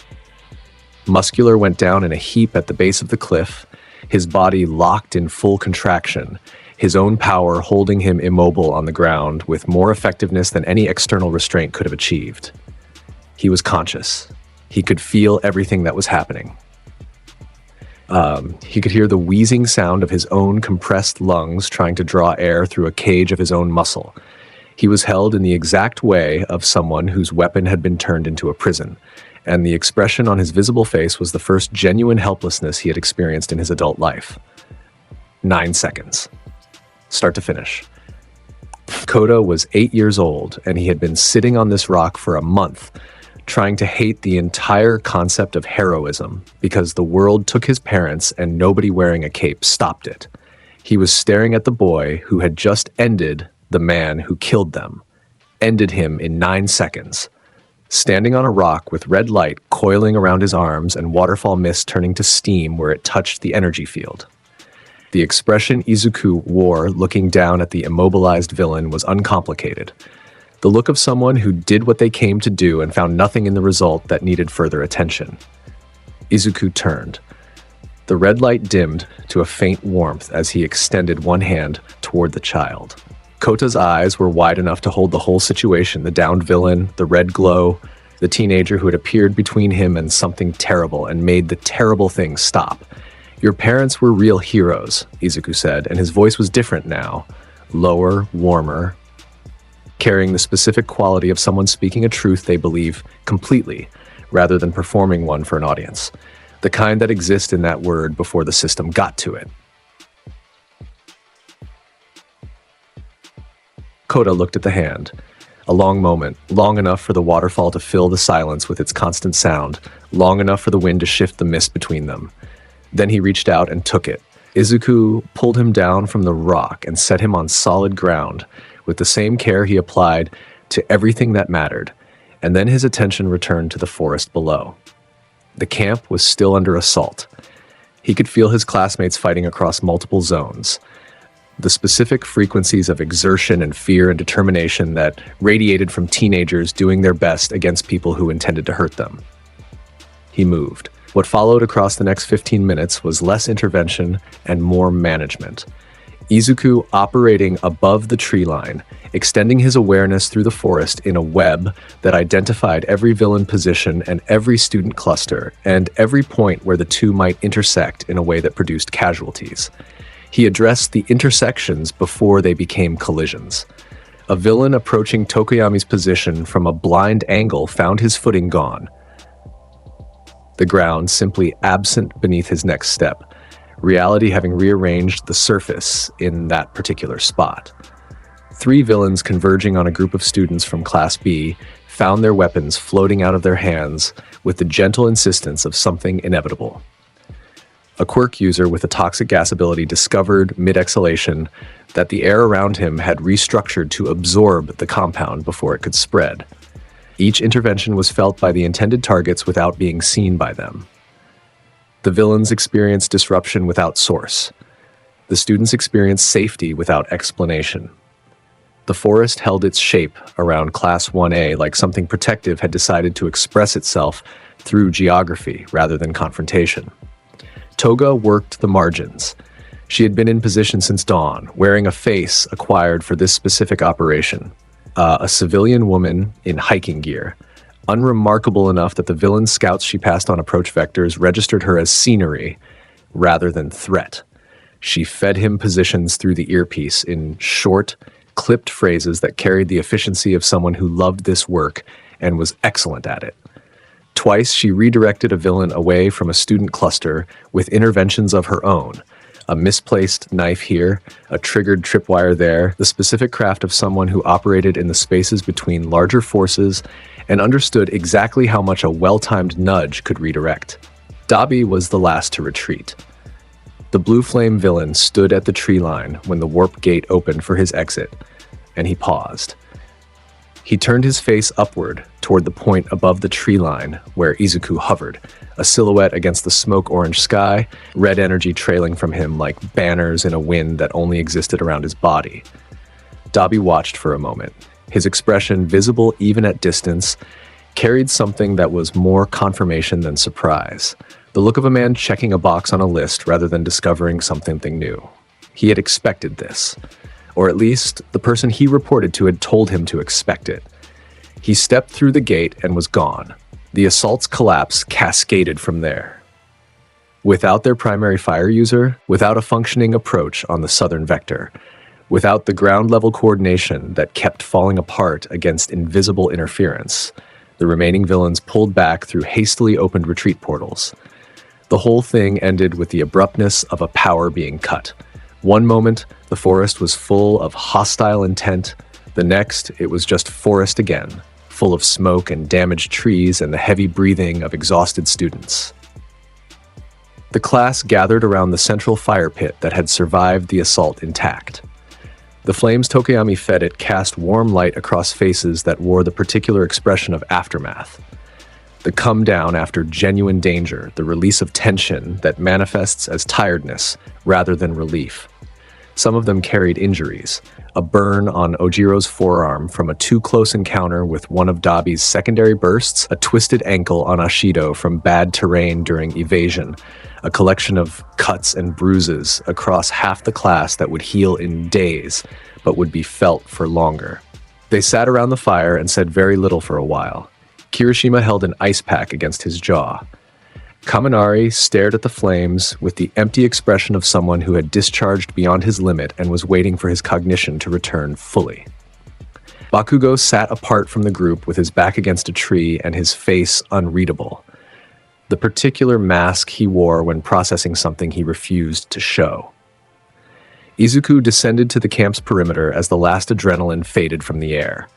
Muscular went down in a heap at the base of the cliff, his body locked in full contraction, his own power holding him immobile on the ground with more effectiveness than any external restraint could have achieved. He was conscious. He could feel everything that was happening. He could hear the wheezing sound of his own compressed lungs trying to draw air through a cage of his own muscle. He was held in the exact way of someone whose weapon had been turned into a prison, and the expression on his visible face was the first genuine helplessness he had experienced in his adult life. 9 seconds. Start to finish. Kota was 8 years old, and he had been sitting on this rock for a month, trying to hate the entire concept of heroism because the world took his parents and nobody wearing a cape stopped it. He was staring at the boy who had just ended the man who killed them, ended him in 9 seconds, standing on a rock with red light coiling around his arms and waterfall mist turning to steam where it touched the energy field. The expression Izuku wore looking down at the immobilized villain was uncomplicated. The look of someone who did what they came to do and found nothing in the result that needed further attention. Izuku turned. The red light dimmed to a faint warmth as he extended one hand toward the child. Kota's eyes were wide enough to hold the whole situation, the downed villain, the red glow, the teenager who had appeared between him and something terrible and made the terrible thing stop. "Your parents were real heroes," Izuku said, and his voice was different now, lower, warmer, carrying the specific quality of someone speaking a truth they believe completely, rather than performing one for an audience. The kind that exists in that word before the system got to it. Kota looked at the hand. A long moment, long enough for the waterfall to fill the silence with its constant sound, long enough for the wind to shift the mist between them. Then he reached out and took it. Izuku pulled him down from the rock and set him on solid ground, with the same care he applied to everything that mattered, and then his attention returned to the forest below. The camp was still under assault. He could feel his classmates fighting across multiple zones. The specific frequencies of exertion and fear and determination that radiated from teenagers doing their best against people who intended to hurt them. He moved. What followed across the next 15 minutes was less intervention and more management. Izuku operating above the tree line, extending his awareness through the forest in a web that identified every villain position and every student cluster, and every point where the two might intersect in a way that produced casualties. He addressed the intersections before they became collisions. A villain approaching Tokoyami's position from a blind angle found his footing gone. The ground simply absent beneath his next step, reality having rearranged the surface in that particular spot. 3 villains converging on a group of students from Class B found their weapons floating out of their hands with the gentle insistence of something inevitable. A quirk user with a toxic gas ability discovered mid-exhalation that the air around him had restructured to absorb the compound before it could spread. Each intervention was felt by the intended targets without being seen by them. The villains experienced disruption without source. The students experienced safety without explanation. The forest held its shape around Class 1A like something protective had decided to express itself through geography rather than confrontation. Toga worked the margins. She had been in position since dawn, wearing a face acquired for this specific operation. A civilian woman in hiking gear, unremarkable enough that the villain scouts she passed on approach vectors registered her as scenery rather than threat. She fed him positions through the earpiece in short, clipped phrases that carried the efficiency of someone who loved this work and was excellent at it. Twice, she redirected a villain away from a student cluster with interventions of her own. A misplaced knife here, a triggered tripwire there, the specific craft of someone who operated in the spaces between larger forces and understood exactly how much a well-timed nudge could redirect. Dabi was the last to retreat. The blue flame villain stood at the tree line when the warp gate opened for his exit, and he paused. He turned his face upward toward the point above the tree line where Izuku hovered, a silhouette against the smoke-orange sky, red energy trailing from him like banners in a wind that only existed around his body. Dabi watched for a moment. His expression, visible even at distance, carried something that was more confirmation than surprise. The look of a man checking a box on a list rather than discovering something new. He had expected this, or at least the person he reported to had told him to expect it. He stepped through the gate and was gone. The assault's collapse cascaded from there. Without their primary fire user, without a functioning approach on the southern vector, without the ground-level coordination that kept falling apart against invisible interference, the remaining villains pulled back through hastily opened retreat portals. The whole thing ended with the abruptness of a power being cut. One moment, the forest was full of hostile intent. The next, it was just forest again, full of smoke and damaged trees and the heavy breathing of exhausted students. The class gathered around the central fire pit that had survived the assault intact. The flames Tokoyami fed it cast warm light across faces that wore the particular expression of aftermath. The come down after genuine danger, the release of tension that manifests as tiredness rather than relief. Some of them carried injuries, a burn on Ojiro's forearm from a too-close encounter with one of Dabi's secondary bursts, a twisted ankle on Ashido from bad terrain during evasion, a collection of cuts and bruises across half the class that would heal in days, but would be felt for longer. They sat around the fire and said very little for a while. Kirishima held an ice pack against his jaw. Kaminari stared at the flames with the empty expression of someone who had discharged beyond his limit and was waiting for his cognition to return fully. Bakugo sat apart from the group with his back against a tree and his face unreadable, the particular mask he wore when processing something he refused to show. Izuku descended to the camp's perimeter as the last adrenaline faded from the air.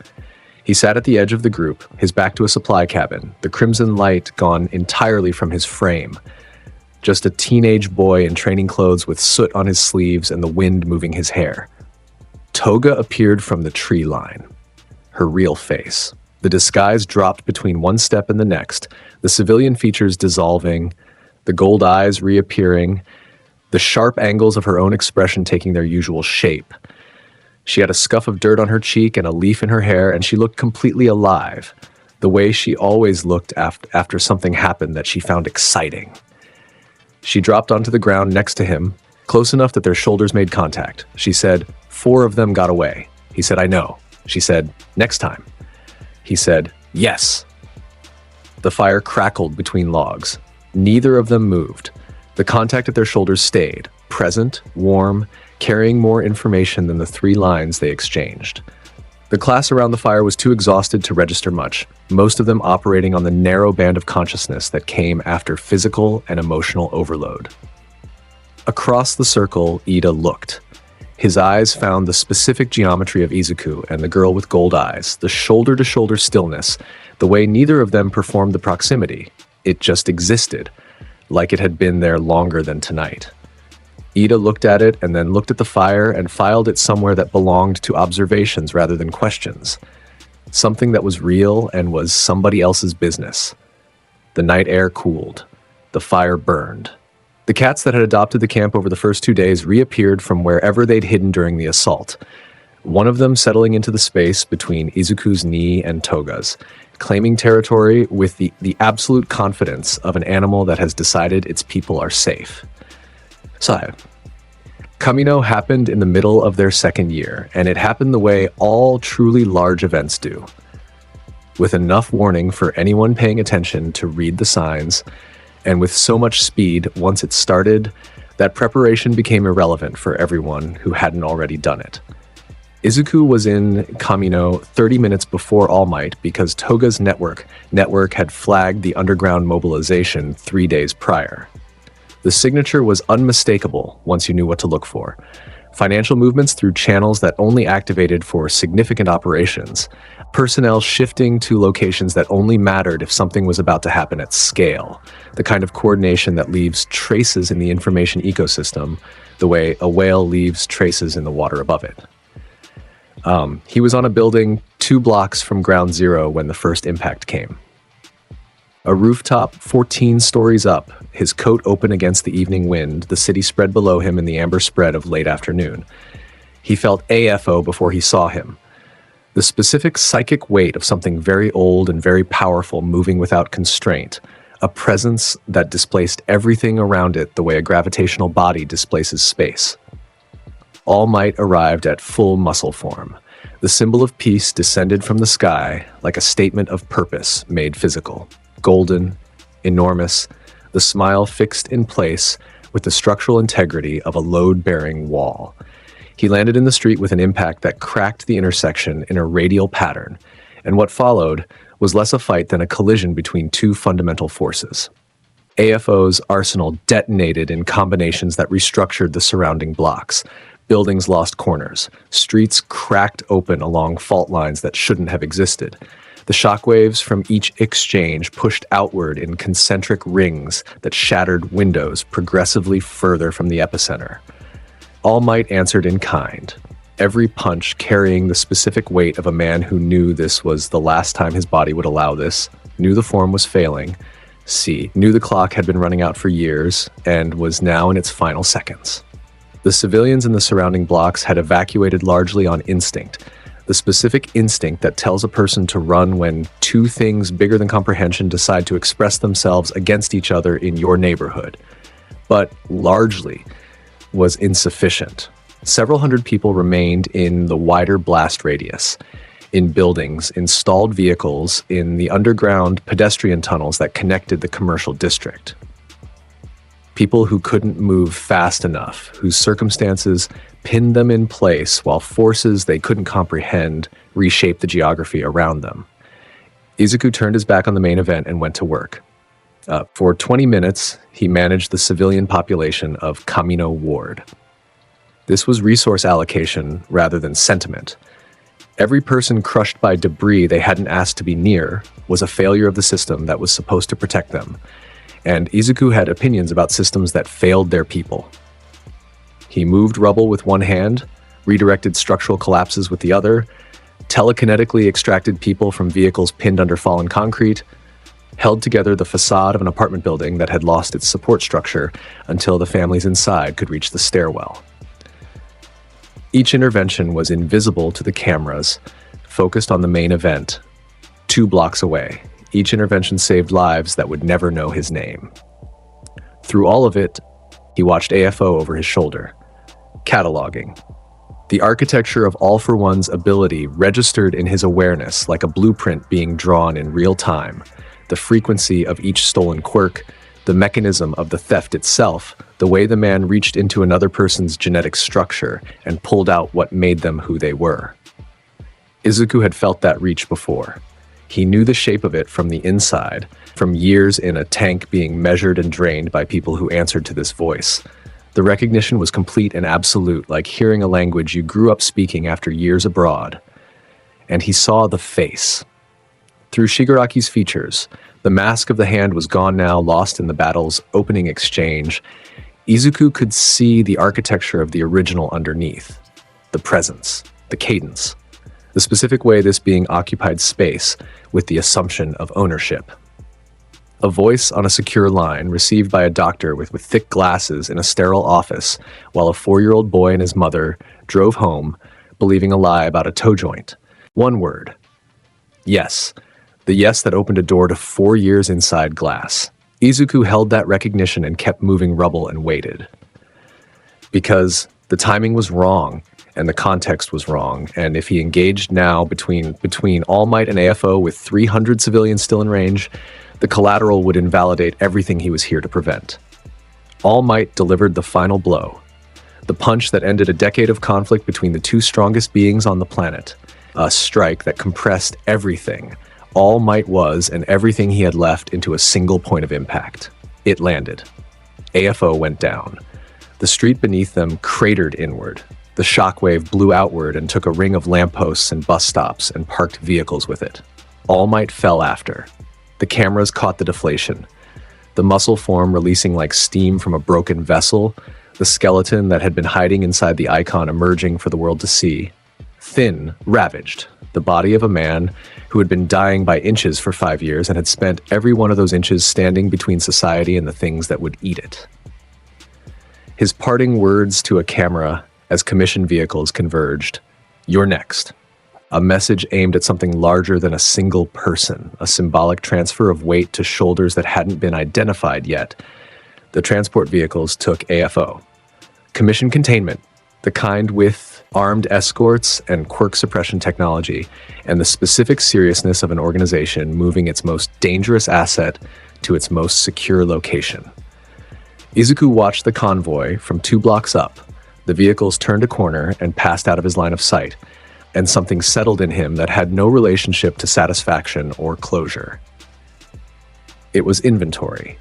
He sat at the edge of the group, his back to a supply cabin, the crimson light gone entirely from his frame. Just a teenage boy in training clothes with soot on his sleeves and the wind moving his hair. Toga appeared from the tree line. Her real face. The disguise dropped between one step and the next, the civilian features dissolving, the gold eyes reappearing, the sharp angles of her own expression taking their usual shape. She had a scuff of dirt on her cheek and a leaf in her hair, and she looked completely alive, the way she always looked after something happened that she found exciting. She dropped onto the ground next to him, close enough that their shoulders made contact. She said, 4 of them got away. He said, I know. She said, next time. He said, yes. The fire crackled between logs. Neither of them moved. The contact at their shoulders stayed, present, warm, carrying more information than the 3 lines they exchanged. The class around the fire was too exhausted to register much, most of them operating on the narrow band of consciousness that came after physical and emotional overload. Across the circle, Ida looked. His eyes found the specific geometry of Izuku and the girl with gold eyes, the shoulder-to-shoulder stillness, the way neither of them performed the proximity. It just existed, like it had been there longer than tonight. Ida looked at it and then looked at the fire and filed it somewhere that belonged to observations rather than questions. Something that was real and was somebody else's business. The night air cooled. The fire burned. The cats that had adopted the camp over the first 2 days reappeared from wherever they'd hidden during the assault. One of them settling into the space between Izuku's knee and Toga's, claiming territory with the absolute confidence of an animal that has decided its people are safe. So, Kamino happened in the middle of their second year, and it happened the way all truly large events do. With enough warning for anyone paying attention to read the signs, and with so much speed once it started, that preparation became irrelevant for everyone who hadn't already done it. Izuku was in Kamino 30 minutes before All Might because Toga's network had flagged the underground mobilization 3 days prior. The signature was unmistakable once you knew what to look for. Financial movements through channels that only activated for significant operations. Personnel shifting to locations that only mattered if something was about to happen at scale. The kind of coordination that leaves traces in the information ecosystem, the way a whale leaves traces in the water above it. He was on a building 2 blocks from ground zero when the first impact came. A rooftop 14 stories up, his coat open against the evening wind, the city spread below him in the amber spread of late afternoon. He felt AFO before he saw him. The specific psychic weight of something very old and very powerful moving without constraint, a presence that displaced everything around it the way a gravitational body displaces space. All Might arrived at full muscle form. The symbol of peace descended from the sky like a statement of purpose made physical. Golden, enormous, the smile fixed in place with the structural integrity of a load-bearing wall. He landed in the street with an impact that cracked the intersection in a radial pattern, and what followed was less a fight than a collision between two fundamental forces. AFO's arsenal detonated in combinations that restructured the surrounding blocks. Buildings lost corners. Streets cracked open along fault lines that shouldn't have existed. The shockwaves from each exchange pushed outward in concentric rings that shattered windows progressively further from the epicenter. All Might answered in kind, every punch carrying the specific weight of a man who knew this was the last time his body would allow this, knew the form was failing, knew the clock had been running out for years, and was now in its final seconds. The civilians in the surrounding blocks had evacuated largely on instinct, the specific instinct that tells a person to run when two things bigger than comprehension decide to express themselves against each other in your neighborhood. But largely was insufficient. Several hundred people remained in the wider blast radius, in buildings, in stalled vehicles, in the underground pedestrian tunnels that connected the commercial district. People who couldn't move fast enough, whose circumstances pinned them in place while forces they couldn't comprehend reshaped the geography around them. Izuku turned his back on the main event and went to work. For 20 minutes, he managed the civilian population of Kamino Ward. This was resource allocation rather than sentiment. Every person crushed by debris they hadn't asked to be near was a failure of the system that was supposed to protect them, and Izuku had opinions about systems that failed their people. He moved rubble with one hand, redirected structural collapses with the other, telekinetically extracted people from vehicles pinned under fallen concrete, held together the facade of an apartment building that had lost its support structure until the families inside could reach the stairwell. Each intervention was invisible to the cameras, focused on the main event, 2 blocks away. Each intervention saved lives that would never know his name. Through all of it, he watched AFO over his shoulder, cataloging. The architecture of All for One's ability registered in his awareness like a blueprint being drawn in real time. The frequency of each stolen quirk, the mechanism of the theft itself, the way the man reached into another person's genetic structure and pulled out what made them who they were. Izuku had felt that reach before. He knew the shape of it from the inside, from years in a tank being measured and drained by people who answered to this voice. The recognition was complete and absolute, like hearing a language you grew up speaking after years abroad. And he saw the face. Through Shigaraki's features, the mask of the hand was gone now, lost in the battle's opening exchange. Izuku could see the architecture of the original underneath, the presence, the cadence, the specific way this being occupied space with the assumption of ownership. A voice on a secure line received by a doctor with thick glasses in a sterile office while a 4-year-old boy and his mother drove home, believing a lie about a toe joint. One word. Yes. The yes that opened a door to 4 years inside glass. Izuku held that recognition and kept moving rubble and waited. Because the timing was wrong, and the context was wrong, and if he engaged now between All Might and AFO with 300 civilians still in range, the collateral would invalidate everything he was here to prevent. All Might delivered the final blow. The punch that ended a decade of conflict between the 2 strongest beings on the planet. A strike that compressed everything All Might was and everything he had left into a single point of impact. It landed. AFO went down. The street beneath them cratered inward. The shockwave blew outward and took a ring of lampposts and bus stops and parked vehicles with it. All Might fell after. The cameras caught the deflation. The muscle form releasing like steam from a broken vessel, the skeleton that had been hiding inside the icon emerging for the world to see. Thin, ravaged, the body of a man who had been dying by inches for 5 years and had spent every one of those inches standing between society and the things that would eat it. His parting words to a camera as commission vehicles converged, "You're next." A message aimed at something larger than a single person, a symbolic transfer of weight to shoulders that hadn't been identified yet. The transport vehicles took AFO. Commission containment, The kind with armed escorts and quirk suppression technology, and the specific seriousness of an organization moving its most dangerous asset to its most secure location. Izuku watched the convoy from 2 blocks up. The vehicles turned a corner and passed out of his line of sight, and something settled in him that had no relationship to satisfaction or closure. It was inventory,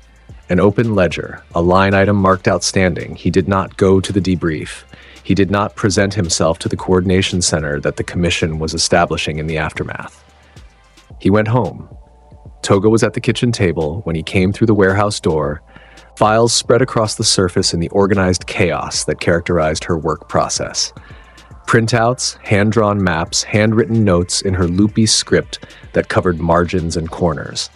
an open ledger, a line item marked outstanding. He did not go to the debrief. He did not present himself to the coordination center that the commission was establishing in the aftermath. He went home. Toga was at the kitchen table when he came through the warehouse door, files spread across the surface in the organized chaos that characterized her work process. Printouts, hand-drawn maps, handwritten notes in her loopy script that covered margins and corners.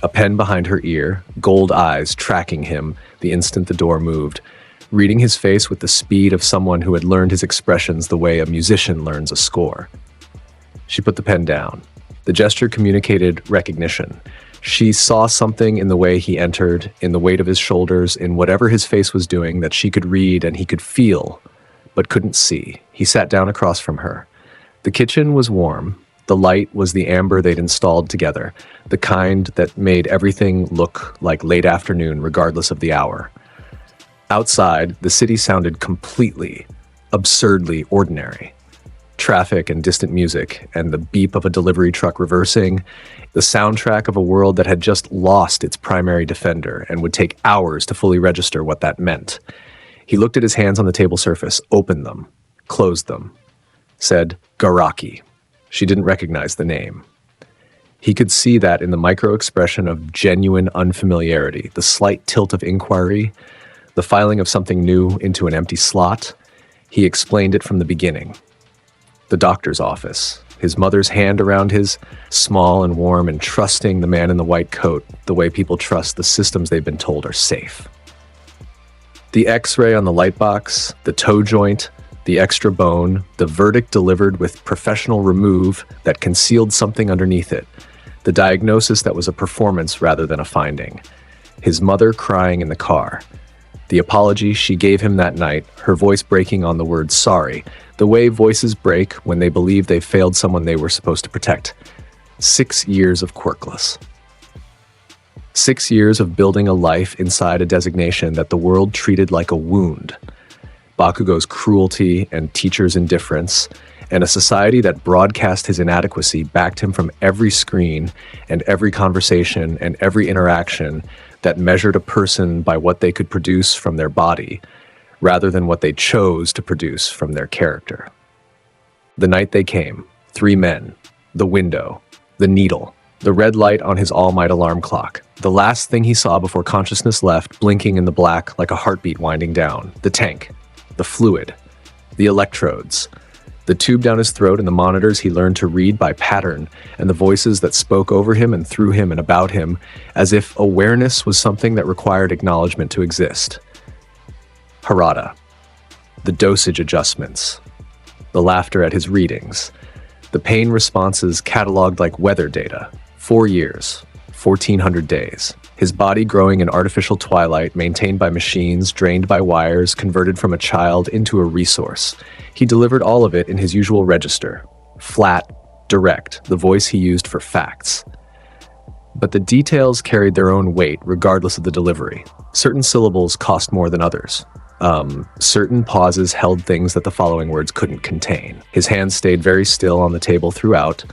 A pen behind her ear, gold eyes tracking him the instant the door moved, reading his face with the speed of someone who had learned his expressions the way a musician learns a score. She put the pen down. The gesture communicated recognition. She saw something in the way he entered, in the weight of his shoulders, in whatever his face was doing that she could read and he could feel, but couldn't see. He sat down across from her. The kitchen was warm. The light was the amber they'd installed together, the kind that made everything look like late afternoon regardless of the hour. Outside, the city sounded completely, absurdly ordinary. Traffic and distant music, and the beep of a delivery truck reversing, the soundtrack of a world that had just lost its primary defender and would take hours to fully register what that meant. He looked at his hands on the table surface, opened them, closed them, said, "Garaki." She didn't recognize the name. He could see that in the micro-expression of genuine unfamiliarity, the slight tilt of inquiry, the filing of something new into an empty slot. He explained it from the beginning. The doctor's office, his mother's hand around his, small and warm and trusting the man in the white coat the way people trust the systems they've been told are safe. The X-ray on the light box, the toe joint, the extra bone, the verdict delivered with professional remove that concealed something underneath it, the diagnosis that was a performance rather than a finding, his mother crying in the car, the apology she gave him that night, her voice breaking on the word sorry, the way voices break when they believe they've failed someone they were supposed to protect. 6 years of Quirkless. 6 years of building a life inside a designation that the world treated like a wound. Bakugo's cruelty and teachers' indifference, and a society that broadcast his inadequacy backed him from every screen and every conversation and every interaction that measured a person by what they could produce from their body, rather than what they chose to produce from their character. The night they came, 3 men, the window, the needle, the red light on his All Might alarm clock, the last thing he saw before consciousness left, blinking in the black like a heartbeat winding down, the tank, the fluid, the electrodes, the tube down his throat and the monitors he learned to read by pattern, and the voices that spoke over him and through him and about him, as if awareness was something that required acknowledgement to exist. Harada, the dosage adjustments, the laughter at his readings, the pain responses cataloged like weather data, 4 years, 1,400 days, his body growing in artificial twilight, maintained by machines, drained by wires, converted from a child into a resource. He delivered all of it in his usual register, flat, direct, the voice he used for facts. But the details carried their own weight regardless of the delivery. Certain syllables cost more than others. Certain pauses held things that the following words couldn't contain. His hands stayed very still on the table throughout.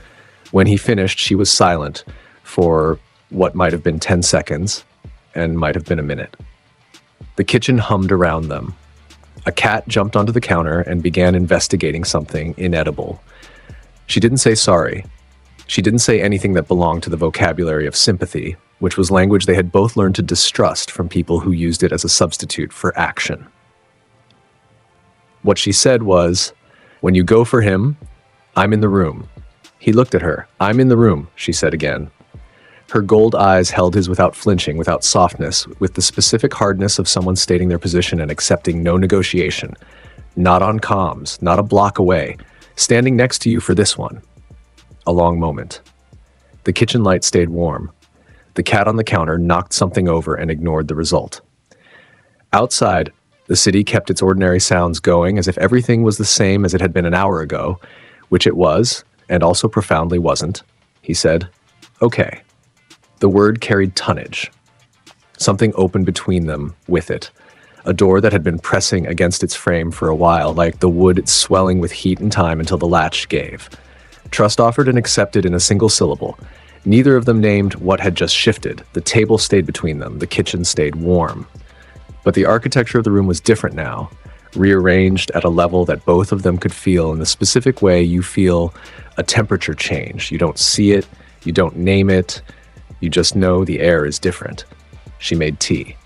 When he finished, she was silent for what might have been 10 seconds and might have been a minute. The kitchen hummed around them. A cat jumped onto the counter and began investigating something inedible. She didn't say sorry. She didn't say anything that belonged to the vocabulary of sympathy, which was language they had both learned to distrust from people who used it as a substitute for action. What she said was, "When you go for him, I'm in the room." He looked at her. "I'm in the room," she said again. Her gold eyes held his without flinching, without softness, with the specific hardness of someone stating their position and accepting no negotiation. Not on comms, not a block away, standing next to you for this one. A long moment. The kitchen light stayed warm. The cat on the counter knocked something over and ignored the result. Outside, The city kept its ordinary sounds going as if everything was the same as it had been an hour ago, which it was, and also profoundly wasn't. He said, "Okay." The word carried tonnage. Something opened between them with it, a door that had been pressing against its frame for a while, like the wood swelling with heat and time until the latch gave. Trust offered and accepted in a single syllable. Neither of them named what had just shifted. The table stayed between them. The kitchen stayed warm. But the architecture of the room was different now, rearranged at a level that both of them could feel in the specific way you feel a temperature change. You don't see it, you don't name it, you just know the air is different. She made tea.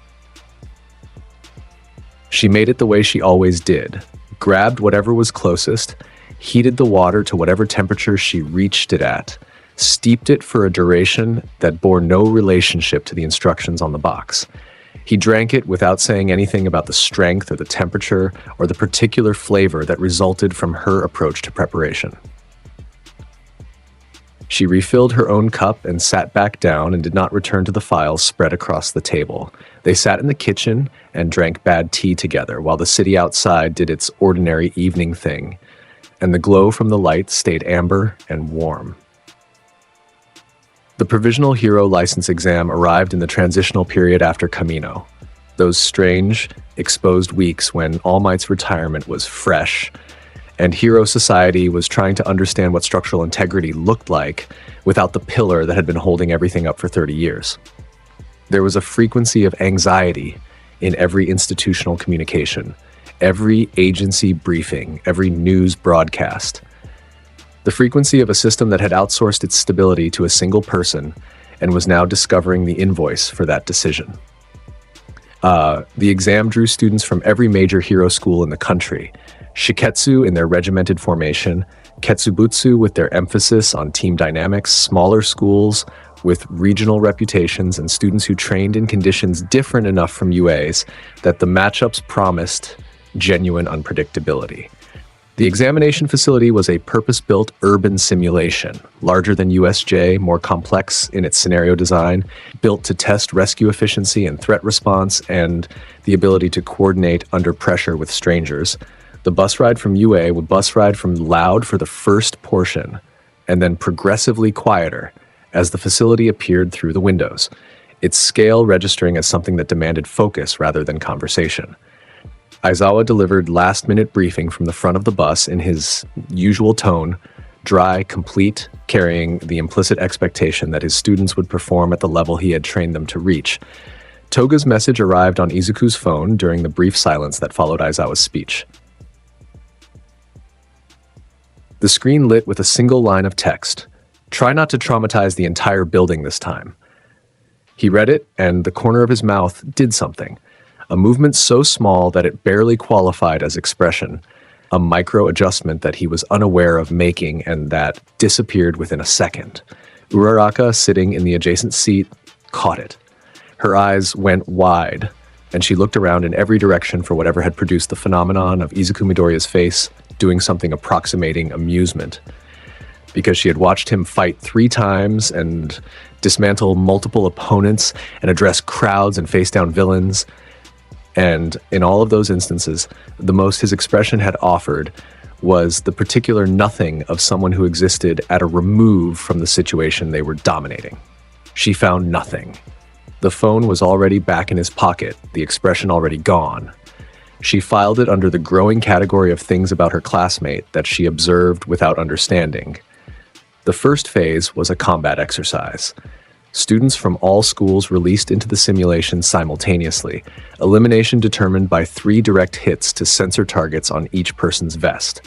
She made it the way she always did, grabbed whatever was closest, heated the water to whatever temperature she reached it at, steeped it for a duration that bore no relationship to the instructions on the box. He drank it without saying anything about the strength or the temperature or the particular flavor that resulted from her approach to preparation. She refilled her own cup and sat back down and did not return to the files spread across the table. They sat in the kitchen and drank bad tea together while the city outside did its ordinary evening thing, and the glow from the light stayed amber and warm. The Provisional Hero License exam arrived in the transitional period after Camino, those strange, exposed weeks when All Might's retirement was fresh, and Hero Society was trying to understand what structural integrity looked like without the pillar that had been holding everything up for 30 years. There was a frequency of anxiety in every institutional communication, every agency briefing, every news broadcast. The frequency of a system that had outsourced its stability to a single person and was now discovering the invoice for that decision. The exam drew students from every major hero school in the country. Shiketsu in their regimented formation, Ketsubutsu with their emphasis on team dynamics, smaller schools with regional reputations, and students who trained in conditions different enough from UA's that the matchups promised genuine unpredictability. The examination facility was a purpose-built urban simulation, larger than USJ, more complex in its scenario design, built to test rescue efficiency and threat response and the ability to coordinate under pressure with strangers. The bus ride from UA would bus ride from loud for the first portion and then progressively quieter as the facility appeared through the windows, its scale registering as something that demanded focus rather than conversation. Aizawa delivered last-minute briefing from the front of the bus in his usual tone, dry, complete, carrying the implicit expectation that his students would perform at the level he had trained them to reach. Toga's message arrived on Izuku's phone during the brief silence that followed Aizawa's speech. The screen lit with a single line of text. "Try not to traumatize the entire building this time." He read it, and the corner of his mouth did something. A movement so small that it barely qualified as expression, a micro-adjustment that he was unaware of making and that disappeared within a second. Uraraka, sitting in the adjacent seat, caught it. Her eyes went wide, and she looked around in every direction for whatever had produced the phenomenon of Izuku Midoriya's face doing something approximating amusement. Because she had watched him fight 3 times and dismantle multiple opponents and address crowds and face down villains. And in all of those instances, the most his expression had offered was the particular nothing of someone who existed at a remove from the situation they were dominating. She found nothing. The phone was already back in his pocket, the expression already gone. She filed it under the growing category of things about her classmate that she observed without understanding. The first phase was a combat exercise. Students from all schools released into the simulation simultaneously, elimination determined by 3 direct hits to sensor targets on each person's vest.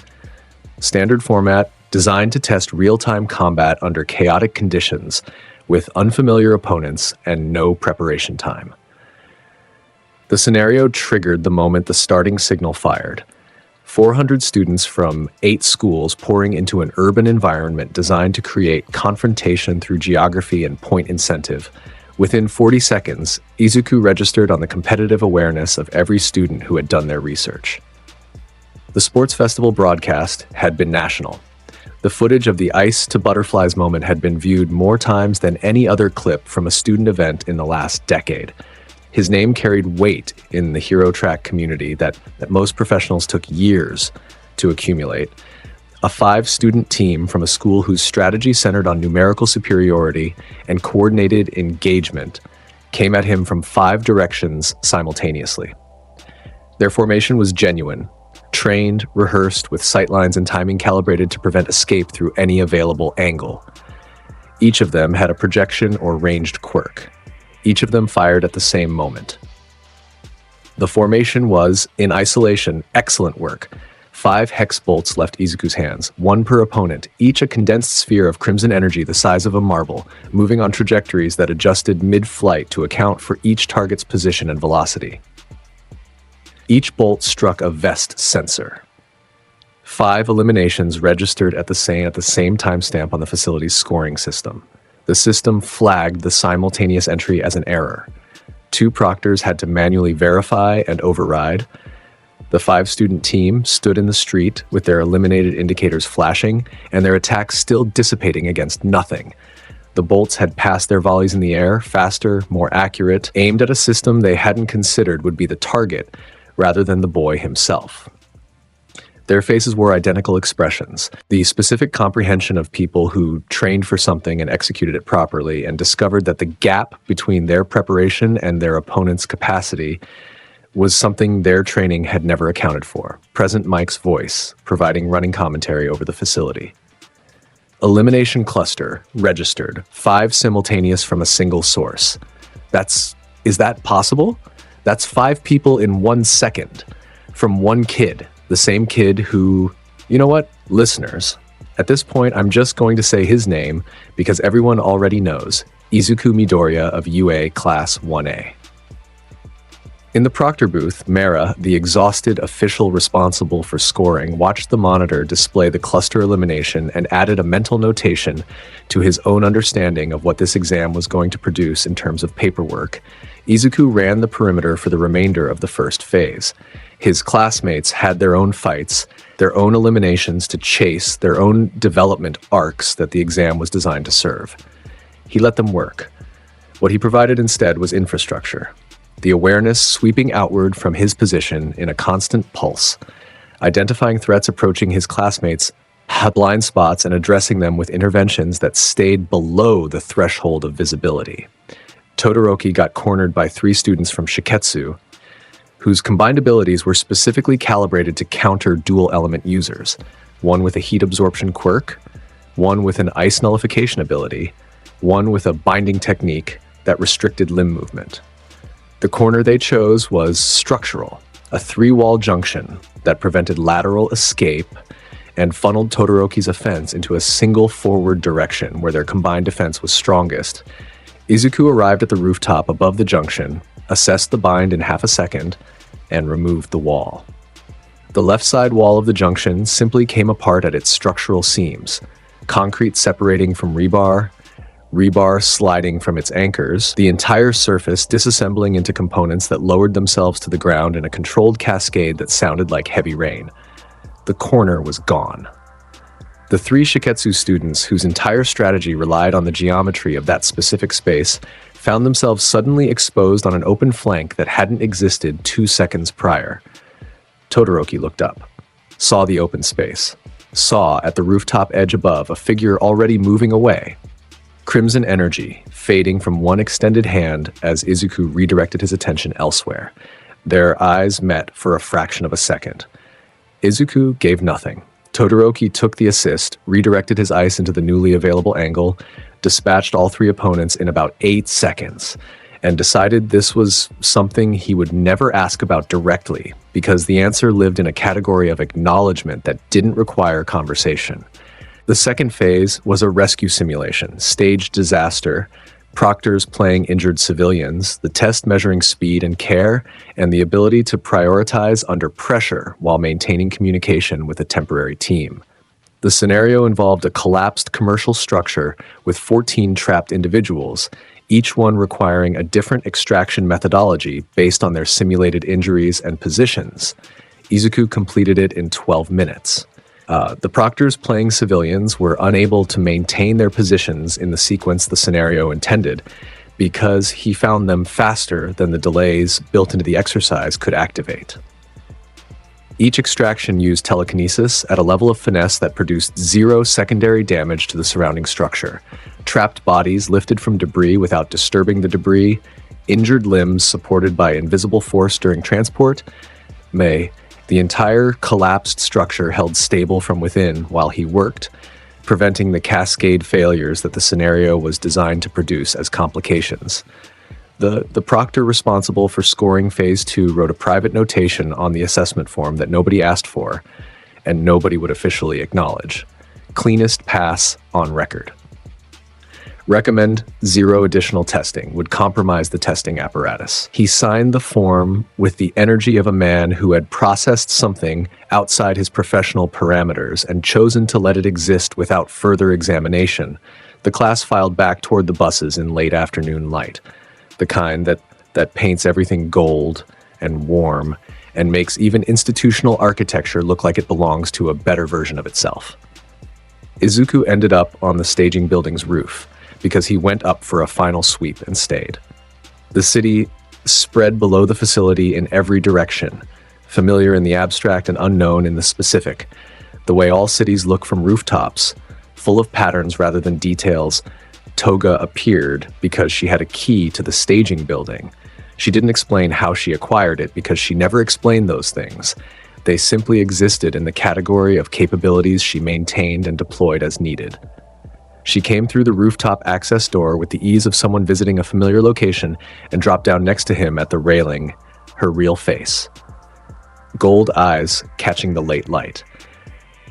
Standard format, designed to test real-time combat under chaotic conditions, with unfamiliar opponents and no preparation time. The scenario triggered the moment the starting signal fired. 400 students from 8 schools pouring into an urban environment designed to create confrontation through geography and point incentive. Within 40 seconds, Izuku registered on the competitive awareness of every student who had done their research. The sports festival broadcast had been national. The footage of the ice to butterflies moment had been viewed more times than any other clip from a student event in the last decade. His name carried weight in the hero track community that most professionals took years to accumulate. A 5-student team from a school whose strategy centered on numerical superiority and coordinated engagement came at him from 5 directions simultaneously. Their formation was genuine, trained, rehearsed, with sightlines and timing calibrated to prevent escape through any available angle. Each of them had a projection or ranged quirk. Each of them fired at the same moment. The formation was, in isolation, excellent work. 5 hex bolts left Izuku's hands, 1 per opponent, each a condensed sphere of crimson energy the size of a marble, moving on trajectories that adjusted mid-flight to account for each target's position and velocity. Each bolt struck a vest sensor. 5 eliminations registered at the same timestamp on the facility's scoring system. The system flagged the simultaneous entry as an error. 2 proctors had to manually verify and override. The 5-student team stood in the street with their eliminated indicators flashing and their attacks still dissipating against nothing. The bolts had passed their volleys in the air, faster, more accurate, aimed at a system they hadn't considered would be the target, rather than the boy himself. Their faces wore identical expressions, the specific comprehension of people who trained for something and executed it properly and discovered that the gap between their preparation and their opponent's capacity was something their training had never accounted for. Present Mike's voice, providing running commentary over the facility. Elimination cluster, registered, 5 simultaneous from a single source. Is that possible? That's 5 people in 1 second from one kid, the same kid who, you know what, listeners, at this point I'm just going to say his name because everyone already knows, Izuku Midoriya of UA Class 1A. In the proctor booth, Mara, the exhausted official responsible for scoring, watched the monitor display the cluster elimination and added a mental notation to his own understanding of what this exam was going to produce in terms of paperwork. Izuku ran the perimeter for the remainder of the first phase. His classmates had their own fights, their own eliminations to chase, their own development arcs that the exam was designed to serve. He let them work. What he provided instead was infrastructure. The awareness sweeping outward from his position in a constant pulse, identifying threats approaching his classmates, blind spots, and addressing them with interventions that stayed below the threshold of visibility. Todoroki got cornered by 3 students from Shiketsu, whose combined abilities were specifically calibrated to counter dual-element users, one with a heat absorption quirk, one with an ice nullification ability, one with a binding technique that restricted limb movement. The corner they chose was structural, a 3-wall junction that prevented lateral escape and funneled Todoroki's offense into a single forward direction where their combined defense was strongest. Izuku arrived at the rooftop above the junction, assessed the bind in half a second, and removed the wall. The left side wall of the junction simply came apart at its structural seams, concrete separating from rebar sliding from its anchors, the entire surface disassembling into components that lowered themselves to the ground in a controlled cascade that sounded like heavy rain. The corner was gone. The 3 Shiketsu students, whose entire strategy relied on the geometry of that specific space, found themselves suddenly exposed on an open flank that hadn't existed 2 seconds prior. Todoroki looked up, saw the open space, saw at the rooftop edge above a figure already moving away. Crimson energy fading from one extended hand as Izuku redirected his attention elsewhere. Their eyes met for a fraction of a second. Izuku gave nothing. Todoroki took the assist, redirected his ice into the newly available angle, dispatched all 3 opponents in about 8 seconds, and decided this was something he would never ask about directly, because the answer lived in a category of acknowledgement that didn't require conversation. The second phase was a rescue simulation, staged disaster, proctors playing injured civilians, the test measuring speed and care, and the ability to prioritize under pressure while maintaining communication with a temporary team. The scenario involved a collapsed commercial structure with 14 trapped individuals, each one requiring a different extraction methodology based on their simulated injuries and positions. Izuku completed it in 12 minutes. The proctors playing civilians were unable to maintain their positions in the sequence the scenario intended. because he found them faster than the delays built into the exercise could activate. Each extraction used telekinesis at a level of finesse that produced 0 secondary damage to the surrounding structure. Trapped bodies lifted from debris without disturbing the debris, injured limbs supported by invisible force during transport. The entire collapsed structure held stable from within while he worked, preventing the cascade failures that the scenario was designed to produce as complications. The proctor responsible for scoring Phase 2 wrote a private notation on the assessment form that nobody asked for and nobody would officially acknowledge. Cleanest pass on record. Recommend 0 additional testing, would compromise the testing apparatus. He signed the form with the energy of a man who had processed something outside his professional parameters and chosen to let it exist without further examination. The class filed back toward the buses in late afternoon light, the kind that paints everything gold and warm and makes even institutional architecture look like it belongs to a better version of itself. Izuku ended up on the staging building's roof, because he went up for a final sweep and stayed. The city spread below the facility in every direction, familiar in the abstract and unknown in the specific. The way all cities look from rooftops, full of patterns rather than details, Toga appeared because she had a key to the staging building. She didn't explain how she acquired it because she never explained those things. They simply existed in the category of capabilities she maintained and deployed as needed. She came through the rooftop access door with the ease of someone visiting a familiar location and dropped down next to him at the railing, her real face. Gold eyes catching the late light.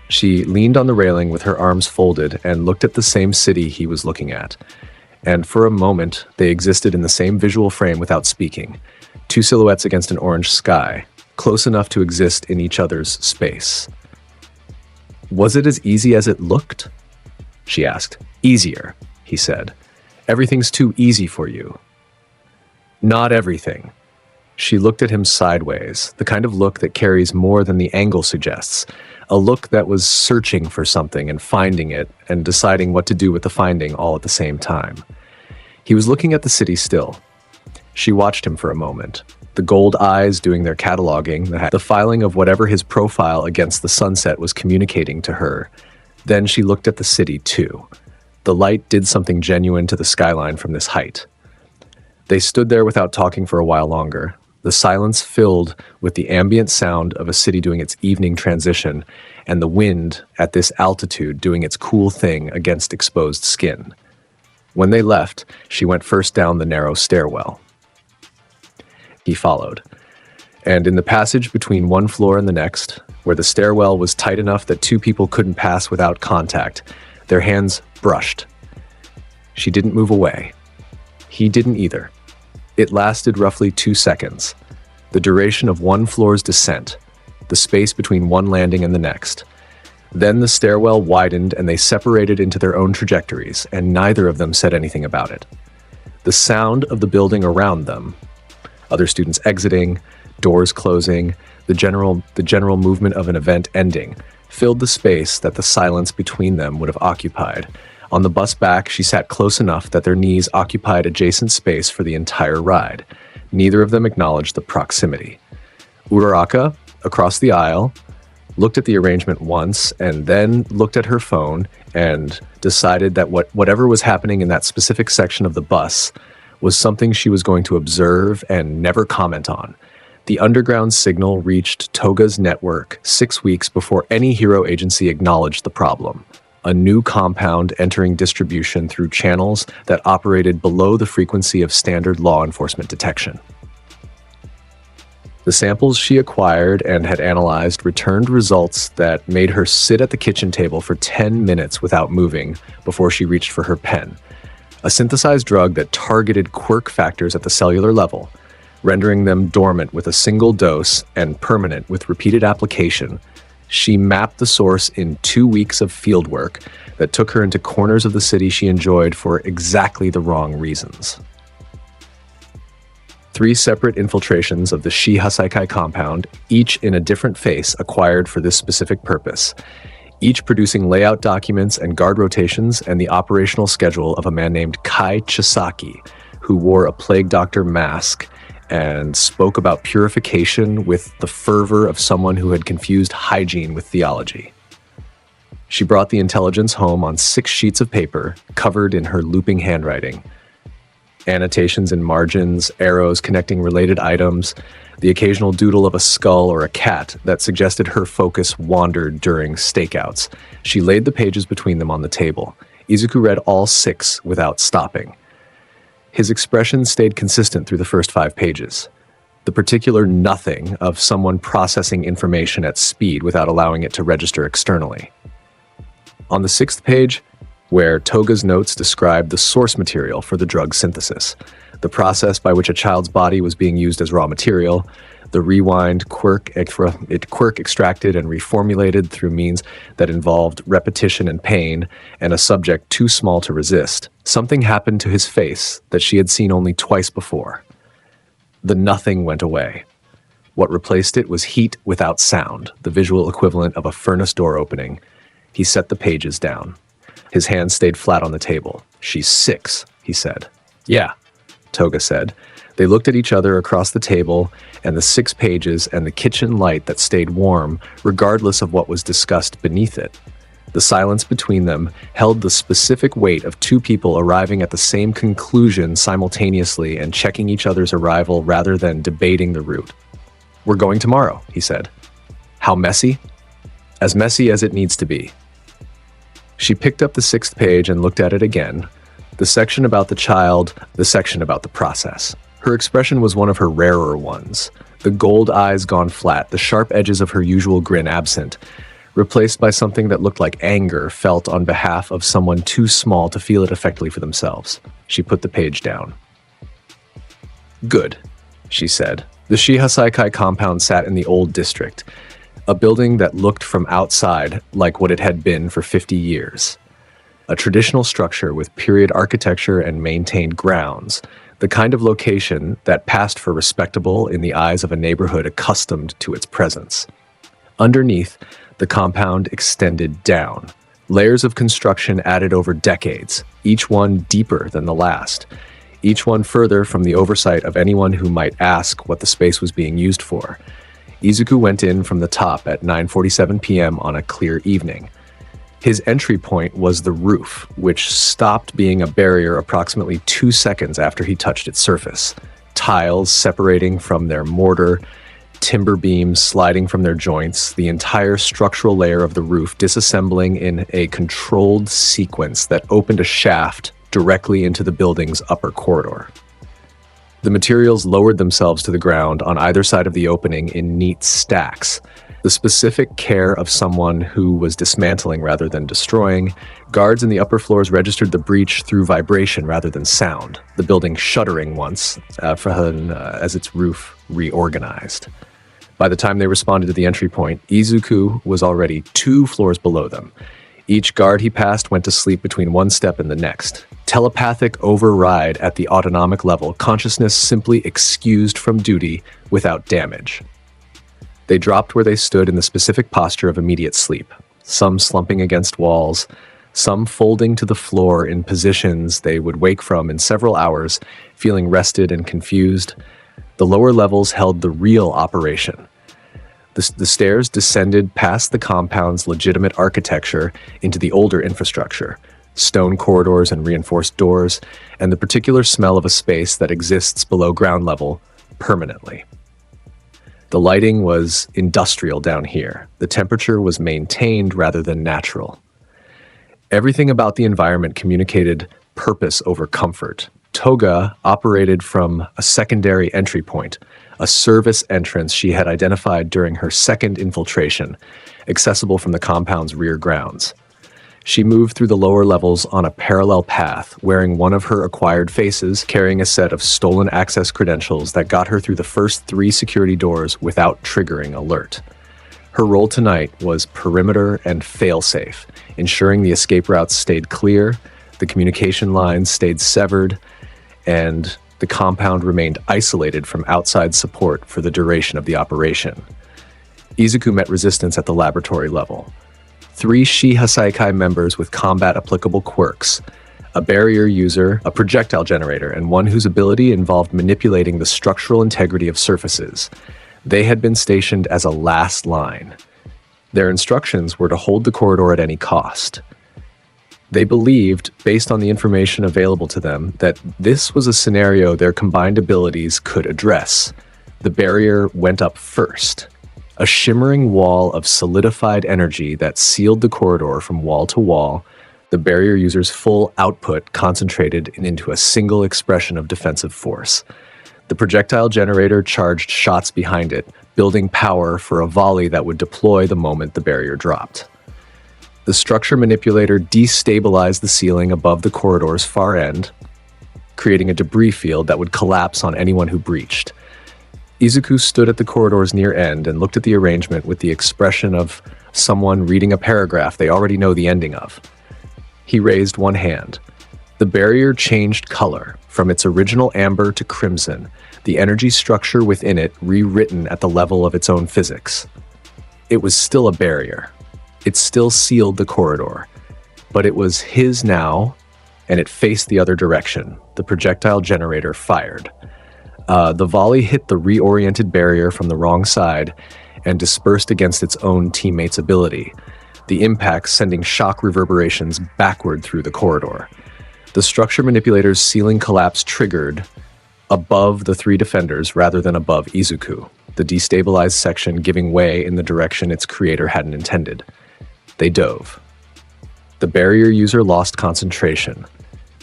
She leaned on the railing with her arms folded and looked at the same city he was looking at. And for a moment, they existed in the same visual frame without speaking. 2 silhouettes against an orange sky, close enough to exist in each other's space. Was it as easy as it looked? She asked. Easier, he said. Everything's too easy for you. Not everything. She looked at him sideways, the kind of look that carries more than the angle suggests, a look that was searching for something and finding it and deciding what to do with the finding all at the same time. He was looking at the city still. She watched him for a moment, the gold eyes doing their cataloging, the filing of whatever his profile against the sunset was communicating to her. Then she looked at the city, too. The light did something genuine to the skyline from this height. They stood there without talking for a while longer, the silence filled with the ambient sound of a city doing its evening transition and the wind at this altitude doing its cool thing against exposed skin. When they left, she went first down the narrow stairwell. He followed. And in the passage between one floor and the next, where the stairwell was tight enough that 2 people couldn't pass without contact, their hands brushed. She didn't move away. He didn't either. It lasted roughly 2 seconds, the duration of one floor's descent, the space between one landing and the next. Then the stairwell widened and they separated into their own trajectories, and neither of them said anything about it. The sound of the building around them, other students exiting, doors closing, the general movement of an event ending, filled the space that the silence between them would have occupied. On the bus back, she sat close enough that their knees occupied adjacent space for the entire ride. Neither of them acknowledged the proximity. Uraraka, across the aisle, looked at the arrangement once and then looked at her phone and decided that whatever was happening in that specific section of the bus was something she was going to observe and never comment on. The underground signal reached Toga's network 6 weeks before any hero agency acknowledged the problem. A new compound entering distribution through channels that operated below the frequency of standard law enforcement detection. The samples she acquired and had analyzed returned results that made her sit at the kitchen table for 10 minutes without moving before she reached for her pen. A synthesized drug that targeted quirk factors at the cellular level, rendering them dormant with a single dose and permanent with repeated application. She mapped the source in 2 weeks of fieldwork that took her into corners of the city she enjoyed for exactly the wrong reasons. 3 separate infiltrations of the Shi-Hasaikai compound, each in a different face acquired for this specific purpose, each producing layout documents and guard rotations and the operational schedule of a man named Kai Chisaki, who wore a plague doctor mask and spoke about purification with the fervor of someone who had confused hygiene with theology. She brought the intelligence home on 6 sheets of paper, covered in her looping handwriting. Annotations in margins, arrows connecting related items, the occasional doodle of a skull or a cat that suggested her focus wandered during stakeouts. She laid the pages between them on the table. Izuku read all 6 without stopping. His expression stayed consistent through the first 5 pages. The particular nothing of someone processing information at speed without allowing it to register externally. On the 6th page, where Toga's notes described the source material for the drug synthesis, the process by which a child's body was being used as raw material, the rewind quirk extracted and reformulated through means that involved repetition and pain, and a subject too small to resist, something happened to his face that she had seen only twice before. The nothing went away. What replaced it was heat without sound, the visual equivalent of a furnace door opening. He set the pages down. His hands stayed flat on the table. "She's 6, he said. "Yeah," Toga said. They looked at each other across the table and the 6 pages and the kitchen light that stayed warm, regardless of what was discussed beneath it. The silence between them held the specific weight of 2 people arriving at the same conclusion simultaneously and checking each other's arrival rather than debating the route. "We're going tomorrow," he said. "How messy?" "As messy as it needs to be." She picked up the 6th page and looked at it again. The section about the child, the section about the process. Her expression was one of her rarer ones. The gold eyes gone flat, the sharp edges of her usual grin absent, replaced by something that looked like anger felt on behalf of someone too small to feel it effectively for themselves. She put the page down. "Good," she said. The Shihasaikai compound sat in the old district, a building that looked from outside like what it had been for 50 years. A traditional structure with period architecture and maintained grounds, the kind of location that passed for respectable in the eyes of a neighborhood accustomed to its presence. Underneath, the compound extended down. Layers of construction added over decades, each one deeper than the last, each one further from the oversight of anyone who might ask what the space was being used for. Izuku went in from the top at 9:47 p.m. on a clear evening. His entry point was the roof, which stopped being a barrier approximately 2 seconds after he touched its surface. Tiles separating from their mortar, timber beams sliding from their joints, the entire structural layer of the roof disassembling in a controlled sequence that opened a shaft directly into the building's upper corridor. The materials lowered themselves to the ground on either side of the opening in neat stacks. The specific care of someone who was dismantling rather than destroying. Guards in the upper floors registered the breach through vibration rather than sound, the building shuddering once as its roof reorganized. By the time they responded to the entry point, Izuku was already 2 floors below them. Each guard he passed went to sleep between one step and the next. Telepathic override at the autonomic level, consciousness simply excused from duty without damage. They dropped where they stood in the specific posture of immediate sleep, some slumping against walls, some folding to the floor in positions they would wake from in several hours, feeling rested and confused. The lower levels held the real operation. The stairs descended past the compound's legitimate architecture into the older infrastructure, stone corridors and reinforced doors, and the particular smell of a space that exists below ground level permanently. The lighting was industrial down here. The temperature was maintained rather than natural. Everything about the environment communicated purpose over comfort. Toga operated from a secondary entry point, a service entrance she had identified during her second infiltration, accessible from the compound's rear grounds. She moved through the lower levels on a parallel path, wearing one of her acquired faces, carrying a set of stolen access credentials that got her through the first 3 security doors without triggering alert. Her role tonight was perimeter and failsafe, ensuring the escape routes stayed clear, the communication lines stayed severed, and the compound remained isolated from outside support for the duration of the operation. Izuku met resistance at the laboratory level. 3 Shihasaikai members with combat-applicable quirks, a barrier user, a projectile generator, and one whose ability involved manipulating the structural integrity of surfaces. They had been stationed as a last line. Their instructions were to hold the corridor at any cost. They believed, based on the information available to them, that this was a scenario their combined abilities could address. The barrier went up first, a shimmering wall of solidified energy that sealed the corridor from wall to wall, the barrier user's full output concentrated into a single expression of defensive force. The projectile generator charged shots behind it, building power for a volley that would deploy the moment the barrier dropped. The structure manipulator destabilized the ceiling above the corridor's far end, creating a debris field that would collapse on anyone who breached. Izuku stood at the corridor's near end and looked at the arrangement with the expression of someone reading a paragraph they already know the ending of. He raised one hand. The barrier changed color, from its original amber to crimson, the energy structure within it rewritten at the level of its own physics. It was still a barrier. It still sealed the corridor, but it was his now, and it faced the other direction. The projectile generator fired. The volley hit the reoriented barrier from the wrong side and dispersed against its own teammate's ability, the impact sending shock reverberations backward through the corridor. The structure manipulator's ceiling collapse triggered above the three defenders rather than above Izuku, the destabilized section giving way in the direction its creator hadn't intended. They dove. The barrier user lost concentration.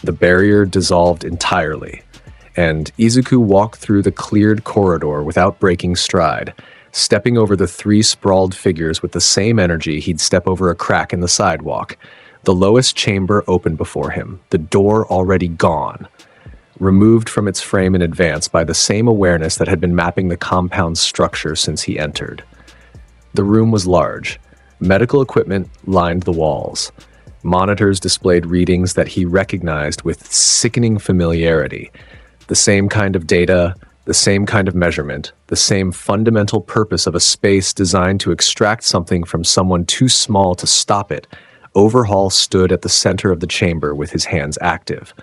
The barrier dissolved entirely, and Izuku walked through the cleared corridor without breaking stride, stepping over the three sprawled figures with the same energy he'd step over a crack in the sidewalk. The lowest chamber opened before him, the door already gone, removed from its frame in advance by the same awareness that had been mapping the compound's structure since he entered. The room was large. Medical equipment lined the walls. Monitors displayed readings that he recognized with sickening familiarity. The same kind of data, the same kind of measurement, the same fundamental purpose of a space designed to extract something from someone too small to stop it. Overhaul stood at the center of the chamber with his hands active.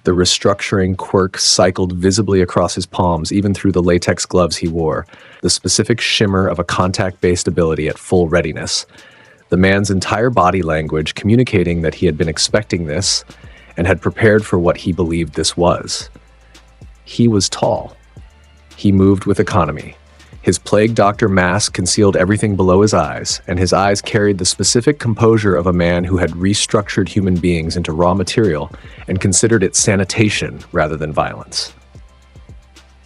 The restructuring quirk cycled visibly across his palms, even through the latex gloves he wore, the specific shimmer of a contact-based ability at full readiness. The man's entire body language communicating that he had been expecting this and had prepared for what he believed this was. He was tall. He moved with economy. His plague doctor mask concealed everything below his eyes, and his eyes carried the specific composure of a man who had restructured human beings into raw material and considered it sanitation rather than violence.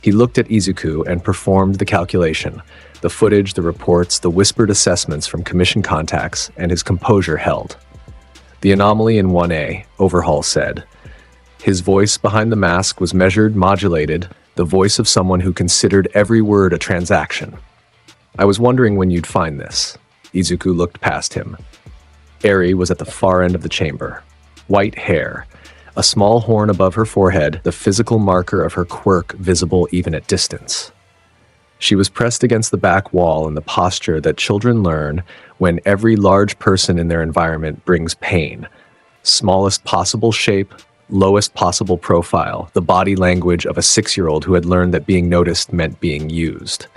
He looked at Izuku and performed the calculation, the footage, the reports, the whispered assessments from commission contacts, and his composure held. The anomaly in 1A, Overhaul said. His voice behind the mask was measured, modulated, the voice of someone who considered every word a transaction. I was wondering when you'd find this. Izuku looked past him. Eri was at the far end of the chamber. White hair, a small horn above her forehead, the physical marker of her quirk visible even at distance. She was pressed against the back wall in the posture that children learn when every large person in their environment brings pain. Smallest possible shape, lowest possible profile, the body language of a 6-year-old who had learned that being noticed meant being used.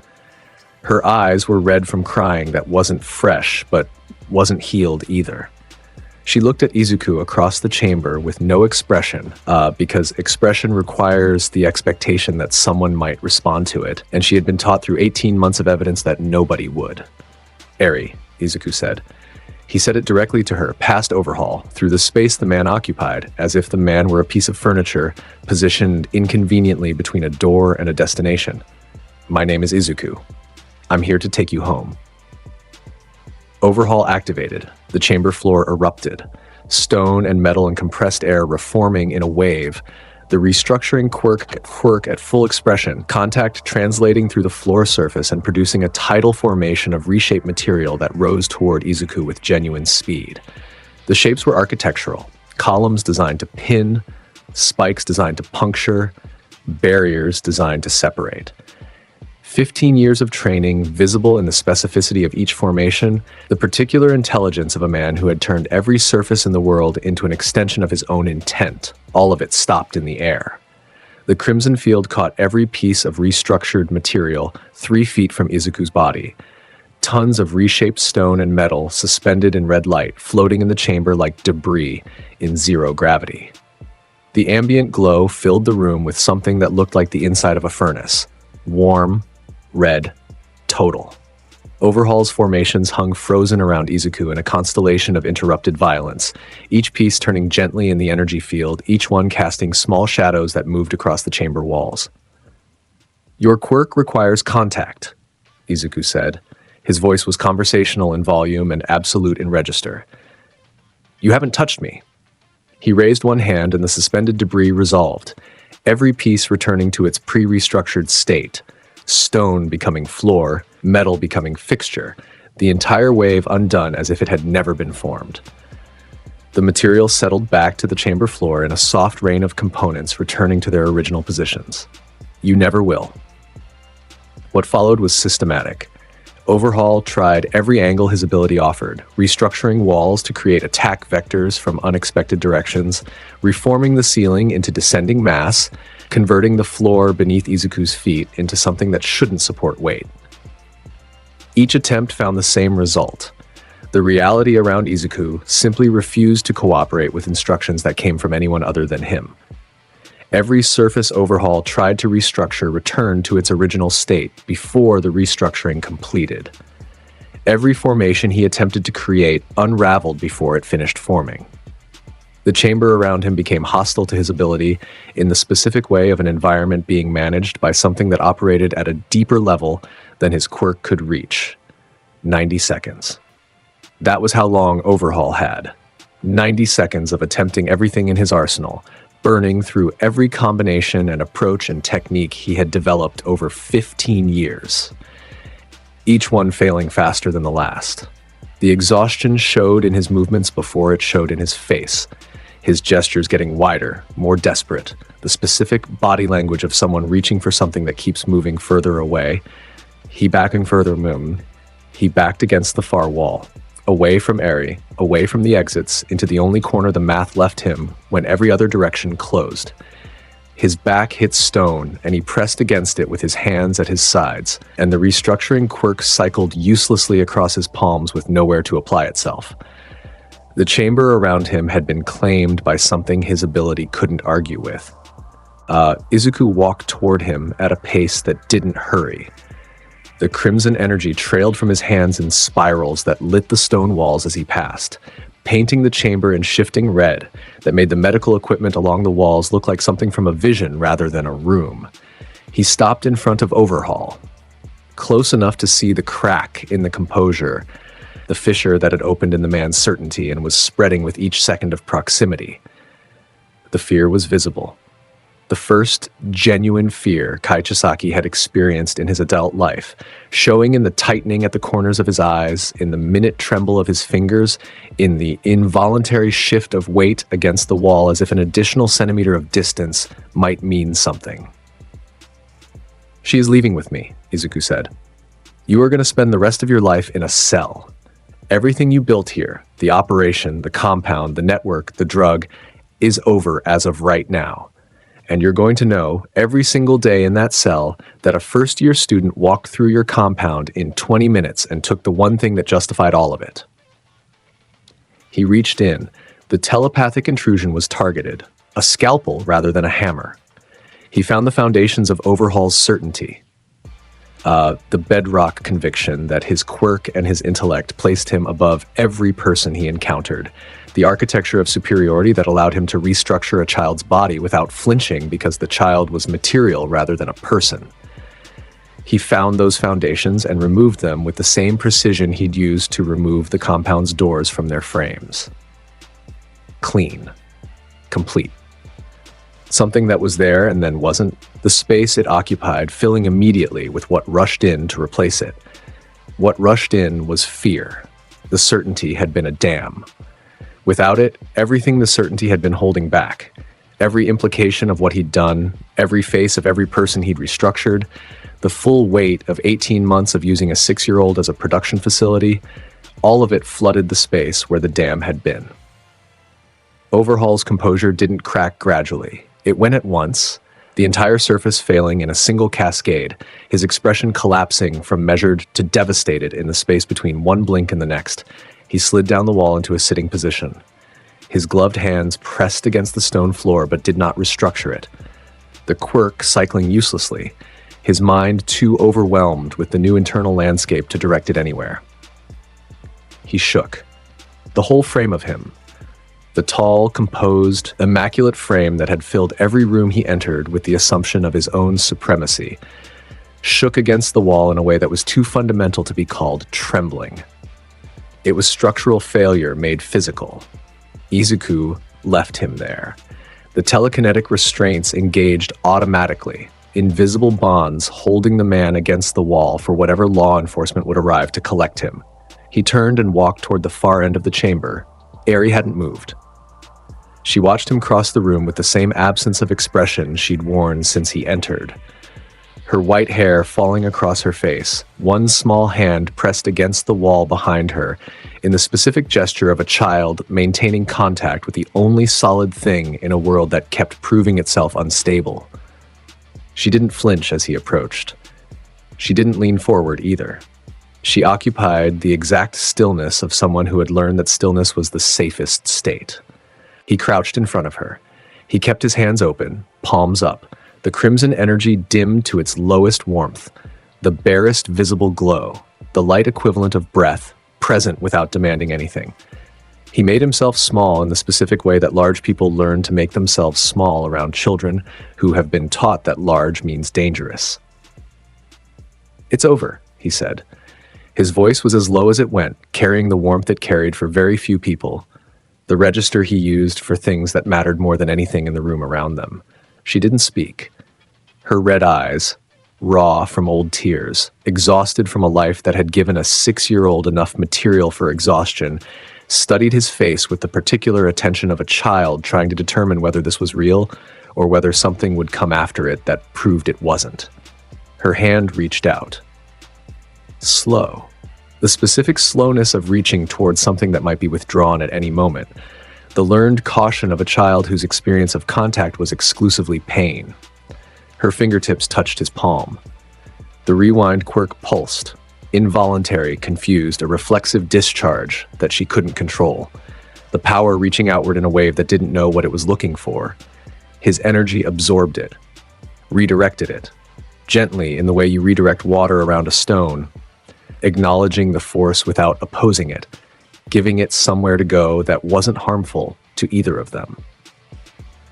Her eyes were red from crying that wasn't fresh, but wasn't healed either. She looked at Izuku across the chamber with no expression, because expression requires the expectation that someone might respond to it, and she had been taught through 18 months of evidence that nobody would. Eri, Izuku said. He said it directly to her, past Overhaul, through the space the man occupied, as if the man were a piece of furniture positioned inconveniently between a door and a destination. My name is Izuku. I'm here to take you home. Overhaul activated. The chamber floor erupted. Stone and metal and compressed air reforming in a wave. The restructuring quirk at full expression, contact translating through the floor surface and producing a tidal formation of reshaped material that rose toward Izuku with genuine speed. The shapes were architectural, columns designed to pin, spikes designed to puncture, barriers designed to separate. 15 years of training, visible in the specificity of each formation, the particular intelligence of a man who had turned every surface in the world into an extension of his own intent, all of it stopped in the air. The crimson field caught every piece of restructured material 3 feet from Izuku's body. Tons of reshaped stone and metal suspended in red light, floating in the chamber like debris in zero gravity. The ambient glow filled the room with something that looked like the inside of a furnace. Warm, red, total. Overhaul's formations hung frozen around Izuku in a constellation of interrupted violence, each piece turning gently in the energy field, each one casting small shadows that moved across the chamber walls. "Your quirk requires contact," Izuku said. His voice was conversational in volume and absolute in register. "You haven't touched me." He raised one hand and the suspended debris resolved, every piece returning to its pre-restructured state. Stone becoming floor, metal becoming fixture, the entire wave undone as if it had never been formed. The material settled back to the chamber floor in a soft rain of components returning to their original positions. "You never will." What followed was systematic. Overhaul tried every angle his ability offered, restructuring walls to create attack vectors from unexpected directions, reforming the ceiling into descending mass, converting the floor beneath Izuku's feet into something that shouldn't support weight. Each attempt found the same result. The reality around Izuku simply refused to cooperate with instructions that came from anyone other than him. Every surface Overhaul tried to restructure returned to its original state before the restructuring completed. Every formation he attempted to create unraveled before it finished forming. The chamber around him became hostile to his ability in the specific way of an environment being managed by something that operated at a deeper level than his quirk could reach. 90 seconds. That was how long Overhaul had. 90 seconds of attempting everything in his arsenal, burning through every combination and approach and technique he had developed over 15 years. Each one failing faster than the last. The exhaustion showed in his movements before it showed in his face. His gestures getting wider, more desperate, the specific body language of someone reaching for something that keeps moving further away. He backed against the far wall, away from Eri, away from the exits, into the only corner the math left him when every other direction closed. His back hit stone, and he pressed against it with his hands at his sides, and the restructuring quirk cycled uselessly across his palms with nowhere to apply itself. The chamber around him had been claimed by something his ability couldn't argue with. Izuku walked toward him at a pace that didn't hurry. The crimson energy trailed from his hands in spirals that lit the stone walls as he passed, painting the chamber in shifting red that made the medical equipment along the walls look like something from a vision rather than a room. He stopped in front of Overhaul, close enough to see the crack in the composure, the fissure that had opened in the man's certainty and was spreading with each second of proximity. The fear was visible. The first genuine fear Kaichisaki had experienced in his adult life, showing in the tightening at the corners of his eyes, in the minute tremble of his fingers, in the involuntary shift of weight against the wall as if an additional centimeter of distance might mean something. "She is leaving with me," Izuku said. "You are going to spend the rest of your life in a cell. Everything you built here, the operation, the compound, the network, the drug, is over as of right now. And you're going to know every single day in that cell that a first-year student walked through your compound in 20 minutes and took the one thing that justified all of it." He reached in. The telepathic intrusion was targeted, a scalpel rather than a hammer. He found the foundations of Overhaul's certainty, the bedrock conviction that his quirk and his intellect placed him above every person he encountered, the architecture of superiority that allowed him to restructure a child's body without flinching because the child was material rather than a person. He found those foundations and removed them with the same precision he'd used to remove the compound's doors from their frames. Clean. Complete. Something that was there and then wasn't, the space it occupied filling immediately with what rushed in to replace it. What rushed in was fear. The certainty had been a dam. Without it, everything the certainty had been holding back, every implication of what he'd done, every face of every person he'd restructured, The full weight of 18 months of using a 6-year-old as a production facility, all of it flooded the space where the dam had been. Overhaul's composure didn't crack gradually. It went at once, the entire surface failing in a single cascade, his expression collapsing from measured to devastated in the space between one blink and the next. He slid down the wall into a sitting position. His gloved hands pressed against the stone floor but did not restructure it. The quirk cycling uselessly, his mind too overwhelmed with the new internal landscape to direct it anywhere. He shook. The whole frame of him, the tall, composed, immaculate frame that had filled every room he entered with the assumption of his own supremacy, shook against the wall in a way that was too fundamental to be called trembling. It was structural failure made physical. Izuku left him there. The telekinetic restraints engaged automatically, invisible bonds holding the man against the wall for whatever law enforcement would arrive to collect him. He turned and walked toward the far end of the chamber. Eri hadn't moved. She watched him cross the room with the same absence of expression she'd worn since he entered. Her white hair falling across her face, one small hand pressed against the wall behind her, in the specific gesture of a child maintaining contact with the only solid thing in a world that kept proving itself unstable. She didn't flinch as he approached. She didn't lean forward either. She occupied the exact stillness of someone who had learned that stillness was the safest state. He crouched in front of her. He kept his hands open, palms up, the crimson energy dimmed to its lowest warmth, the barest visible glow, the light equivalent of breath, present without demanding anything. He made himself small in the specific way that large people learn to make themselves small around children who have been taught that large means dangerous. "It's over," he said. His voice was as low as it went, carrying the warmth it carried for very few people, the register he used for things that mattered more than anything in the room around them. She didn't speak. Her red eyes, raw from old tears, exhausted from a life that had given a 6-year-old enough material for exhaustion, studied his face with the particular attention of a child trying to determine whether this was real or whether something would come after it that proved it wasn't. Her hand reached out. Slow. The specific slowness of reaching towards something that might be withdrawn at any moment. The learned caution of a child whose experience of contact was exclusively pain. Her fingertips touched his palm. The rewind quirk pulsed, involuntary, confused, a reflexive discharge that she couldn't control. The power reaching outward in a wave that didn't know what it was looking for. His energy absorbed it, redirected it, gently in the way you redirect water around a stone, acknowledging the force without opposing it, giving it somewhere to go that wasn't harmful to either of them.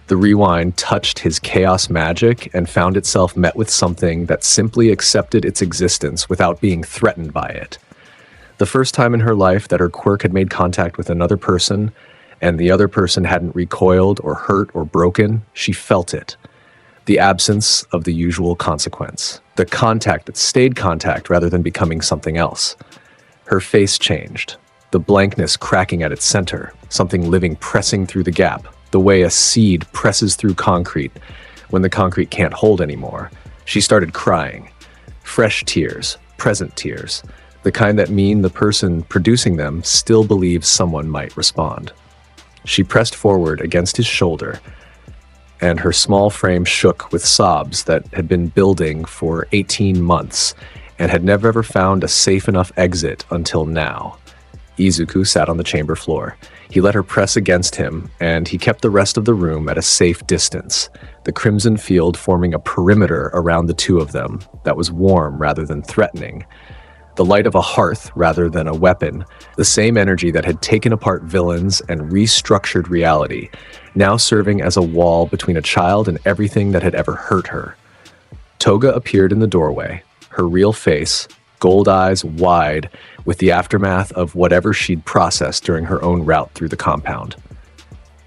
The rewind touched his chaos magic and found itself met with something that simply accepted its existence without being threatened by it. The first time in her life that her quirk had made contact with another person, and the other person hadn't recoiled or hurt or broken, she felt it. The absence of the usual consequence. The contact that stayed contact rather than becoming something else. Her face changed, the blankness cracking at its center, something living pressing through the gap, the way a seed presses through concrete when the concrete can't hold anymore. She started crying. Fresh tears, present tears, the kind that mean the person producing them still believes someone might respond. She pressed forward against his shoulder, and her small frame shook with sobs that had been building for 18 months and had never ever found a safe enough exit until now. Izuku sat on the chamber floor. He let her press against him, and he kept the rest of the room at a safe distance, the crimson field forming a perimeter around the two of them that was warm rather than threatening. The light of a hearth rather than a weapon, the same energy that had taken apart villains and restructured reality, now serving as a wall between a child and everything that had ever hurt her. Toga appeared in the doorway, her real face, gold eyes wide, with the aftermath of whatever she'd processed during her own route through the compound.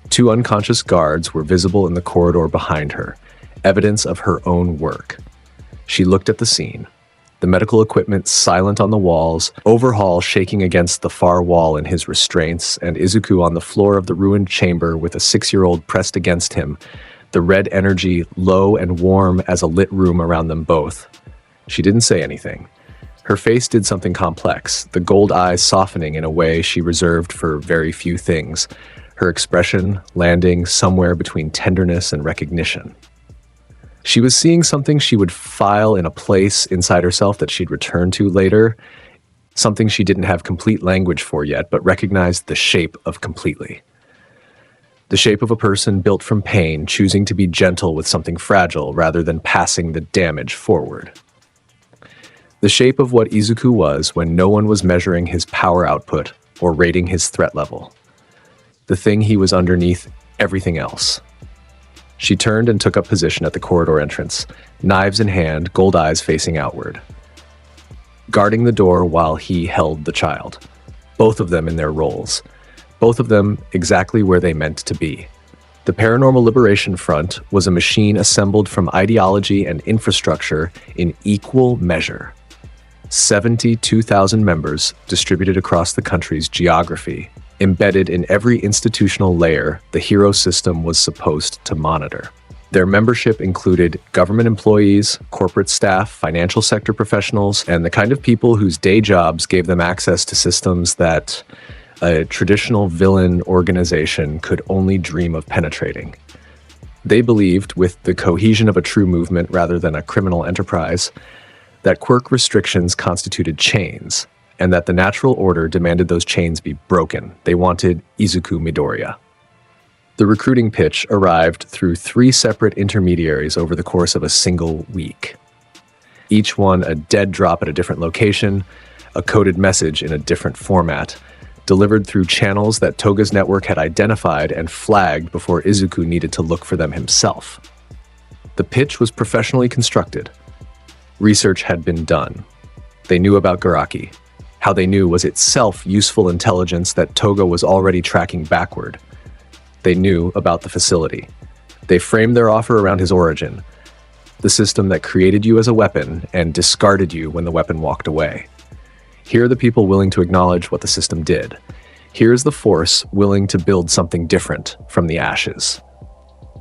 Two unconscious guards were visible in the corridor behind her, evidence of her own work. She looked at the scene. The medical equipment silent on the walls, Overhaul shaking against the far wall in his restraints, and Izuku on the floor of the ruined chamber with a 6-year-old pressed against him, the red energy low and warm as a lit room around them both. She didn't say anything. Her face did something complex, the gold eyes softening in a way she reserved for very few things, her expression landing somewhere between tenderness and recognition. She was seeing something she would file in a place inside herself that she'd return to later, something she didn't have complete language for yet, but recognized the shape of completely. The shape of a person built from pain, choosing to be gentle with something fragile rather than passing the damage forward. The shape of what Izuku was when no one was measuring his power output or rating his threat level. The thing he was underneath everything else. She turned and took up position at the corridor entrance, knives in hand, gold eyes facing outward, guarding the door while he held the child, both of them in their roles, both of them exactly where they meant to be. The Paranormal Liberation Front was a machine assembled from ideology and infrastructure in equal measure. 72,000 members distributed across the country's geography, embedded in every institutional layer the hero system was supposed to monitor. Their membership included government employees, corporate staff, financial sector professionals, and the kind of people whose day jobs gave them access to systems that a traditional villain organization could only dream of penetrating. They believed, with the cohesion of a true movement rather than a criminal enterprise, that quirk restrictions constituted chains, and that the natural order demanded those chains be broken. They wanted Izuku Midoriya. The recruiting pitch arrived through 3 separate intermediaries over the course of a single week. Each one a dead drop at a different location, a coded message in a different format, delivered through channels that Toga's network had identified and flagged before Izuku needed to look for them himself. The pitch was professionally constructed. Research had been done. They knew about Garaki. How they knew was itself useful intelligence that Toga was already tracking backward. They knew about the facility. They framed their offer around his origin, the system that created you as a weapon and discarded you when the weapon walked away. Here are the people willing to acknowledge what the system did. Here's the force willing to build something different from the ashes.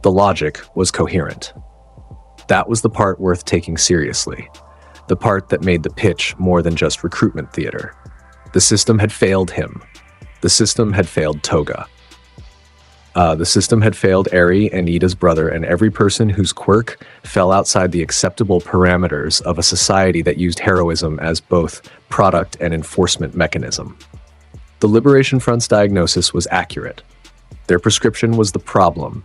The logic was coherent. That was the part worth taking seriously. The part that made the pitch more than just recruitment theater. The system had failed him. The system had failed Toga. The system had failed Eri and Ida's brother and every person whose quirk fell outside the acceptable parameters of a society that used heroism as both product and enforcement mechanism. The Liberation Front's diagnosis was accurate. Their prescription was the problem.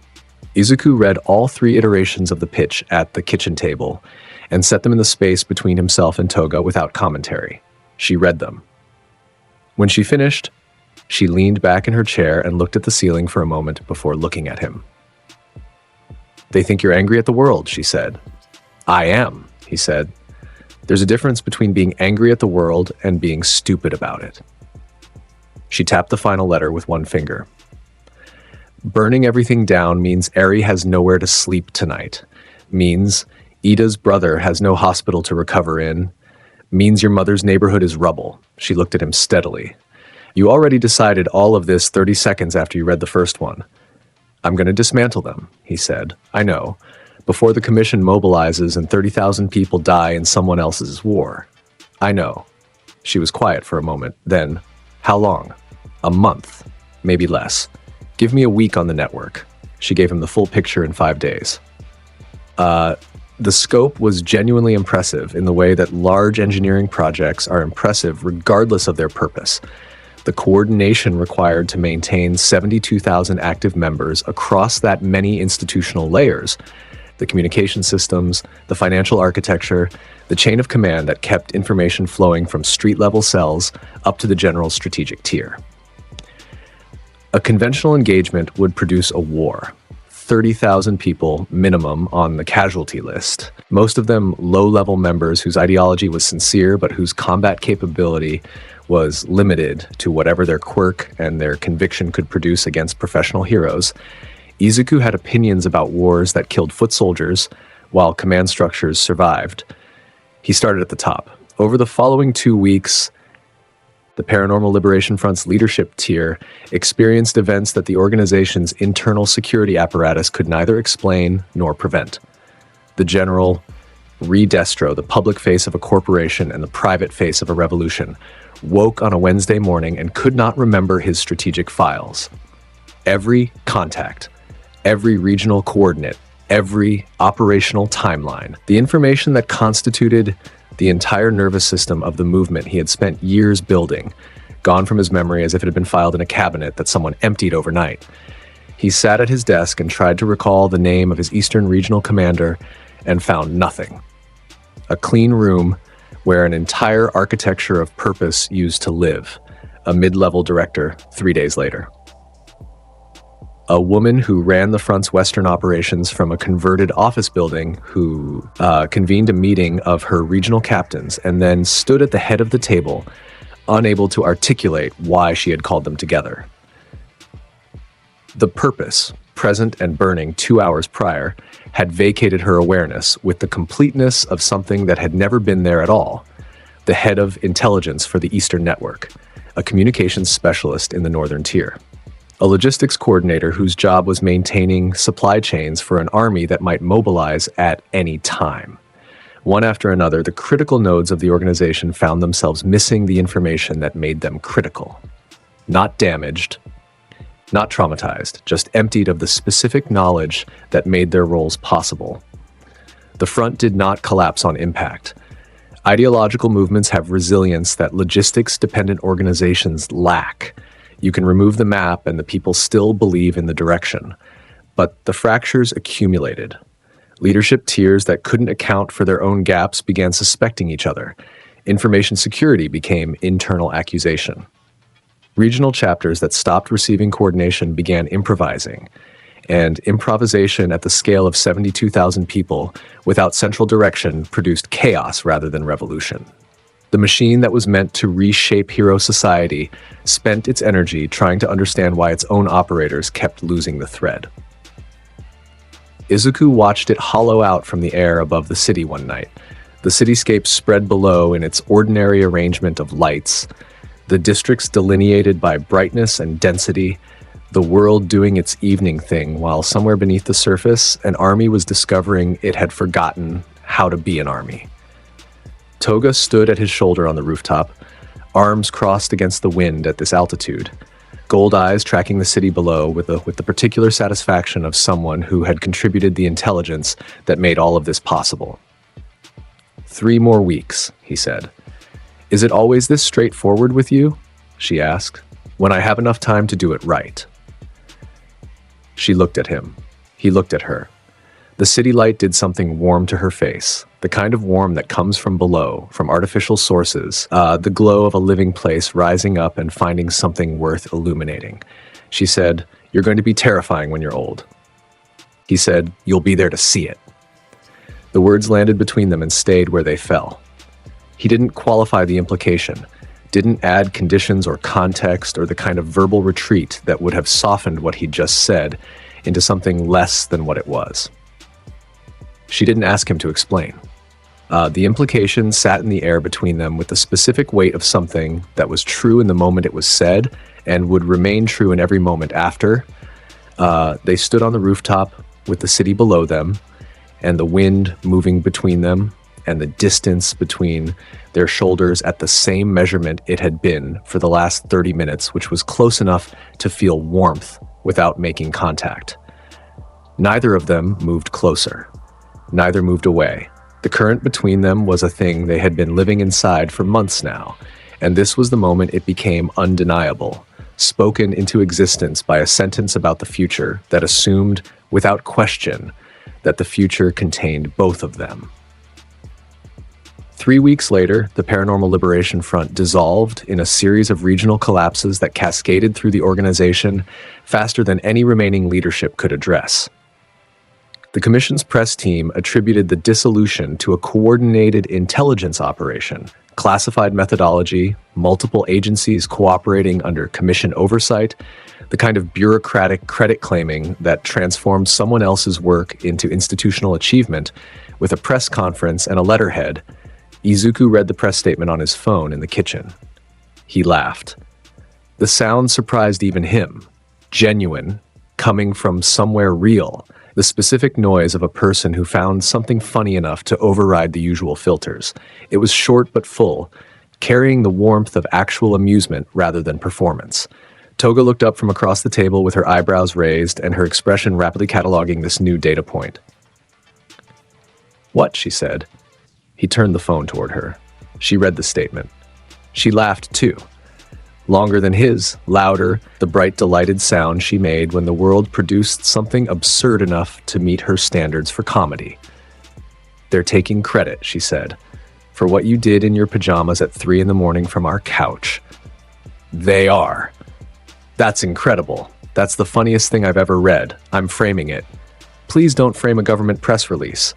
Izuku read all 3 iterations of the pitch at the kitchen table and set them in the space between himself and Toga without commentary. She read them. When she finished, she leaned back in her chair and looked at the ceiling for a moment before looking at him. "They think you're angry at the world," she said. "I am," he said. "There's a difference between being angry at the world and being stupid about it." She tapped the final letter with one finger. "Burning everything down means Eri has nowhere to sleep tonight. Means Ida's brother has no hospital to recover in. Means your mother's neighborhood is rubble." She looked at him steadily. "You already decided all of this 30 seconds after you read the first one." "I'm going to dismantle them," he said. "I know. Before the commission mobilizes and 30,000 people die in someone else's war." "I know." She was quiet for a moment. Then, "How long?" "A month. Maybe less. Give me a week on the network." She gave him the full picture in 5 days. The scope was genuinely impressive in the way that large engineering projects are impressive regardless of their purpose. The coordination required to maintain 72,000 active members across that many institutional layers, the communication systems, the financial architecture, the chain of command that kept information flowing from street-level cells up to the general strategic tier. A conventional engagement would produce a war. 30,000 people minimum on the casualty list, most of them low-level members whose ideology was sincere but whose combat capability was limited to whatever their quirk and their conviction could produce against professional heroes. Izuku had opinions about wars that killed foot soldiers while command structures survived. He started at the top. Over the following 2 weeks, the Paranormal Liberation Front's leadership tier experienced events that the organization's internal security apparatus could neither explain nor prevent. The general Destro, the public face of a corporation and the private face of a revolution, woke on a Wednesday morning and could not remember his strategic files. Every contact, every regional coordinate, every operational timeline, the information that constituted the entire nervous system of the movement he had spent years building, gone from his memory as if it had been filed in a cabinet that someone emptied overnight. He sat at his desk and tried to recall the name of his Eastern Regional commander and found nothing. A clean room where an entire architecture of purpose used to live, a mid-level director 3 days later. A woman who ran the front's Western operations from a converted office building who convened a meeting of her regional captains and then stood at the head of the table, unable to articulate why she had called them together. The purpose, present and burning 2 hours prior, had vacated her awareness with the completeness of something that had never been there at all. The head of intelligence for the Eastern Network, a communications specialist in the Northern Tier. A logistics coordinator whose job was maintaining supply chains for an army that might mobilize at any time. One after another, the critical nodes of the organization found themselves missing the information that made them critical. Not damaged, not traumatized, just emptied of the specific knowledge that made their roles possible. The front did not collapse on impact. Ideological movements have resilience that logistics-dependent organizations lack. You can remove the map and the people still believe in the direction. But the fractures accumulated. Leadership tiers that couldn't account for their own gaps began suspecting each other. Information security became internal accusation. Regional chapters that stopped receiving coordination began improvising, and improvisation at the scale of 72,000 people without central direction produced chaos rather than revolution. The machine that was meant to reshape hero society spent its energy trying to understand why its own operators kept losing the thread. Izuku watched it hollow out from the air above the city one night. The cityscape spread below in its ordinary arrangement of lights, the districts delineated by brightness and density, the world doing its evening thing while somewhere beneath the surface, an army was discovering it had forgotten how to be an army. Toga stood at his shoulder on the rooftop, arms crossed against the wind at this altitude, gold eyes tracking the city below with the particular satisfaction of someone who had contributed the intelligence that made all of this possible. 3 more weeks, he said. Is it always this straightforward with you? She asked. When I have enough time to do it right. She looked at him. He looked at her. The city light did something warm to her face, the kind of warm that comes from below, from artificial sources, the glow of a living place rising up and finding something worth illuminating. She said, "You're going to be terrifying when you're old." He said, "You'll be there to see it." The words landed between them and stayed where they fell. He didn't qualify the implication, didn't add conditions or context or the kind of verbal retreat that would have softened what he'd just said into something less than what it was. She didn't ask him to explain. The implication sat in the air between them with the specific weight of something that was true in the moment it was said and would remain true in every moment after. They stood on the rooftop with the city below them and the wind moving between them and the distance between their shoulders at the same measurement it had been for the last 30 minutes, which was close enough to feel warmth without making contact. Neither of them moved closer. Neither moved away. The current between them was a thing they had been living inside for months now, and this was the moment it became undeniable, spoken into existence by a sentence about the future that assumed, without question, that the future contained both of them. 3 weeks later, the Paranormal Liberation Front dissolved in a series of regional collapses that cascaded through the organization faster than any remaining leadership could address. The Commission's press team attributed the dissolution to a coordinated intelligence operation, classified methodology, multiple agencies cooperating under Commission oversight, the kind of bureaucratic credit claiming that transformed someone else's work into institutional achievement. With a press conference and a letterhead, Izuku read the press statement on his phone in the kitchen. He laughed. The sound surprised even him. Genuine, coming from somewhere real, the specific noise of a person who found something funny enough to override the usual filters. It was short but full, carrying the warmth of actual amusement rather than performance. Toga looked up from across the table with her eyebrows raised and her expression rapidly cataloging this new data point. "What?" she said. He turned the phone toward her. She read the statement. She laughed too. Longer than his, louder, the bright, delighted sound she made when the world produced something absurd enough to meet her standards for comedy. "They're taking credit," she said, "for what you did in your pajamas at 3 a.m. from our couch." "They are." "That's incredible. That's the funniest thing I've ever read. I'm framing it." "Please don't frame a government press release."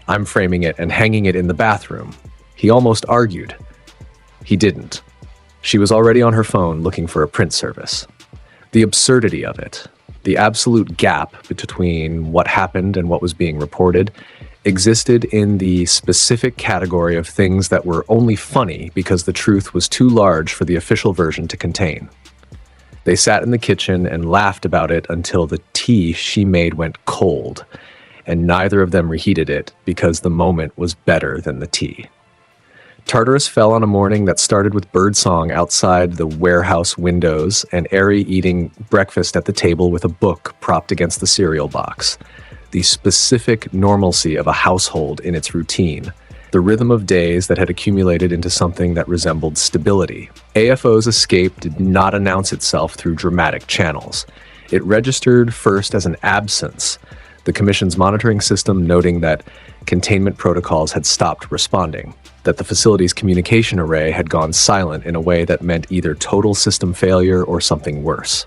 "I'm framing it and hanging it in the bathroom." He almost argued. He didn't. She was already on her phone looking for a print service. The absurdity of it, the absolute gap between what happened and what was being reported, existed in the specific category of things that were only funny because the truth was too large for the official version to contain. They sat in the kitchen and laughed about it until the tea she made went cold, and neither of them reheated it because the moment was better than the tea. Tartarus fell on a morning that started with birdsong outside the warehouse windows and Eri eating breakfast at the table with a book propped against the cereal box. The specific normalcy of a household in its routine. The rhythm of days that had accumulated into something that resembled stability. AFO's escape did not announce itself through dramatic channels. It registered first as an absence, the Commission's monitoring system noting that containment protocols had stopped responding, that the facility's communication array had gone silent in a way that meant either total system failure or something worse.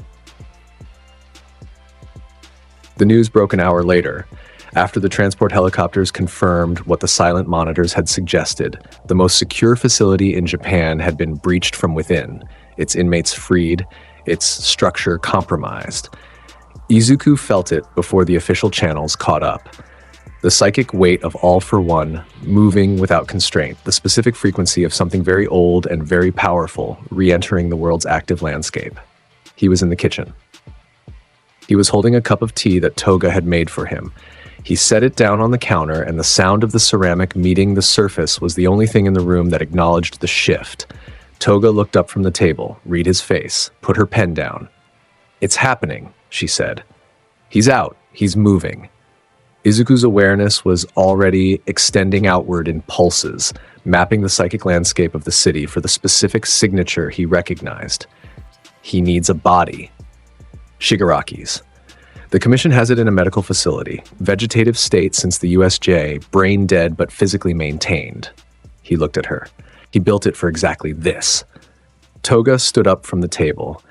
The news broke an hour later, after the transport helicopters confirmed what the silent monitors had suggested. The most secure facility in Japan had been breached from within, its inmates freed, its structure compromised. Izuku felt it before the official channels caught up. The psychic weight of all for one, moving without constraint, the specific frequency of something very old and very powerful re-entering the world's active landscape. He was in the kitchen. He was holding a cup of tea that Toga had made for him. He set it down on the counter, and the sound of the ceramic meeting the surface was the only thing in the room that acknowledged the shift. Toga looked up from the table, read his face, put her pen down. "It's happening," she said. "He's out. He's moving." Izuku's awareness was already extending outward in pulses, mapping the psychic landscape of the city for the specific signature he recognized. He needs a body. Shigaraki's. The Commission has it in a medical facility, vegetative state since the USJ, brain dead but physically maintained. He looked at her. He built it for exactly this. Toga stood up from the table.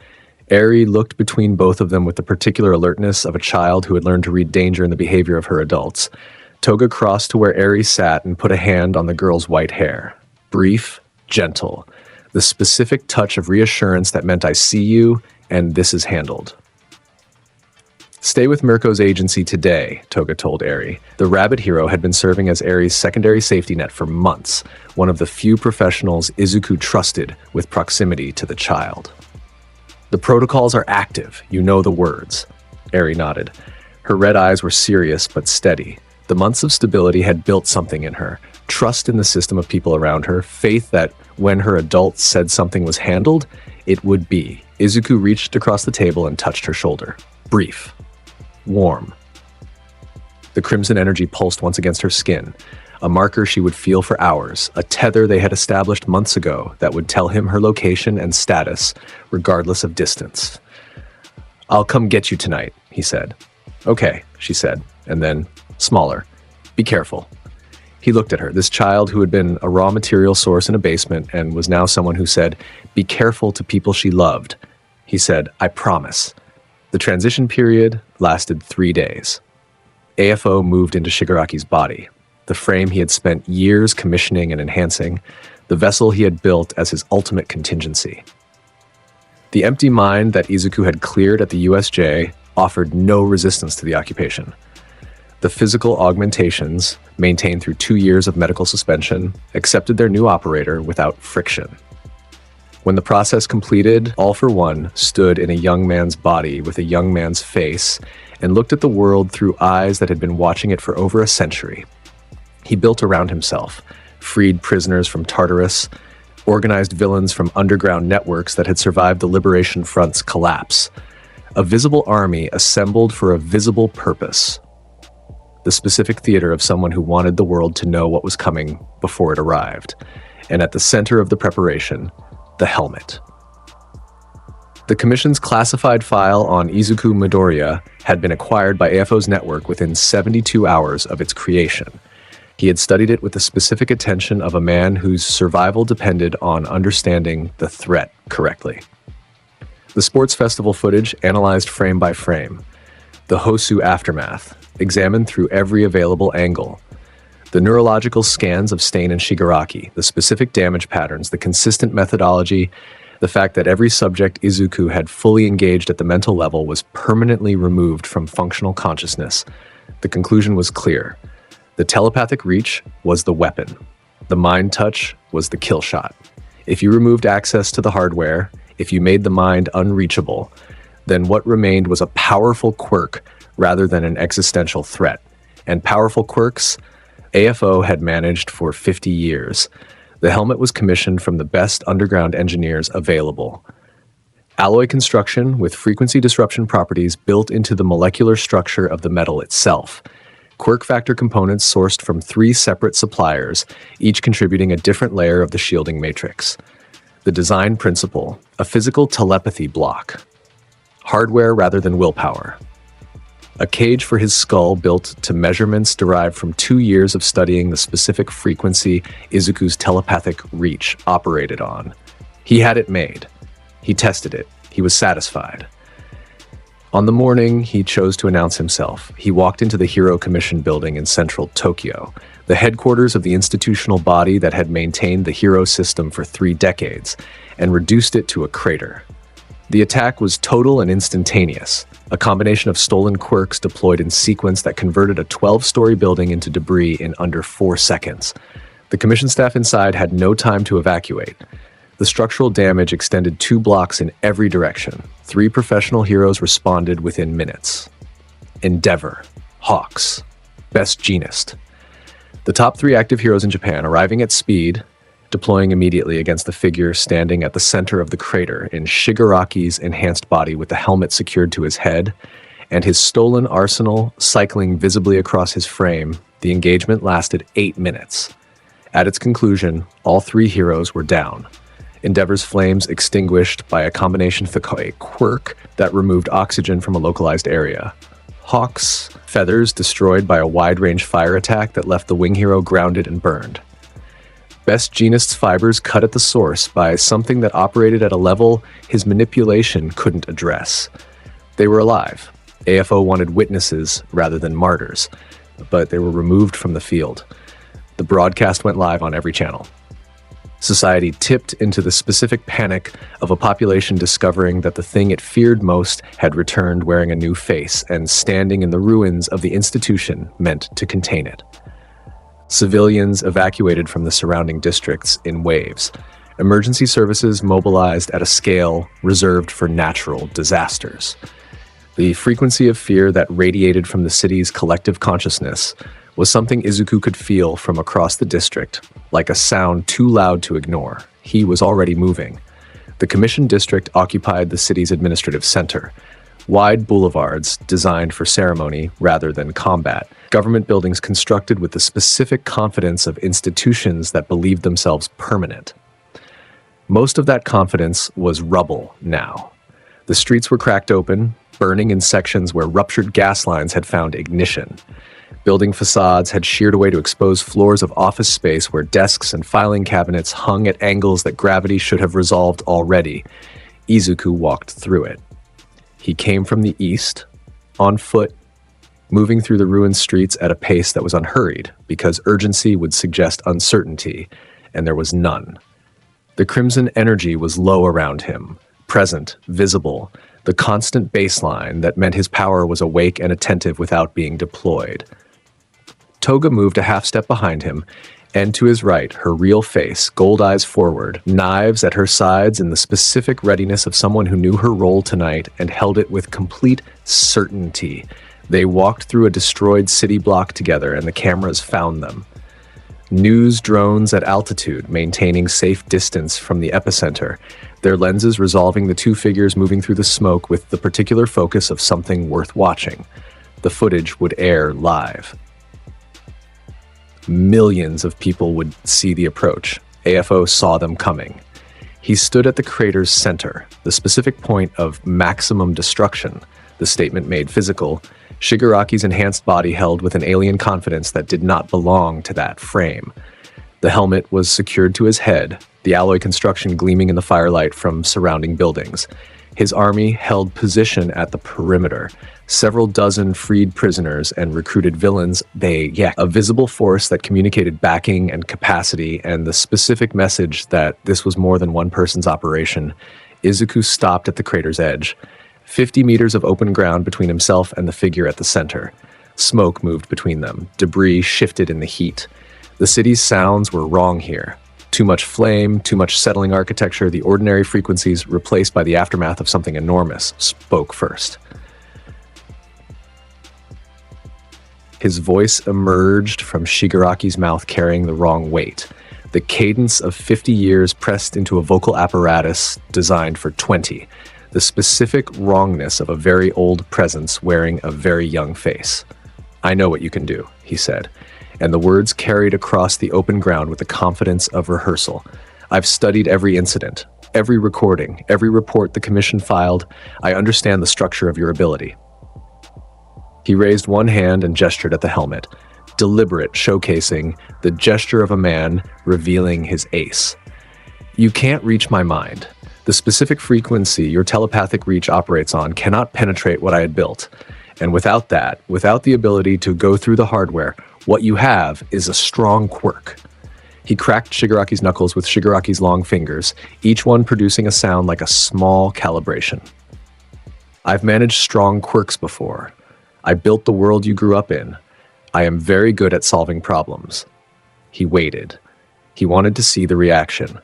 Eri looked between both of them with the particular alertness of a child who had learned to read danger in the behavior of her adults. Toga crossed to where Eri sat and put a hand on the girl's white hair. Brief, gentle. The specific touch of reassurance that meant I see you, and this is handled. "Stay with Mirko's agency today," Toga told Eri. The rabbit hero had been serving as Eri's secondary safety net for months, one of the few professionals Izuku trusted with proximity to the child. "The protocols are active. You know the words." Eri nodded. Her red eyes were serious but steady. The months of stability had built something in her. Trust in the system of people around her. Faith that when her adults said something was handled, it would be. Izuku reached across the table and touched her shoulder. Brief. Warm. The crimson energy pulsed once against her skin. A marker she would feel for hours, a tether they had established months ago that would tell him her location and status, regardless of distance. "I'll come get you tonight," he said. "Okay," she said, and then, smaller. "Be careful." He looked at her, this child who had been a raw material source in a basement and was now someone who said, "Be careful" to people she loved. He said, "I promise." The transition period lasted 3 days. AFO moved into Shigaraki's body. The frame he had spent years commissioning and enhancing, the vessel he had built as his ultimate contingency. The empty mind that Izuku had cleared at the USJ offered no resistance to the occupation. The physical augmentations, maintained through 2 years of medical suspension, accepted their new operator without friction. When the process completed, All for One stood in a young man's body with a young man's face and looked at the world through eyes that had been watching it for over a century. He built around himself, freed prisoners from Tartarus, organized villains from underground networks that had survived the Liberation Front's collapse. A visible army assembled for a visible purpose. The specific theater of someone who wanted the world to know what was coming before it arrived. And at the center of the preparation, the helmet. The Commission's classified file on Izuku Midoriya had been acquired by AFO's network within 72 hours of its creation. He had studied it with the specific attention of a man whose survival depended on understanding the threat correctly. The sports festival footage analyzed frame by frame. The Hosu aftermath, examined through every available angle. The neurological scans of Stain and Shigaraki, the specific damage patterns, the consistent methodology, the fact that every subject Izuku had fully engaged at the mental level was permanently removed from functional consciousness. The conclusion was clear. The telepathic reach was the weapon. The mind touch was the kill shot. If you removed access to the hardware, if you made the mind unreachable, then what remained was a powerful quirk rather than an existential threat. And powerful quirks, AFO had managed for 50 years. The helmet was commissioned from the best underground engineers available. Alloy construction with frequency disruption properties built into the molecular structure of the metal itself. Quirk factor components sourced from 3 separate suppliers, each contributing a different layer of the shielding matrix. The design principle, a physical telepathy block. Hardware rather than willpower. A cage for his skull built to measurements derived from 2 years of studying the specific frequency Izuku's telepathic reach operated on. He had it made. He tested it. He was satisfied. On the morning he chose to announce himself, he walked into the Hero Commission building in central Tokyo, the headquarters of the institutional body that had maintained the Hero system for 3 decades, and reduced it to a crater. The attack was total and instantaneous, a combination of stolen quirks deployed in sequence that converted a 12-story building into debris in under 4 seconds. The commission staff inside had no time to evacuate. The structural damage extended 2 blocks in every direction. 3 professional heroes responded within minutes. Endeavor, Hawks, Best Jeanist. The top 3 active heroes in Japan arriving at speed, deploying immediately against the figure standing at the center of the crater in Shigaraki's enhanced body with the helmet secured to his head, and his stolen arsenal cycling visibly across his frame. The engagement lasted 8 minutes. At its conclusion, all 3 heroes were down. Endeavor's flames extinguished by a combination of a quirk that removed oxygen from a localized area. Hawk's feathers destroyed by a wide-range fire attack that left the wing hero grounded and burned. Best Jeanist's fibers cut at the source by something that operated at a level his manipulation couldn't address. They were alive. AFO wanted witnesses rather than martyrs, but they were removed from the field. The broadcast went live on every channel. Society tipped into the specific panic of a population discovering that the thing it feared most had returned wearing a new face and standing in the ruins of the institution meant to contain it. Civilians evacuated from the surrounding districts in waves. Emergency services mobilized at a scale reserved for natural disasters. The frequency of fear that radiated from the city's collective consciousness was something Izuku could feel from across the district, like a sound too loud to ignore. He was already moving. The Commission District occupied the city's administrative center. Wide boulevards designed for ceremony rather than combat. Government buildings constructed with the specific confidence of institutions that believed themselves permanent. Most of that confidence was rubble now. The streets were cracked open, burning in sections where ruptured gas lines had found ignition. Building facades had sheared away to expose floors of office space where desks and filing cabinets hung at angles that gravity should have resolved already. Izuku walked through it. He came from the east, on foot, moving through the ruined streets at a pace that was unhurried, because urgency would suggest uncertainty, and there was none. The crimson energy was low around him, present, visible, the constant baseline that meant his power was awake and attentive without being deployed. Toga moved a half step behind him, and to his right, her real face, gold eyes forward, knives at her sides in the specific readiness of someone who knew her role tonight and held it with complete certainty. They walked through a destroyed city block together, and the cameras found them. News drones at altitude, maintaining safe distance from the epicenter, their lenses resolving the two figures moving through the smoke with the particular focus of something worth watching. The footage would air live. Millions of people would see the approach. AFO saw them coming. He stood at the crater's center, the specific point of maximum destruction, the statement made physical, Shigaraki's enhanced body held with an alien confidence that did not belong to that frame. The helmet was secured to his head, the alloy construction gleaming in the firelight from surrounding buildings. His army held position at the perimeter. Several dozen freed prisoners and recruited villains, a visible force that communicated backing and capacity and the specific message that this was more than one person's operation. Izuku stopped at the crater's edge. 50 meters of open ground between himself and the figure at the center. Smoke moved between them. Debris shifted in the heat. The city's sounds were wrong here. Too much flame, too much settling architecture, the ordinary frequencies replaced by the aftermath of something enormous, spoke first. His voice emerged from Shigaraki's mouth carrying the wrong weight. The cadence of 50 years pressed into a vocal apparatus designed for 20. The specific wrongness of a very old presence wearing a very young face. "I know what you can do," he said, and the words carried across the open ground with the confidence of rehearsal. "I've studied every incident, every recording, every report the Commission filed. I understand the structure of your ability." He raised one hand and gestured at the helmet, deliberate, showcasing the gesture of a man revealing his ace. "You can't reach my mind. The specific frequency your telepathic reach operates on cannot penetrate what I had built. And without that, without the ability to go through the hardware, what you have is a strong quirk." He cracked Shigaraki's knuckles with Shigaraki's long fingers, each one producing a sound like a small calibration. "I've managed strong quirks before. I built the world you grew up in. I am very good at solving problems." He waited. He wanted to see the reaction.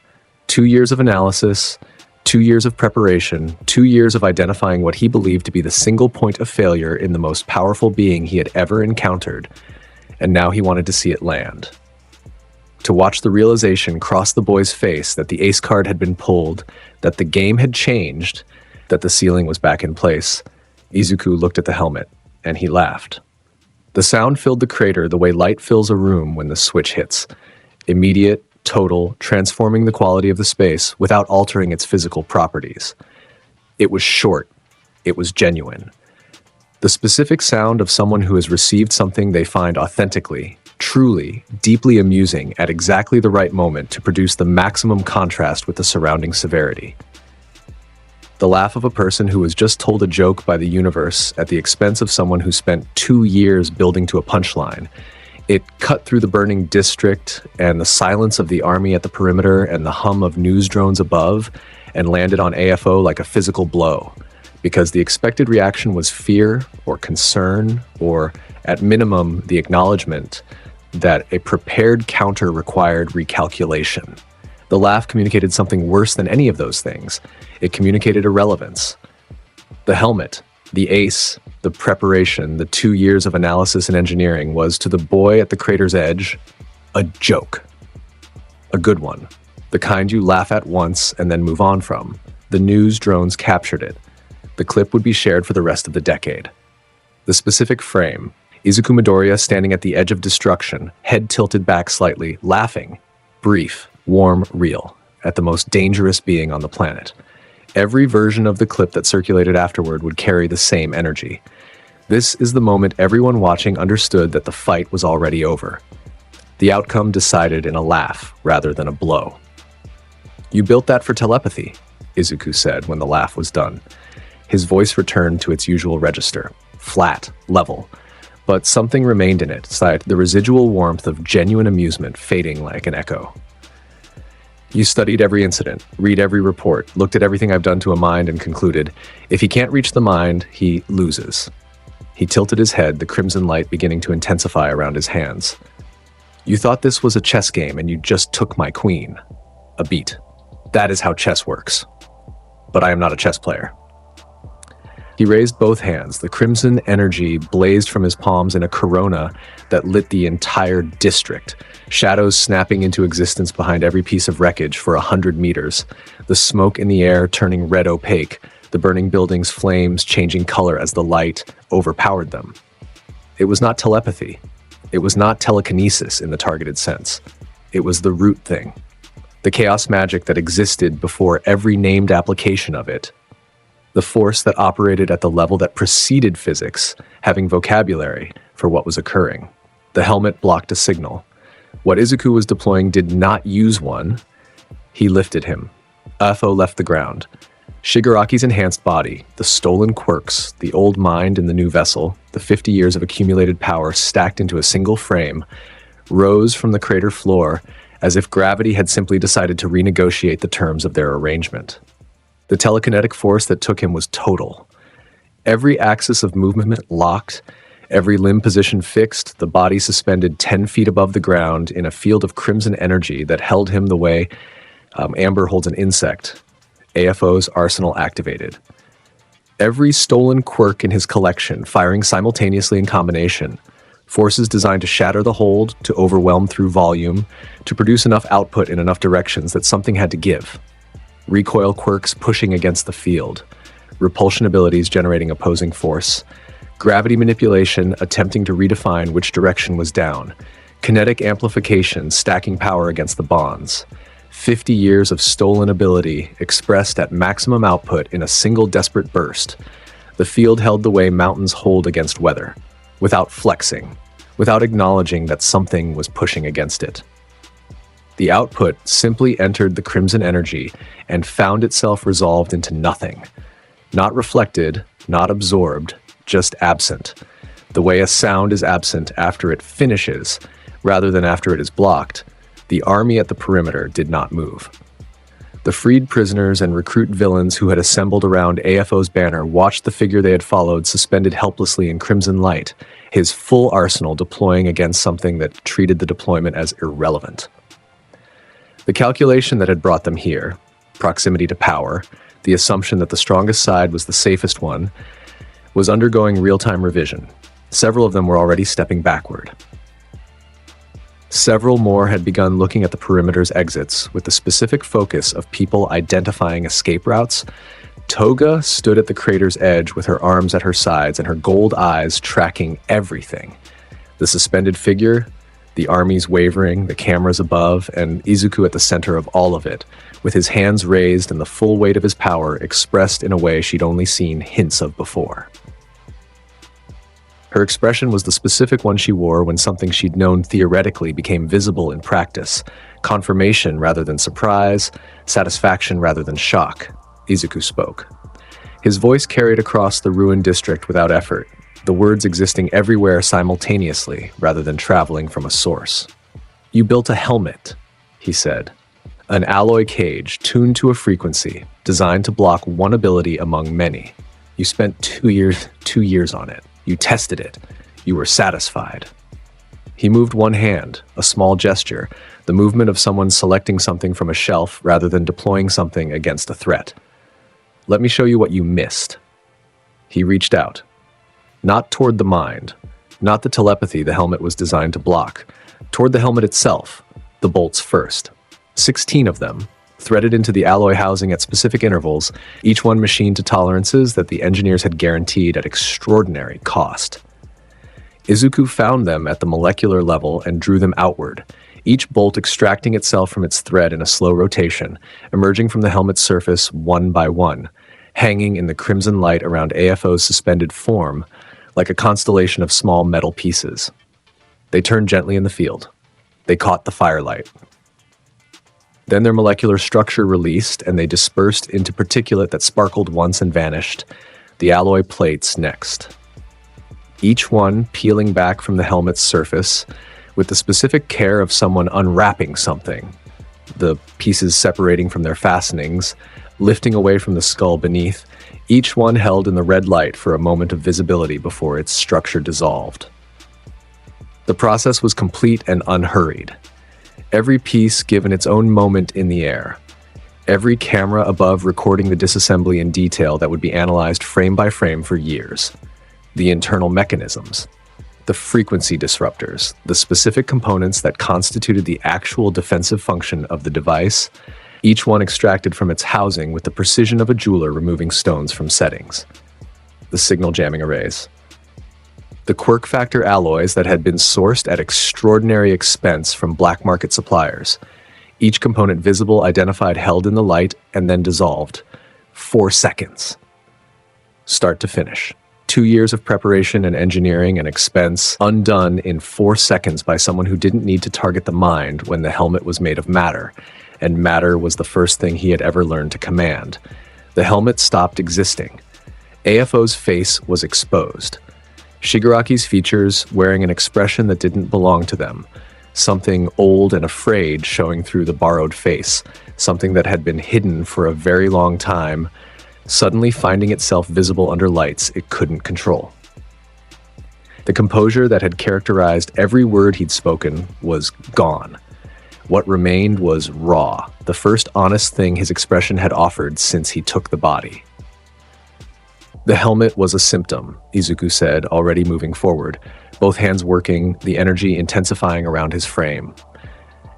2 years of analysis, 2 years of preparation, 2 years of identifying what he believed to be the single point of failure in the most powerful being he had ever encountered, and now he wanted to see it land. To watch the realization cross the boy's face that the ace card had been pulled, that the game had changed, that the ceiling was back in place, Izuku looked at the helmet, and he laughed. The sound filled the crater the way light fills a room when the switch hits. Immediate, total, transforming the quality of the space without altering its physical properties. It was short. It was genuine. The specific sound of someone who has received something they find authentically, truly, deeply amusing at exactly the right moment to produce the maximum contrast with the surrounding severity. The laugh of a person who was just told a joke by the universe at the expense of someone who spent 2 years building to a punchline. It cut through the burning district and the silence of the army at the perimeter and the hum of news drones above and landed on AFO like a physical blow, because the expected reaction was fear or concern or, at minimum, the acknowledgement that a prepared counter required recalculation. The laugh communicated something worse than any of those things. It communicated irrelevance. The helmet, the ace, the preparation, the 2 years of analysis and engineering was, to the boy at the crater's edge, a joke. A good one. The kind you laugh at once and then move on from. The news drones captured it. The clip would be shared for the rest of the decade. The specific frame, Izuku Midoriya standing at the edge of destruction, head tilted back slightly, laughing. Brief, warm, real, at the most dangerous being on the planet. Every version of the clip that circulated afterward would carry the same energy. This is the moment everyone watching understood that the fight was already over. The outcome decided in a laugh rather than a blow. "You built that for telepathy," Izuku said when the laugh was done. His voice returned to its usual register, flat, level, but something remained in it, the residual warmth of genuine amusement fading like an echo. "You studied every incident, read every report, looked at everything I've done to a mind and concluded, if he can't reach the mind, he loses." He tilted his head, the crimson light beginning to intensify around his hands. "You thought this was a chess game and you just took my queen. A beat. That is how chess works. But I am not a chess player." He raised both hands. The crimson energy blazed from his palms in a corona that lit the entire district, shadows snapping into existence behind every piece of wreckage for 100 meters, the smoke in the air turning red opaque, the burning buildings' flames changing color as the light overpowered them. It was not telepathy. It was not telekinesis in the targeted sense. It was the root thing. The chaos magic that existed before every named application of it. The force that operated at the level that preceded physics, having vocabulary for what was occurring. The helmet blocked a signal. What Izuku was deploying did not use one. He lifted him. UFO left the ground. Shigaraki's enhanced body, the stolen quirks, the old mind in the new vessel, the 50 years of accumulated power stacked into a single frame, rose from the crater floor as if gravity had simply decided to renegotiate the terms of their arrangement. The telekinetic force that took him was total. Every axis of movement locked, every limb position fixed, the body suspended 10 feet above the ground in a field of crimson energy that held him the way amber holds an insect. AFO's arsenal activated. Every stolen quirk in his collection firing simultaneously in combination. Forces designed to shatter the hold, to overwhelm through volume, to produce enough output in enough directions that something had to give. Recoil quirks pushing against the field. Repulsion abilities generating opposing force. Gravity manipulation attempting to redefine which direction was down. Kinetic amplification stacking power against the bonds. 50 years of stolen ability expressed at maximum output in a single desperate burst. The field held the way mountains hold against weather, without flexing, without acknowledging that something was pushing against it. The output simply entered the crimson energy and found itself resolved into nothing. Not reflected, not absorbed, just absent. The way a sound is absent after it finishes, rather than after it is blocked, the army at the perimeter did not move. The freed prisoners and recruit villains who had assembled around AFO's banner watched the figure they had followed suspended helplessly in crimson light, his full arsenal deploying against something that treated the deployment as irrelevant. The calculation that had brought them here, proximity to power, the assumption that the strongest side was the safest one, was undergoing real-time revision. Several of them were already stepping backward. Several more had begun looking at the perimeter's exits with the specific focus of people identifying escape routes. Toga stood at the crater's edge with her arms at her sides and her gold eyes tracking everything. The suspended figure, the armies wavering, the cameras above, and Izuku at the center of all of it, with his hands raised and the full weight of his power expressed in a way she'd only seen hints of before. Her expression was the specific one she wore when something she'd known theoretically became visible in practice. Confirmation rather than surprise, satisfaction rather than shock. Izuku spoke. His voice carried across the ruined district without effort, the words existing everywhere simultaneously rather than traveling from a source. "You built a helmet," he said. "An alloy cage tuned to a frequency, designed to block one ability among many. You spent 2 years on it. You tested it. You were satisfied." He moved one hand, a small gesture, the movement of someone selecting something from a shelf rather than deploying something against a threat. "Let me show you what you missed." He reached out. Not toward the mind, not the telepathy the helmet was designed to block, toward the helmet itself, the bolts first. 16 of them, threaded into the alloy housing at specific intervals, each one machined to tolerances that the engineers had guaranteed at extraordinary cost. Izuku found them at the molecular level and drew them outward, each bolt extracting itself from its thread in a slow rotation, emerging from the helmet's surface one by one, hanging in the crimson light around AFO's suspended form, like a constellation of small metal pieces. They turned gently in the field. They caught the firelight. Then their molecular structure released, and they dispersed into particulate that sparkled once and vanished, the alloy plates next. Each one peeling back from the helmet's surface, with the specific care of someone unwrapping something, the pieces separating from their fastenings, lifting away from the skull beneath, each one held in the red light for a moment of visibility before its structure dissolved. The process was complete and unhurried. Every piece given its own moment in the air. every camera above recording the disassembly in detail that would be analyzed frame by frame for years. The internal mechanisms, the frequency disruptors, the specific components that constituted the actual defensive function of the device, each one extracted from its housing with the precision of a jeweler removing stones from settings. The signal jamming arrays. The quirk factor alloys that had been sourced at extraordinary expense from black market suppliers. Each component visible, identified, held in the light, and then dissolved. 4 seconds. Start to finish. 2 years of preparation and engineering and expense undone in 4 seconds by someone who didn't need to target the mind when the helmet was made of matter, and matter was the first thing he had ever learned to command. The helmet stopped existing. AFO's face was exposed. Shigaraki's features wearing an expression that didn't belong to them. Something old and afraid showing through the borrowed face. Something that had been hidden for a very long time, suddenly finding itself visible under lights it couldn't control. The composure that had characterized every word he'd spoken was gone. What remained was raw, the first honest thing his expression had offered since he took the body. The helmet was a symptom, Izuku said, already moving forward, both hands working, the energy intensifying around his frame.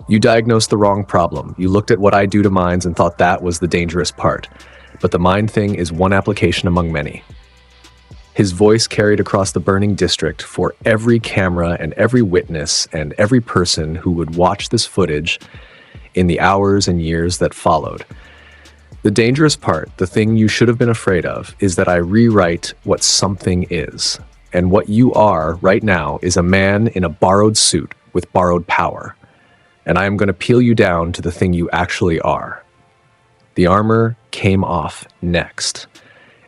You diagnosed the wrong problem. You looked at what I do to minds and thought that was the dangerous part. But the mind thing is one application among many. His voice carried across the burning district for every camera and every witness and every person who would watch this footage in the hours and years that followed. The dangerous part, the thing you should have been afraid of, is that I rewrite what something is. And what you are right now is a man in a borrowed suit with borrowed power. And I am going to peel you down to the thing you actually are. The armor came off next.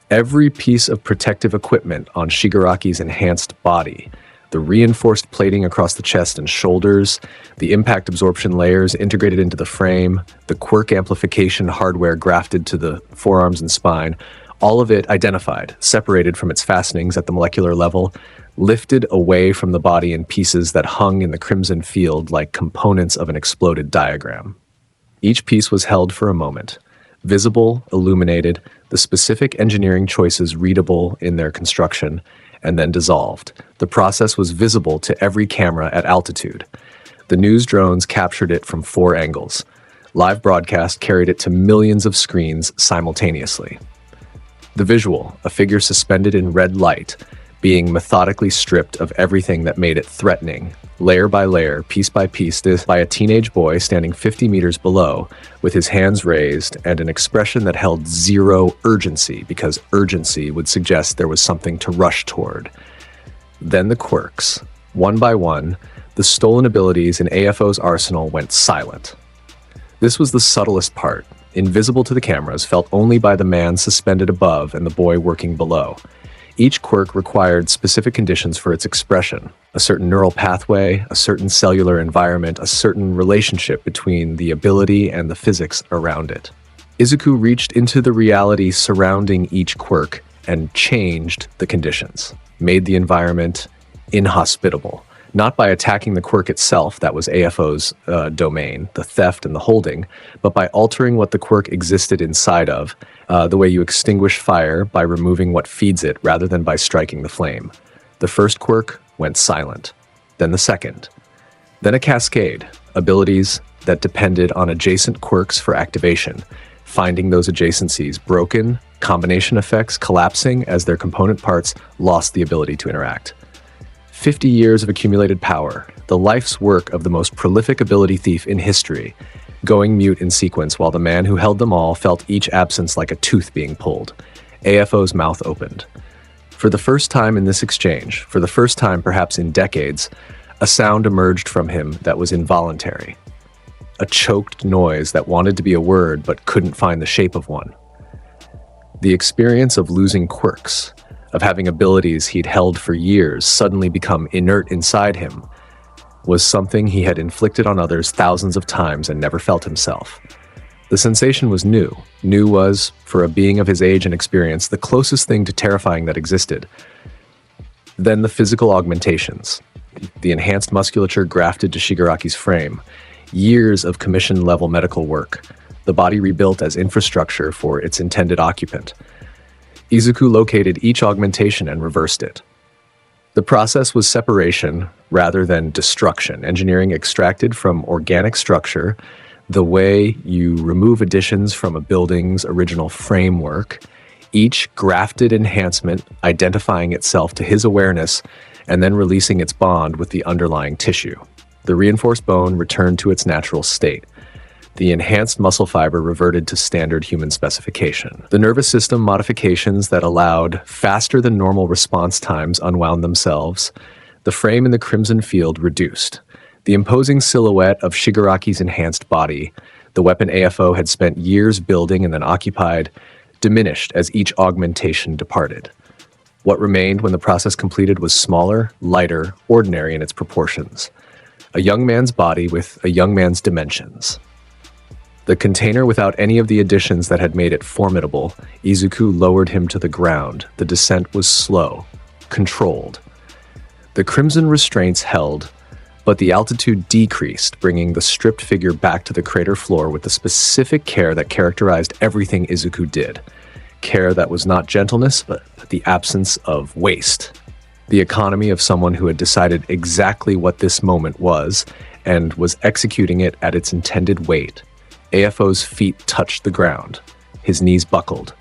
Every piece of protective equipment on Shigaraki's enhanced body, the reinforced plating across the chest and shoulders, the impact absorption layers integrated into the frame, the quirk amplification hardware grafted to the forearms and spine, all of it identified, separated from its fastenings at the molecular level, lifted away from the body in pieces that hung in the crimson field like components of an exploded diagram. Each piece was held for a moment, visible, illuminated, the specific engineering choices readable in their construction, and then dissolved. The process was visible to every camera at altitude. The news drones captured it from 4 angles. Live broadcast carried it to millions of screens simultaneously. The visual, a figure suspended in red light, being methodically stripped of everything that made it threatening, layer by layer, piece by piece, this by a teenage boy standing 50 meters below, with his hands raised and an expression that held zero urgency, because urgency would suggest there was something to rush toward. Then the quirks. One by one, the stolen abilities in AFO's arsenal went silent. This was the subtlest part, invisible to the cameras, felt only by the man suspended above and the boy working below. Each quirk required specific conditions for its expression, a certain neural pathway, a certain cellular environment, a certain relationship between the ability and the physics around it. Izuku reached into the reality surrounding each quirk and changed the conditions, made the environment inhospitable, not by attacking the quirk itself, that was AFO's domain, the theft and the holding, but by altering what the quirk existed inside of, the way you extinguish fire by removing what feeds it rather than by striking the flame. The first quirk went silent, then the second, then a cascade, abilities that depended on adjacent quirks for activation, finding those adjacencies broken, combination effects collapsing as their component parts lost the ability to interact. 50 years of accumulated power, the life's work of the most prolific ability thief in history, going mute in sequence while the man who held them all felt each absence like a tooth being pulled. AFO's mouth opened. For the first time in this exchange, for the first time perhaps in decades, a sound emerged from him that was involuntary. A choked noise that wanted to be a word but couldn't find the shape of one. The experience of losing quirks, of having abilities he'd held for years suddenly become inert inside him, was something he had inflicted on others thousands of times and never felt himself. The sensation was new. New was, for a being of his age and experience, the closest thing to terrifying that existed. Then the physical augmentations, the enhanced musculature grafted to Shigaraki's frame, years of commission-level medical work, the body rebuilt as infrastructure for its intended occupant. Izuku located each augmentation and reversed it. The process was separation rather than destruction. Engineering extracted from organic structure, the way you remove additions from a building's original framework, each grafted enhancement identifying itself to his awareness and then releasing its bond with the underlying tissue. The reinforced bone returned to its natural state. The enhanced muscle fiber reverted to standard human specification. The nervous system modifications that allowed faster than normal response times unwound themselves. The frame in the crimson field reduced. The imposing silhouette of Shigaraki's enhanced body, the weapon AFO had spent years building and then occupied, diminished as each augmentation departed. What remained when the process completed was smaller, lighter, ordinary in its proportions. A young man's body with a young man's dimensions. The container without any of the additions that had made it formidable, Izuku lowered him to the ground. The descent was slow, controlled. The crimson restraints held, but the altitude decreased, bringing the stripped figure back to the crater floor with the specific care that characterized everything Izuku did. Care that was not gentleness, but the absence of waste. The economy of someone who had decided exactly what this moment was and was executing it at its intended weight. AFO's feet touched the ground. His knees buckled.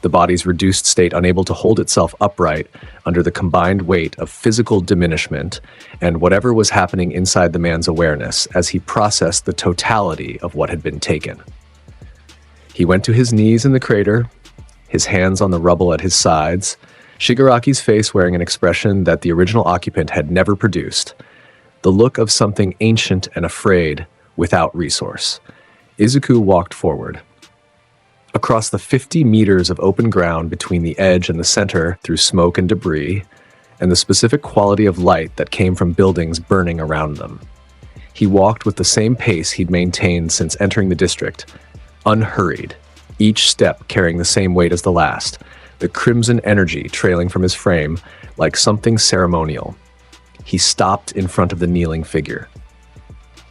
The body's reduced state unable to hold itself upright under the combined weight of physical diminishment and whatever was happening inside the man's awareness as he processed the totality of what had been taken. He went to his knees in the crater, his hands on the rubble at his sides, Shigaraki's face wearing an expression that the original occupant had never produced, the look of something ancient and afraid without resource. Izuku walked forward. Across the 50 meters of open ground between the edge and the center through smoke and debris, and the specific quality of light that came from buildings burning around them. He walked with the same pace he'd maintained since entering the district, unhurried, each step carrying the same weight as the last, the crimson energy trailing from his frame like something ceremonial. He stopped in front of the kneeling figure.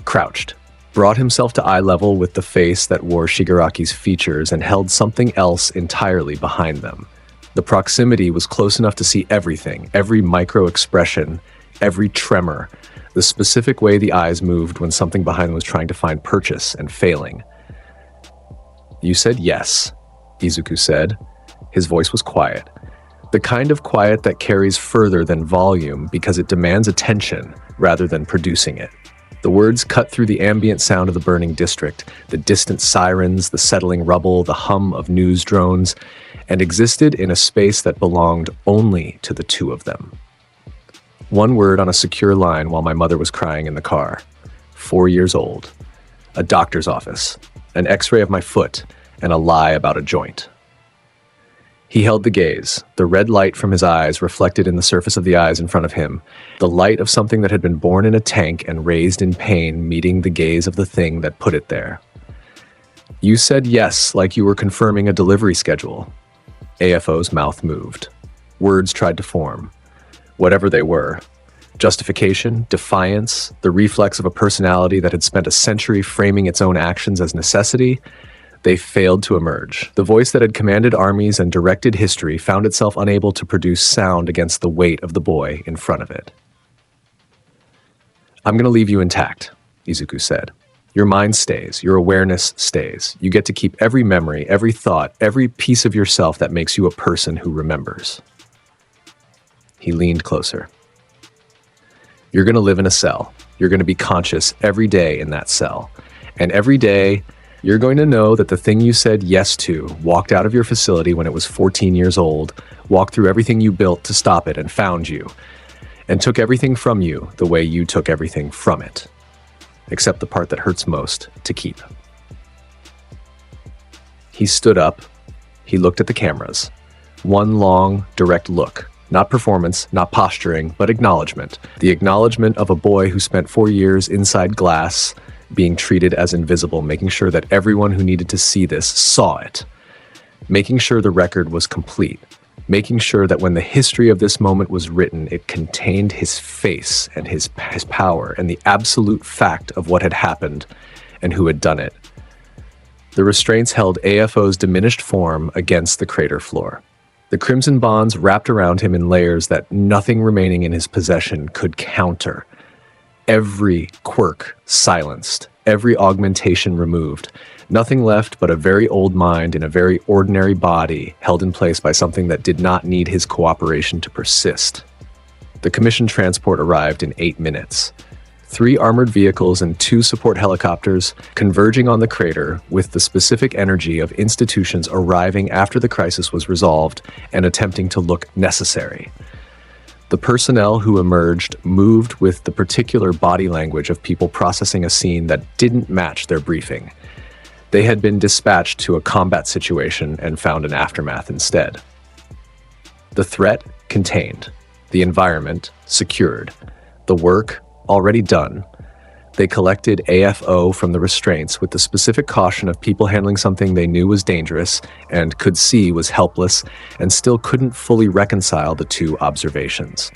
Crouched. Brought himself to eye level with the face that wore Shigaraki's features and held something else entirely behind them. The proximity was close enough to see everything, every micro-expression, every tremor, the specific way the eyes moved when something behind them was trying to find purchase and failing. "You said yes," Izuku said. His voice was quiet. The kind of quiet that carries further than volume because it demands attention rather than producing it. The words cut through the ambient sound of the burning district, the distant sirens, the settling rubble, the hum of news drones, and existed in a space that belonged only to the two of them. One word on a secure line while my mother was crying in the car. 4 years old. A doctor's office. An x-ray of my foot, and a lie about a joint. He held the gaze, the red light from his eyes reflected in the surface of the eyes in front of him, the light of something that had been born in a tank and raised in pain meeting the gaze of the thing that put it there. "You said yes, like you were confirming a delivery schedule." AFO's mouth moved. Words tried to form. Whatever they were. Justification, defiance, the reflex of a personality that had spent a century framing its own actions as necessity, they failed to emerge. The voice that had commanded armies and directed history found itself unable to produce sound against the weight of the boy in front of it. "I'm going to leave you intact," Izuku said. "Your mind stays, your awareness stays. You get to keep every memory, every thought, every piece of yourself that makes you a person who remembers." He leaned closer. "You're going to live in a cell. You're going to be conscious every day in that cell. And every day, you're going to know that the thing you said yes to walked out of your facility when it was 14 years old, walked through everything you built to stop it and found you, and took everything from you the way you took everything from it, except the part that hurts most to keep." He stood up. He looked at the cameras. One long, direct look. Not performance, not posturing, but acknowledgement. The acknowledgement of a boy who spent 4 years inside glass, being treated as invisible, making sure that everyone who needed to see this saw it, making sure the record was complete, making sure that when the history of this moment was written, it contained his face and his power and the absolute fact of what had happened and who had done it. The restraints held AFO's diminished form against the crater floor. The crimson bonds wrapped around him in layers that nothing remaining in his possession could counter. Every quirk silenced, every augmentation removed. Nothing left but a very old mind in a very ordinary body held in place by something that did not need his cooperation to persist. The commissioned transport arrived in 8 minutes. 3 armored vehicles and 2 support helicopters converging on the crater with the specific energy of institutions arriving after the crisis was resolved and attempting to look necessary. The personnel who emerged moved with the particular body language of people processing a scene that didn't match their briefing. They had been dispatched to a combat situation and found an aftermath instead. The threat contained, the environment secured, the work already done. They collected AFO from the restraints with the specific caution of people handling something they knew was dangerous and could see was helpless and still couldn't fully reconcile the 2 observations.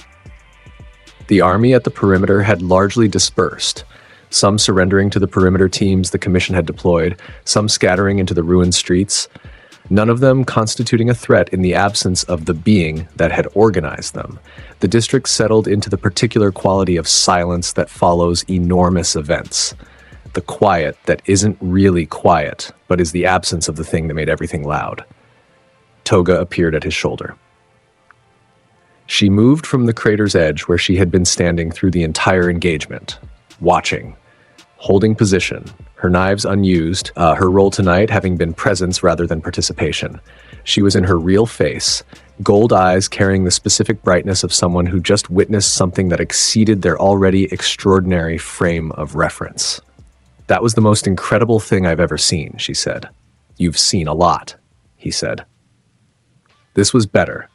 The army at the perimeter had largely dispersed, some surrendering to the perimeter teams the commission had deployed, some scattering into the ruined streets, none of them constituting a threat in the absence of the being that had organized them. The district settled into the particular quality of silence that follows enormous events. The quiet that isn't really quiet, but is the absence of the thing that made everything loud. Toga appeared at his shoulder. She moved from the crater's edge where she had been standing through the entire engagement, watching, holding position, her knives unused, her role tonight having been presence rather than participation. She was in her real face, gold eyes carrying the specific brightness of someone who just witnessed something that exceeded their already extraordinary frame of reference. "That was the most incredible thing I've ever seen," she said. "You've seen a lot," he said. This was better.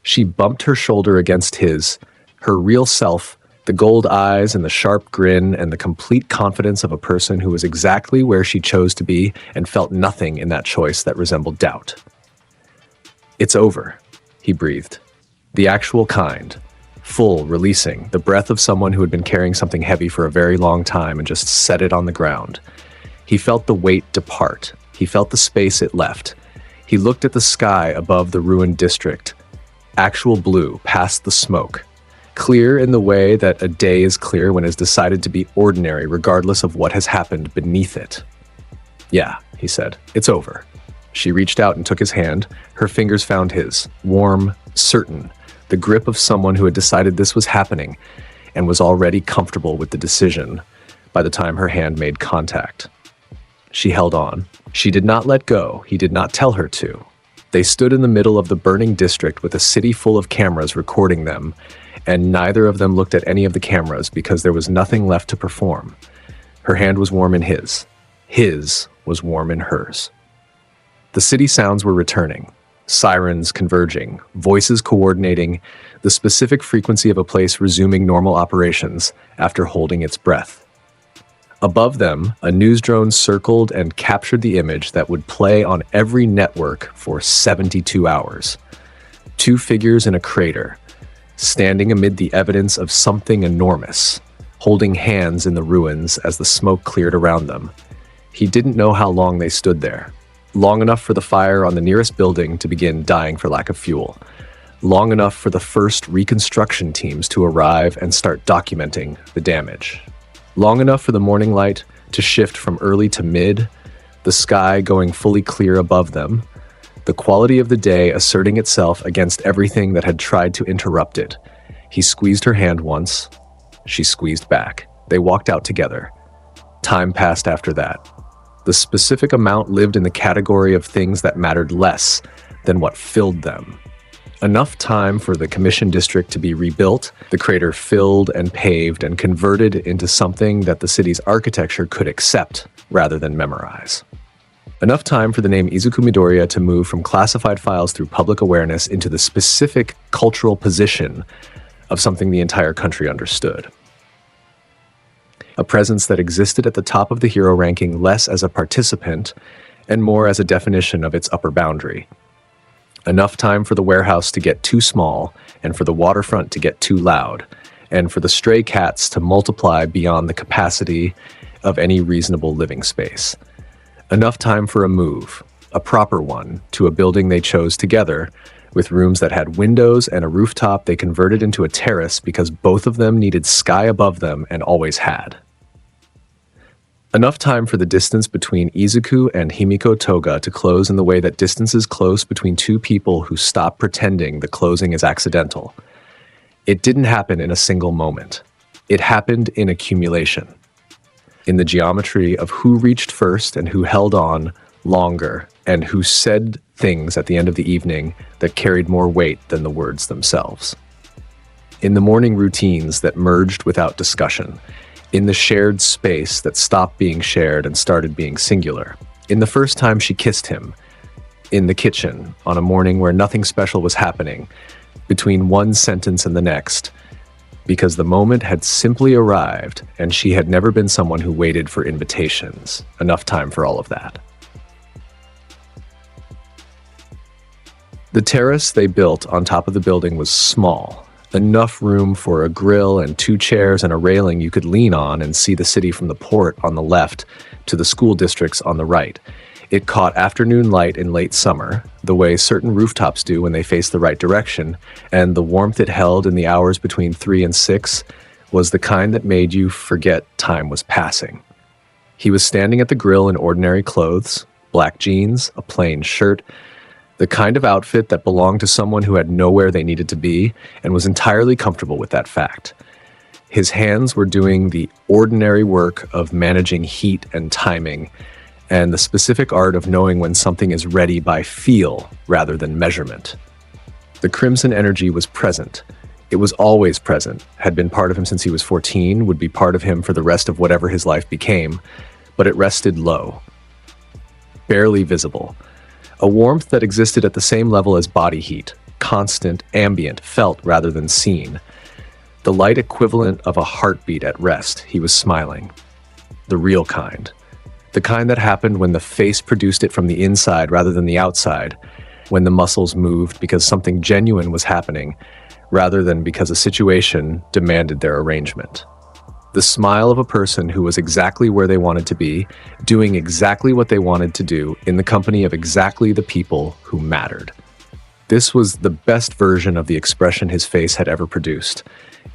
She bumped her shoulder against his, her real self, the gold eyes and the sharp grin and the complete confidence of a person who was exactly where she chose to be and felt nothing in that choice that resembled doubt. "It's over," he breathed. The actual kind. Full, releasing, the breath of someone who had been carrying something heavy for a very long time and just set it on the ground. He felt the weight depart. He felt the space it left. He looked at the sky above the ruined district. Actual blue, past the smoke. Clear in the way that a day is clear when it is decided to be ordinary regardless of what has happened beneath it. "Yeah," he said, "it's over." She reached out and took his hand. Her fingers found his, warm, certain, the grip of someone who had decided this was happening and was already comfortable with the decision by the time her hand made contact. She held on. She did not let go. He did not tell her to. They stood in the middle of the burning district with a city full of cameras recording them, and neither of them looked at any of the cameras because there was nothing left to perform. Her hand was warm in his. His was warm in hers. The city sounds were returning. Sirens converging, voices coordinating, the specific frequency of a place resuming normal operations after holding its breath. Above them, a news drone circled and captured the image that would play on every network for 72 hours. 2 figures in a crater, standing amid the evidence of something enormous, holding hands in the ruins as the smoke cleared around them. He didn't know how long they stood there. Long enough for the fire on the nearest building to begin dying for lack of fuel. Long enough for the first reconstruction teams to arrive and start documenting the damage. Long enough for the morning light to shift from early to mid, the sky going fully clear above them, the quality of the day asserting itself against everything that had tried to interrupt it. He squeezed her hand once. She squeezed back. They walked out together. Time passed after that. The specific amount lived in the category of things that mattered less than what filled them. Enough time for the commission district to be rebuilt, the crater filled and paved and converted into something that the city's architecture could accept rather than memorize. Enough time for the name Izuku Midoriya to move from classified files through public awareness into the specific cultural position of something the entire country understood. A presence that existed at the top of the hero ranking less as a participant and more as a definition of its upper boundary. Enough time for the warehouse to get too small and for the waterfront to get too loud, and for the stray cats to multiply beyond the capacity of any reasonable living space. Enough time for a move, a proper one, to a building they chose together, with rooms that had windows and a rooftop they converted into a terrace because both of them needed sky above them and always had. Enough time for the distance between Izuku and Himiko Toga to close in the way that distances close between two people who stop pretending the closing is accidental. It didn't happen in a single moment. It happened in accumulation. In the geometry of who reached first and who held on longer and who said things at the end of the evening that carried more weight than the words themselves. In the morning routines that merged without discussion. In the shared space that stopped being shared and started being singular. In the first time she kissed him. In the kitchen, on a morning where nothing special was happening, between one sentence and the next, because the moment had simply arrived and she had never been someone who waited for invitations. Enough time for all of that. The terrace they built on top of the building was small. Enough room for a grill and 2 chairs and a railing you could lean on and see the city from the port on the left to the school districts on the right. It caught afternoon light in late summer, the way certain rooftops do when they face the right direction, and the warmth it held in the hours between 3 and 6 was the kind that made you forget time was passing. He was standing at the grill in ordinary clothes, black jeans, a plain shirt, the kind of outfit that belonged to someone who had nowhere they needed to be and was entirely comfortable with that fact. His hands were doing the ordinary work of managing heat and timing, and the specific art of knowing when something is ready by feel rather than measurement. The crimson energy was present. It was always present, had been part of him since he was 14, would be part of him for the rest of whatever his life became, but it rested low, barely visible. A warmth that existed at the same level as body heat, constant, ambient, felt rather than seen. The light equivalent of a heartbeat at rest. He was smiling. The real kind. The kind that happened when the face produced it from the inside rather than the outside, when the muscles moved because something genuine was happening, rather than because a situation demanded their arrangement. The smile of a person who was exactly where they wanted to be, doing exactly what they wanted to do in the company of exactly the people who mattered. This was the best version of the expression his face had ever produced,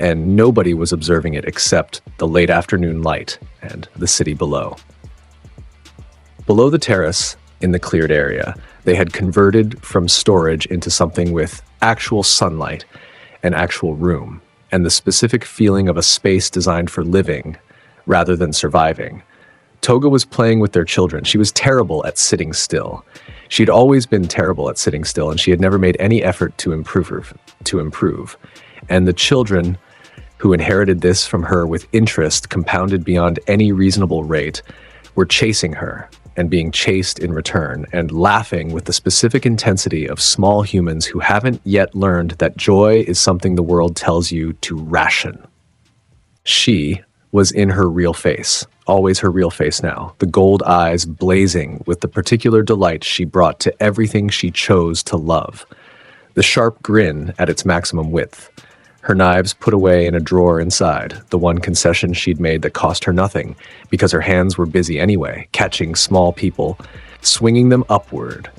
and nobody was observing it except the late afternoon light and the city below. Below the terrace, in the cleared area, they had converted from storage into something with actual sunlight and actual room, and the specific feeling of a space designed for living rather than surviving. Toga was playing with their children. She was terrible at sitting still. She'd always been terrible at sitting still, and she had never made any effort to improve. And the children, who inherited this from her with interest compounded beyond any reasonable rate, were chasing her and being chased in return, and laughing with the specific intensity of small humans who haven't yet learned that joy is something the world tells you to ration. She was in her real face, always her real face now, the gold eyes blazing with the particular delight she brought to everything she chose to love, the sharp grin at its maximum width, her knives put away in a drawer inside, the one concession she'd made that cost her nothing, because her hands were busy anyway, catching small people, swinging them upward,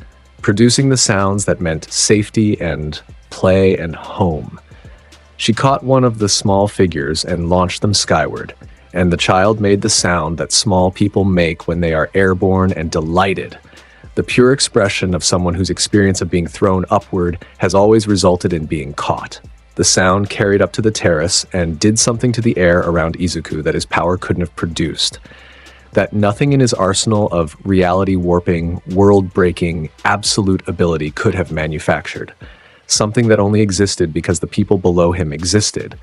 producing the sounds that meant safety and play and home. She caught one of the small figures and launched them skyward, and the child made the sound that small people make when they are airborne and delighted. The pure expression of someone whose experience of being thrown upward has always resulted in being caught. The sound carried up to the terrace and did something to the air around Izuku that his power couldn't have produced. That nothing in his arsenal of reality-warping, world-breaking, absolute ability could have manufactured. Something that only existed because the people below him existed.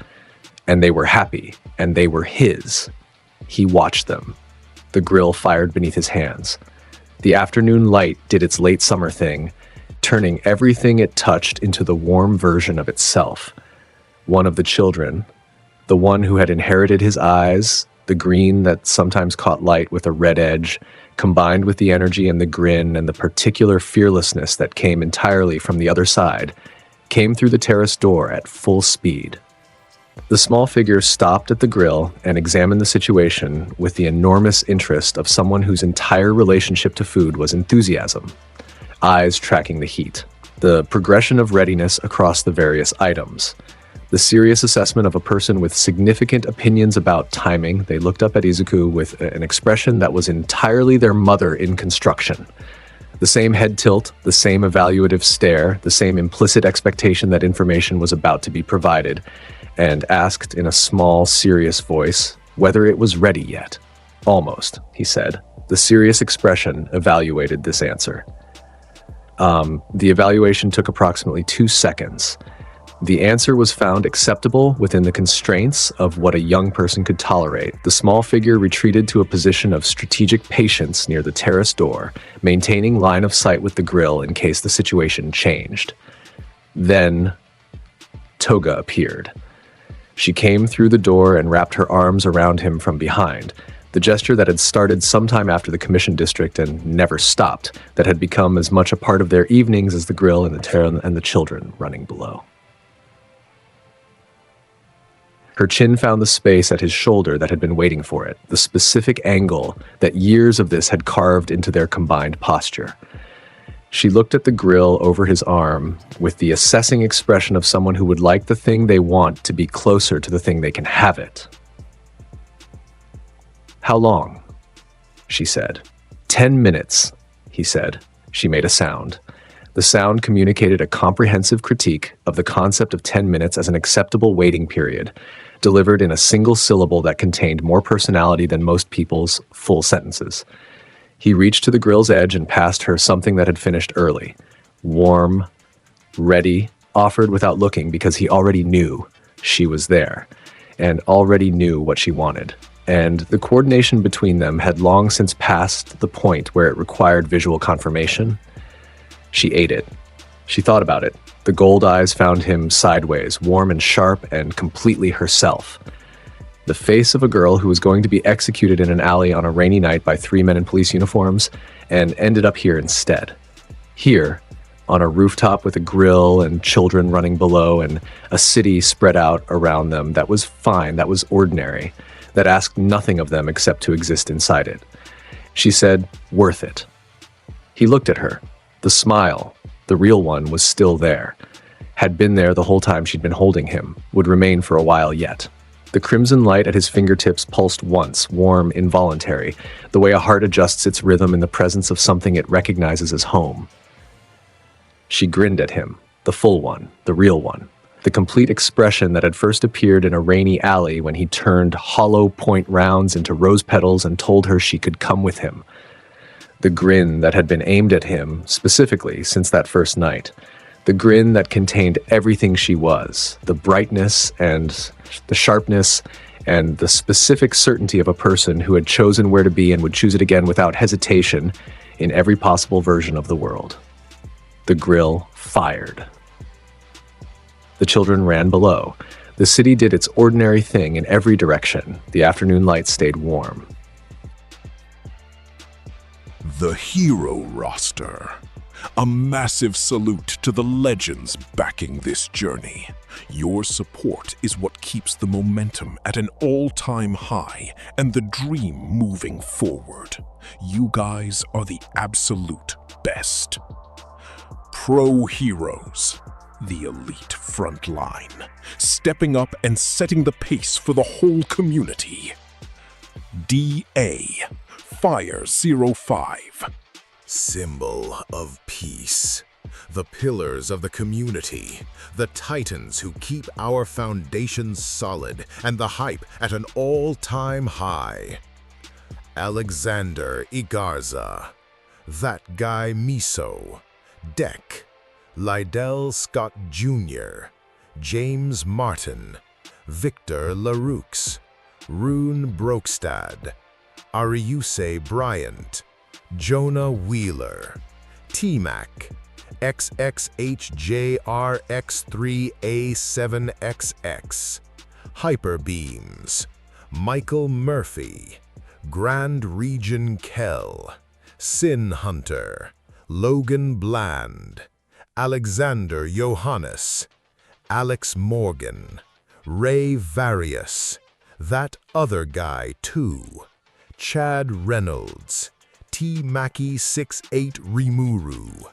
And they were happy, and they were his. He watched them. The grill fired beneath his hands. The afternoon light did its late summer thing, turning everything it touched into the warm version of itself. One of the children, the one who had inherited his eyes, the green that sometimes caught light with a red edge, combined with the energy and the grin and the particular fearlessness that came entirely from the other side, came through the terrace door at full speed. The small figure stopped at the grill and examined the situation with the enormous interest of someone whose entire relationship to food was enthusiasm, eyes tracking the heat, the progression of readiness across the various items, the serious assessment of a person with significant opinions about timing. They looked up at Izuku with an expression that was entirely their mother in construction. The same head tilt, the same evaluative stare, the same implicit expectation that information was about to be provided, and asked in a small, serious voice whether it was ready yet. Almost, he said. The serious expression evaluated this answer. The evaluation took approximately 2 seconds. The answer was found acceptable within the constraints of what a young person could tolerate. The small figure retreated to a position of strategic patience near the terrace door, maintaining line of sight with the grill in case the situation changed. Then, Toga appeared. She came through the door and wrapped her arms around him from behind, the gesture that had started sometime after the commission district and never stopped, that had become as much a part of their evenings as the grill and the terrace and the children running below. Her chin found the space at his shoulder that had been waiting for it, the specific angle that years of this had carved into their combined posture. She looked at the grill over his arm with the assessing expression of someone who would like the thing they want to be closer to the thing they can have it. "How long?" she said. 10 minutes, he said. She made a sound. The sound communicated a comprehensive critique of the concept of 10 minutes as an acceptable waiting period, delivered in a single syllable that contained more personality than most people's full sentences. He reached to the grill's edge and passed her something that had finished early. Warm, ready, offered without looking because he already knew she was there, and already knew what she wanted. And the coordination between them had long since passed the point where it required visual confirmation. She ate it. She thought about it. The gold eyes found him sideways, warm and sharp and completely herself. The face of a girl who was going to be executed in an alley on a rainy night by 3 men in police uniforms and ended up here instead. Here, on a rooftop with a grill and children running below and a city spread out around them that was fine, that was ordinary, that asked nothing of them except to exist inside it. She said, "Worth it." He looked at her. The smile, the real one, was still there. Had been there the whole time she'd been holding him, would remain for a while yet. The crimson light at his fingertips pulsed once, warm, involuntary, the way a heart adjusts its rhythm in the presence of something it recognizes as home. She grinned at him, the full one, the real one, the complete expression that had first appeared in a rainy alley when he turned hollow point rounds into rose petals and told her she could come with him. The grin that had been aimed at him, specifically since that first night. The grin that contained everything she was, the brightness and the sharpness and the specific certainty of a person who had chosen where to be and would choose it again without hesitation in every possible version of the world. The grill fired. The children ran below. The city did its ordinary thing in every direction. The afternoon light stayed warm. The hero roster. A massive salute to the legends backing this journey. Your support is what keeps the momentum at an all-time high and the dream moving forward. You guys are the absolute best. Pro heroes. The elite front line, stepping up and setting the pace for the whole community. DA, Fire 05. Symbol of peace. The pillars of the community. The titans who keep our foundations solid and the hype at an all-time high. Alexander Igarza. That guy Miso. Deck. Lydell Scott Jr., James Martin, Victor Laroux, Rune Brokstad, Ariuse Bryant, Jonah Wheeler, T-Mac, XXHJRX3A7XX, Hyperbeams, Michael Murphy, Grand Region Kell, Sin Hunter, Logan Bland, Alexander Johannes, Alex Morgan, Ray Various, That Other Guy Too, Chad Reynolds, T. Mackie 68 Rimuru,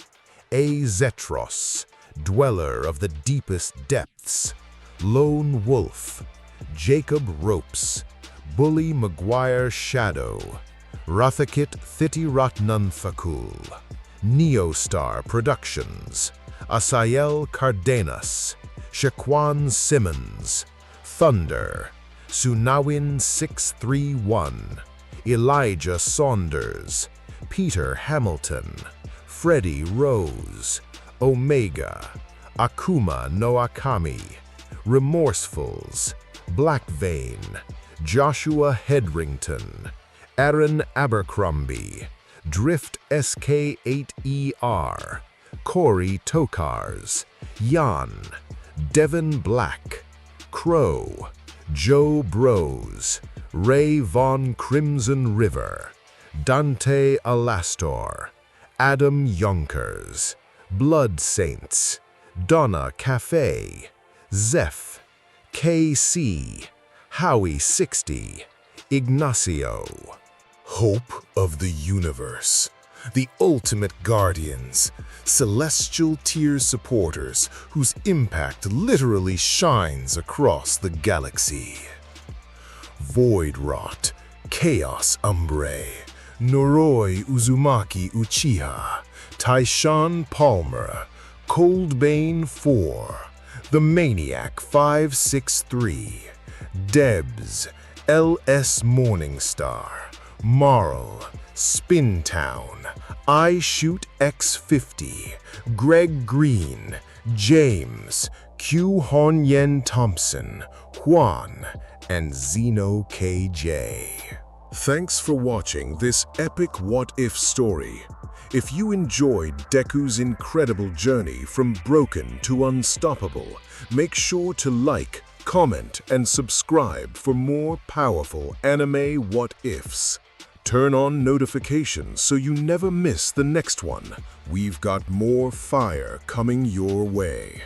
A. Zetros, Dweller of the Deepest Depths, Lone Wolf, Jacob Ropes, Bully Maguire Shadow, Rathakit Thitiratnanthakul, Neostar Productions, Asael Cardenas, Shaquan Simmons, Thunder, Sunawin 631, Elijah Saunders, Peter Hamilton, Freddie Rose, Omega, Akuma Noakami, Remorsefuls, Blackvein, Joshua Hedrington, Aaron Abercrombie, Drift SK8ER, Corey Tokars, Jan, Devin Black, Crow, Joe Bros, Ray Von Crimson River, Dante Alastor, Adam Yonkers, Blood Saints, Donna Cafe, Zeph, KC, Howie 60, Ignacio. Hope of the universe, the ultimate guardians, celestial tier supporters whose impact literally shines across the galaxy. Void Rot, Chaos Umbre, Noroi Uzumaki Uchiha, Tyshawn Palmer, Coldbane 4, The Maniac 563, Debs, LS Morningstar, Marl, Spintown, I Shoot X50, Greg Green, James, Q Honyen Thompson, Juan, and Zeno KJ. Thanks for watching this epic what-if story. If you enjoyed Deku's incredible journey from broken to unstoppable, make sure to like, comment, and subscribe for more powerful anime what-ifs. Turn on notifications so you never miss the next one. We've got more fire coming your way.